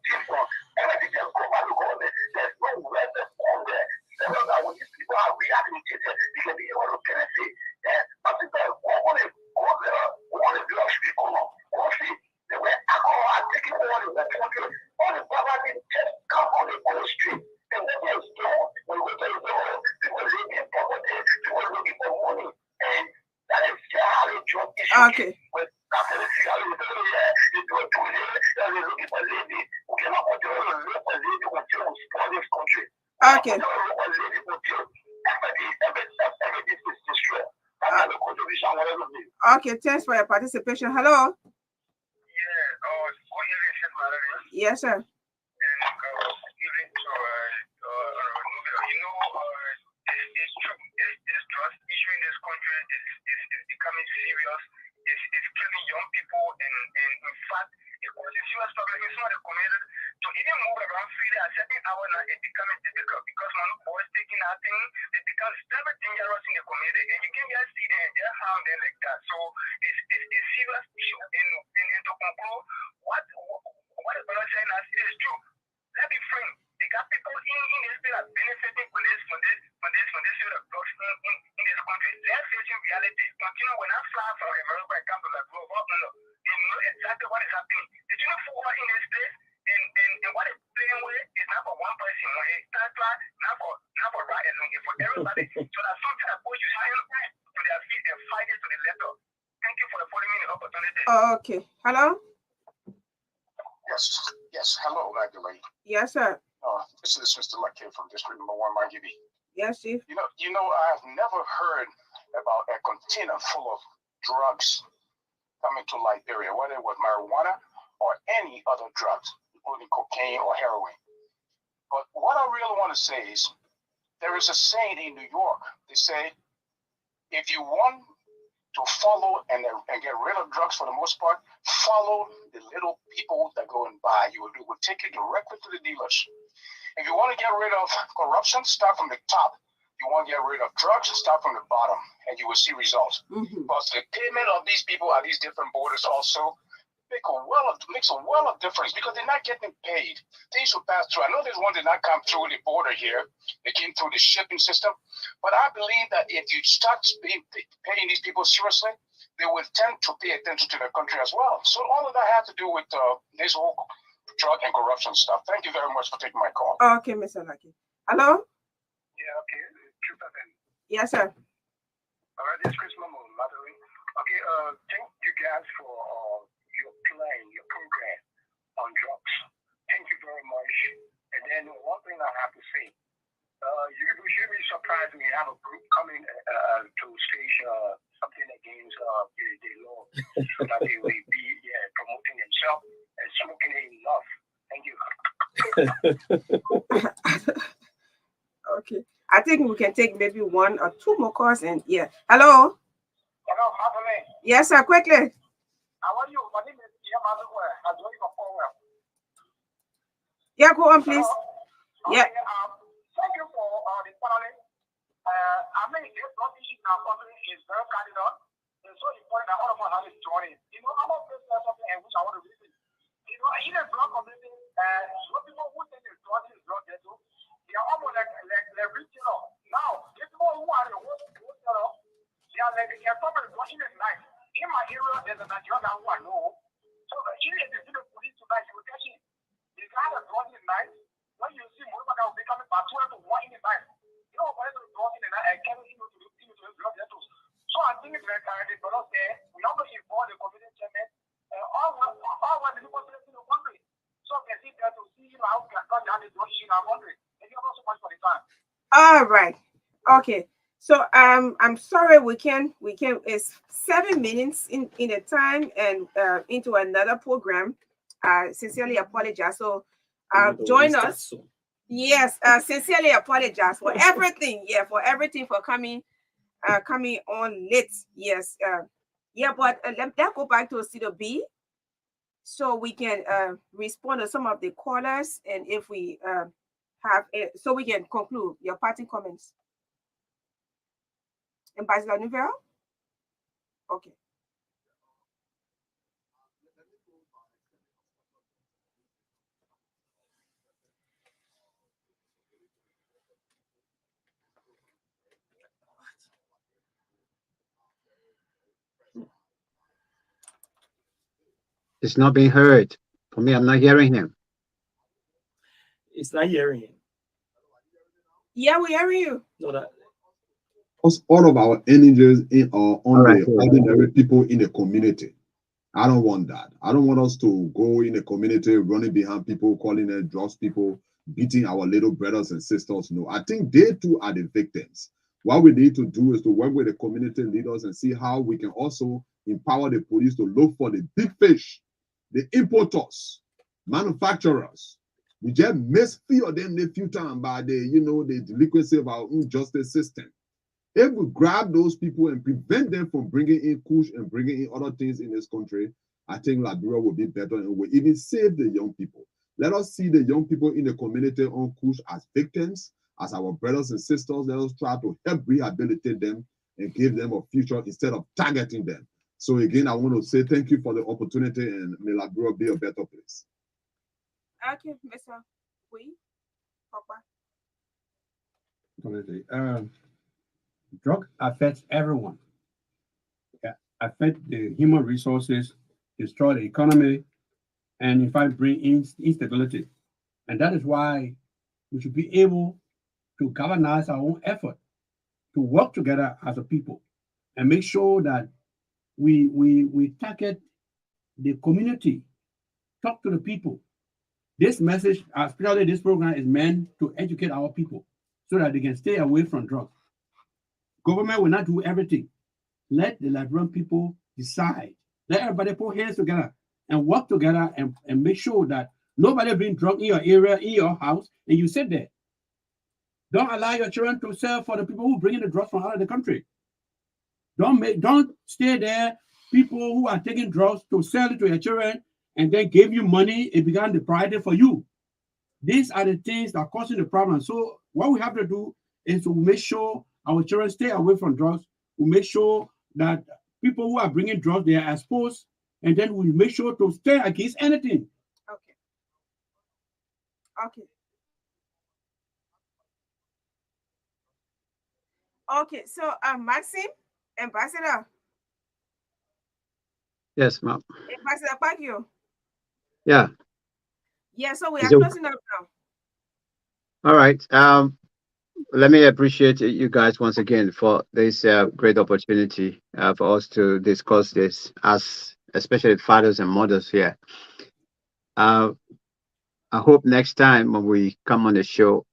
people, everything just go by the government. There's no weapon on there. So that when these people are reacting to it, you can be able to benefit. And I think that all the blocks should come up. The way alcohol are taking all the country, all the property just come on the street. And then there's store, when we go to the store, people living in property, people looking for money. And that is how they drug issue. Okay. When after the see how you do it, you do it, they're looking for lady. We cannot continue to look for lady until we spoil this country. Okay. Okay, thanks for your participation. Hello. Yeah, good evening, Chef Madeline. Yes, sir. And good evening to it's true. This trust issue in this country is becoming serious. It's killing young people, and in fact, it causes serious problem in some of the communities. To even move around freely at certain hours now, it's becoming difficult because when boys taking that thing, it becomes very dangerous in the community, and you can just see they're harmed there like that. So it's a serious issue. And to conclude, what the brother saying now is true. Let's be frank. They got people in this state that benefiting from this sort of drugs in this country. Let's face in reality. Continue when I fly from America and come to like Grove up, they know exactly what is happening. Did you know for what in this place? And what it's playing with is not for one person. When it's not for right and it's for everybody. So that's something that puts you stand to their feet and fight it to the letter. Thank you for the 40-minute opportunity. Okay. Hello? Yes. Hello, Magdalene. Yes, sir. This is Mr. McKay from District Number 1, Margibi. Yes, Chief. You know, I've never heard about a container full of drugs coming to Liberia, whether it was marijuana or any other drugs, including cocaine or heroin. But what I really want to say is, there is a saying in New York. They say, if you want to follow and get rid of drugs for the most part, follow the little people that go and buy. It will take you directly to the dealers. If you want to get rid of corruption, start from the top. You want to get rid of drugs, start from the bottom, and you will see results. But the payment of these people at these different borders also makes a world of difference because they're not getting paid. Things will pass through. I know there's one did not come through the border here. They came through the shipping system. But I believe that if you start paying these people seriously, they will tend to pay attention to their country as well. So all of that has to do with this whole drug and corruption stuff. Thank you very much for taking my call. Okay, Mr. Lucky. Hello? Yeah, okay. Yes, sir. All right, this is Chris Momo, Madeline. Okay, thank you guys for your plan, your program on drugs. Thank you very much. And then one thing I trying to come in to stage something against the law so that they will be promoting themselves and smoking it enough. Thank you. Okay. I think we can take maybe 1 or 2 more calls and Hello? Hello, Madeleine. Yes, sir, quickly. How are you? My name is Madeleine. I joined your program. Yeah, go on, please. Yeah. Thank you for the panel. I mean, this issue in our country is very cardinal. It's so important that all of us have to join it. You know, I'm going to say something and which I want to read it. You know, in a black community, some people who think it's drug is drug ghetto, they are almost like rich, you know. Now, the people who are the worst, you know, they are like, they are probably watching it night. In my area, there's a Nigerian who I know. So, even if you see the police tonight, you will catch him. They got a drug in night. When you see Murumaga will be coming by 12 to 1 in the night, you know, when it's drug in the night, I can't see you to the drug ghettos. So, I think it's very the brother say, we have to involve the community chairman, all the people in the country. So, they see that to see, you know, how we can cut down the drug issue in our country. Thank you so much for the time. All right. Okay. So I'm sorry we can it's 7 minutes in the time and into another program. Sincerely apologize. So join us. Yes, sincerely apologize for everything. Yeah, for everything for coming on late. Yes. But let's go back to Studio B so we can respond to some of the callers, and if we have it, so we can conclude your parting comments. Ambassador Nouvelle? Okay. It's not being heard. For me, I'm not hearing him. It's not hearing him. Yeah, we hear you. No, that. All of our energies on the ordinary people in the community. I don't want that. I don't want us to go in the community running behind people, calling them drugs people, beating our little brothers and sisters. No, I think they too are the victims. What we need to do is to work with the community leaders and see how we can also empower the police to look for the big fish, the importers, manufacturers. We just miss few of them the few times by the delinquency of our own justice system. If we grab those people and prevent them from bringing in kush and bringing in other things in this country, I think Liberia will be better and will even save the young people. Let us see the young people in the community on kush as victims, as our brothers and sisters. Let us try to help rehabilitate them and give them a future instead of targeting them. So again, I want to say thank you for the opportunity, and may Liberia be a better place. Okay, Mr. Oui, Papa. Drug affects everyone. Affect the human resources, destroy the economy, and in fact bring instability. And that is why we should be able to galvanize our own effort to work together as a people and make sure that we target the community, talk to the people. This message, especially this program, is meant to educate our people so that they can stay away from drugs. Government will not do everything. Let the Liberian people decide. Let everybody put hands together and work together and make sure that nobody bring drug in your area, in your house, and you sit there. Don't allow your children to sell for the people who bring in the drugs from out of the country. Don't stay there. People who are taking drugs to sell it to your children and then give you money, it began the priority for you. These are the things that are causing the problem. So what we have to do is to make sure our children stay away from drugs. We make sure that people who are bringing drugs, they are exposed, and then we make sure to stay against anything. Okay. Okay. Okay, so Maxime, Ambassador. Yes, ma'am. Ambassador Pacquiao. Yeah. Yeah, so we are closing up now. All right. Let me appreciate you guys once again for this great opportunity for us to discuss this, as especially fathers and mothers here. I hope next time when we come on the show,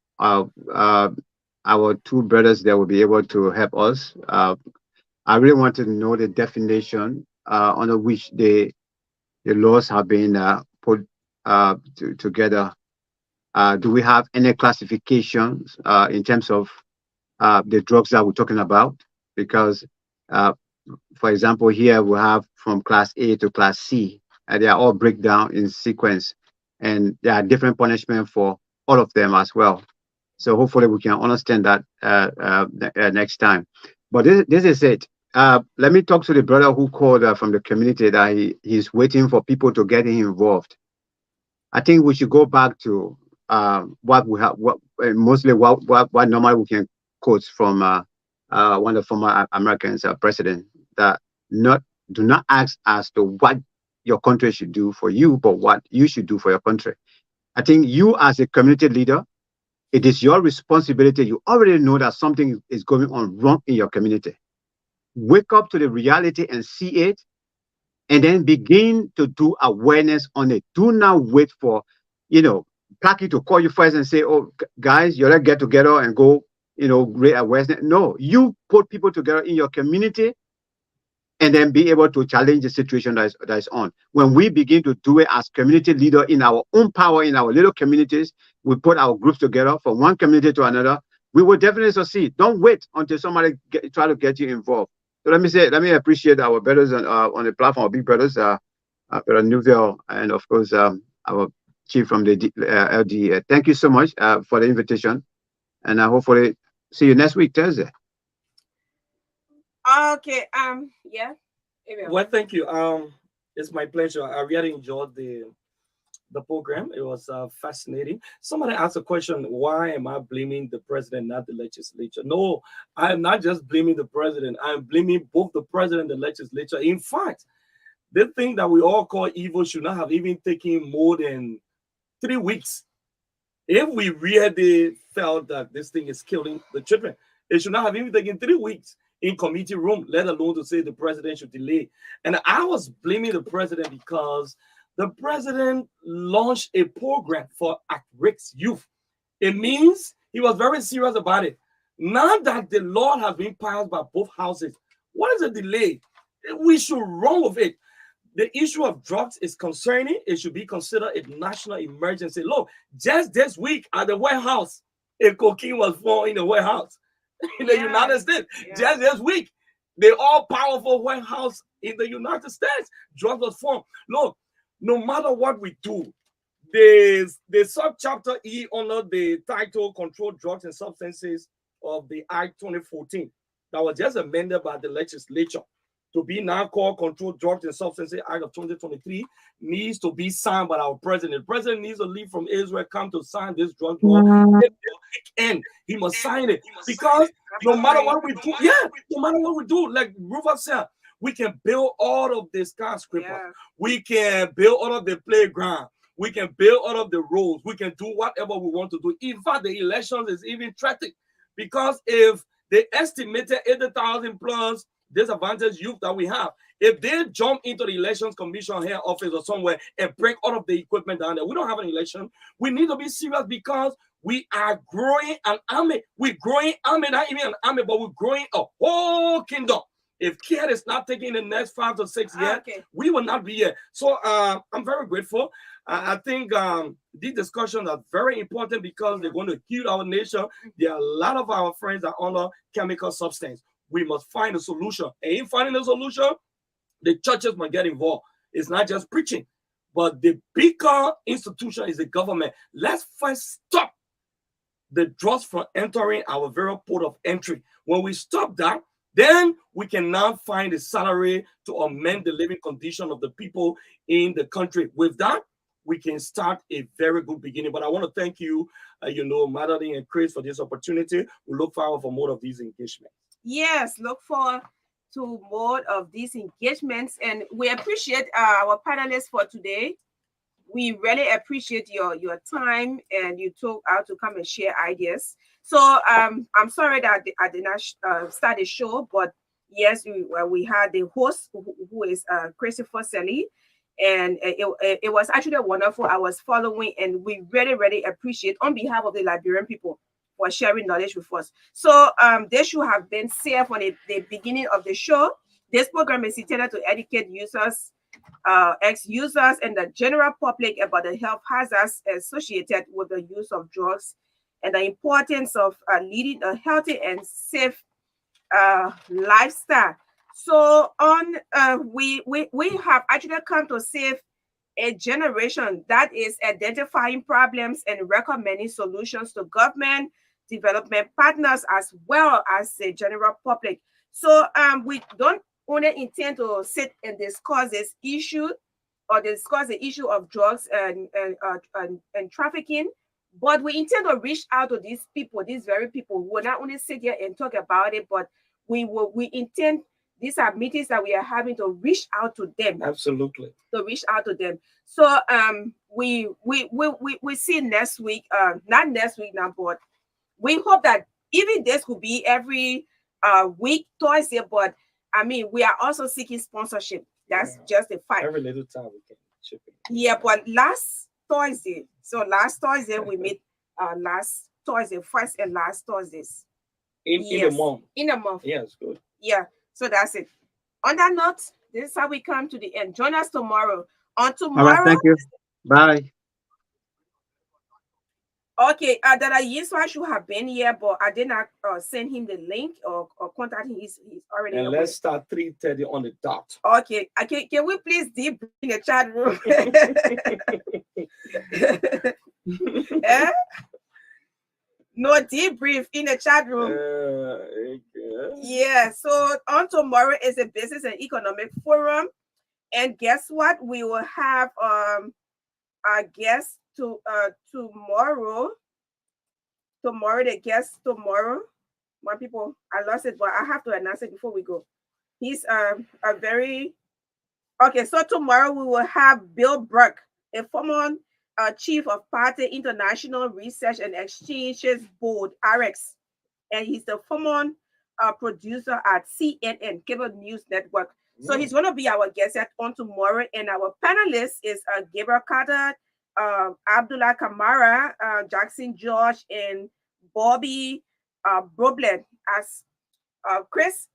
our two brothers that will be able to help us. I really want to know the definition under which the laws have been put together. Do we have any classifications in terms of the drugs that we're talking about? Because, for example, here we have from class A to class C, and they are all breakdown in sequence, and there are different punishment for all of them as well. So hopefully we can understand that next time. But this is it. Let me talk to the brother who called from the community that he's waiting for people to get him involved. I think we should go back to what we have, mostly what normally we can quote from one of the former Americans president, that do not ask as to what your country should do for you, but what you should do for your country. I think you as a community leader, it is your responsibility. You already know that something is going on wrong in your community. Wake up to the reality and see it, and then begin to do awareness on it. Do not wait for, Placky to call you first and say, oh, guys, you gotta get together and go, great awareness. No, you put people together in your community and then be able to challenge the situation that is on. When we begin to do it as community leader in our own power, in our little communities, we put our groups together from one community to another, we will definitely succeed. Don't wait until somebody try to get you involved. So let me appreciate our brothers on the platform, our big brothers, Brother Newville, and of course, our chief from the LD. Thank you so much for the invitation, and hopefully see you next week, Thursday. Okay. Yeah. Well, thank you. It's my pleasure. I really enjoyed the program. It was fascinating. Somebody asked a question: why am I blaming the president, not the legislature? No, I am not just blaming the president. I'm blaming both the president and the legislature. In fact, the thing that we all call evil should not have even taken more than 3 weeks. If we really felt that this thing is killing the children, it should not have even taken 3 weeks in committee room, let alone to say the president should delay. And I was blaming the president because the president launched a program for at-risk youth. It means he was very serious about it. Now that the law has been passed by both houses, what is the delay? We should run with it. The issue of drugs is concerning. It should be considered a national emergency. Look, just this week at the White House, a cocaine was found in the White House in the United States. Just this week, the all-powerful White House in the United States, drugs was found. Look, no matter what we do, the subchapter E under the title Control Drugs and Substances of the Act 2014 that was just amended by the legislature to be now called Control Drugs and Substances Act of 2023 needs to be signed by our president. The president needs to leave from Israel, come to sign this drug law. And he must sign it because no matter what we do, no matter what we do, like Rufus said, we can build all of the skyscrapers. We can build all of the playground. We can build all of the roads. We can do whatever we want to do. In fact, the elections is even threatened because if they estimated 80,000 plus disadvantaged youth that we have, if they jump into the elections commission here office or somewhere and break all of the equipment down there, we don't have an election. We need to be serious because we are growing an army. We're growing army, not even an army, but we're growing a whole kingdom. If care is not taken in the next 5 to 6 years, we will not be here. So I'm very grateful. I think these discussions are very important because they're going to heal our nation. There are a lot of our friends that are under chemical substance. We must find a solution. And in finding a solution, the churches must get involved. It's not just preaching, but the bigger institution is the government. Let's first stop the drugs from entering our very port of entry. When we stop that, then we can now find a salary to amend the living condition of the people in the country. With that, we can start a very good beginning. But I want to thank you, Madeline and Chris, for this opportunity. We look forward for more of these engagements. Yes, look forward to more of these engagements. And we appreciate our panelists for today. We really appreciate your time, and you took out to come and share ideas. So I'm sorry that I did not start the show, but yes, we had the host who is Christopher SELLEE, and it was actually wonderful. I was following, and we really, really appreciate on behalf of the Liberian people for sharing knowledge with us. So they should have been said from the beginning of the show. This program is intended to educate users, ex-users, and the general public about the health hazards associated with the use of drugs and the importance of leading a healthy and safe lifestyle. So we have actually come to save a generation, that is identifying problems and recommending solutions to government, development partners, as well as the general public. So we don't only intend to sit and discuss this issue or discuss the issue of drugs and trafficking, but we intend to reach out to these people, these very people who will not only sit here and talk about it, but we intend, these are meetings that we are having, to reach out to them. Absolutely. To reach out to them. So we see next week, not next week now, but we hope that even this could be every week, Thursday, but I mean, we are also seeking sponsorship. That's just a fact. Every little time we can chip in. Yeah, but last Thursday, we meet last Thursday, first and last Thursdays. In a month. In a month. Yeah, it's good. Yeah, so that's it. On that note, this is how we come to the end. Join us tomorrow. On tomorrow. All right, thank you. Bye. Okay, that Yiswa should have been here, but I did not send him the link or contact him. He's already. And let's start 3:30 on the dot. Okay, can we please debrief in the chat room? No debrief in the chat room. Yeah, so on tomorrow is a business and economic forum, and guess what? We will have our guest tomorrow. The guest tomorrow. My people, I lost it, but I have to announce it before we go. He's okay. So tomorrow we will have Bill Burke, a former chief of Party International Research and Exchanges Board, RX, and he's the former producer at CNN, Cable News Network. So he's going to be our guest on tomorrow, and our panelist is Gabriel Carter, Abdullah Kamara, Jackson George, and Bobby Broblet. As Chris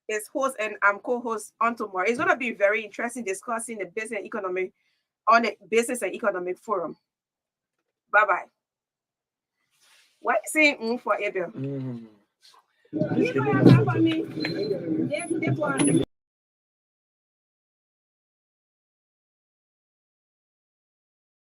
is host and I'm co-host on tomorrow. It's going to be very interesting discussing the business and economic on the business and economic forum. Bye-bye. What are you saying for Abel? Mm-hmm.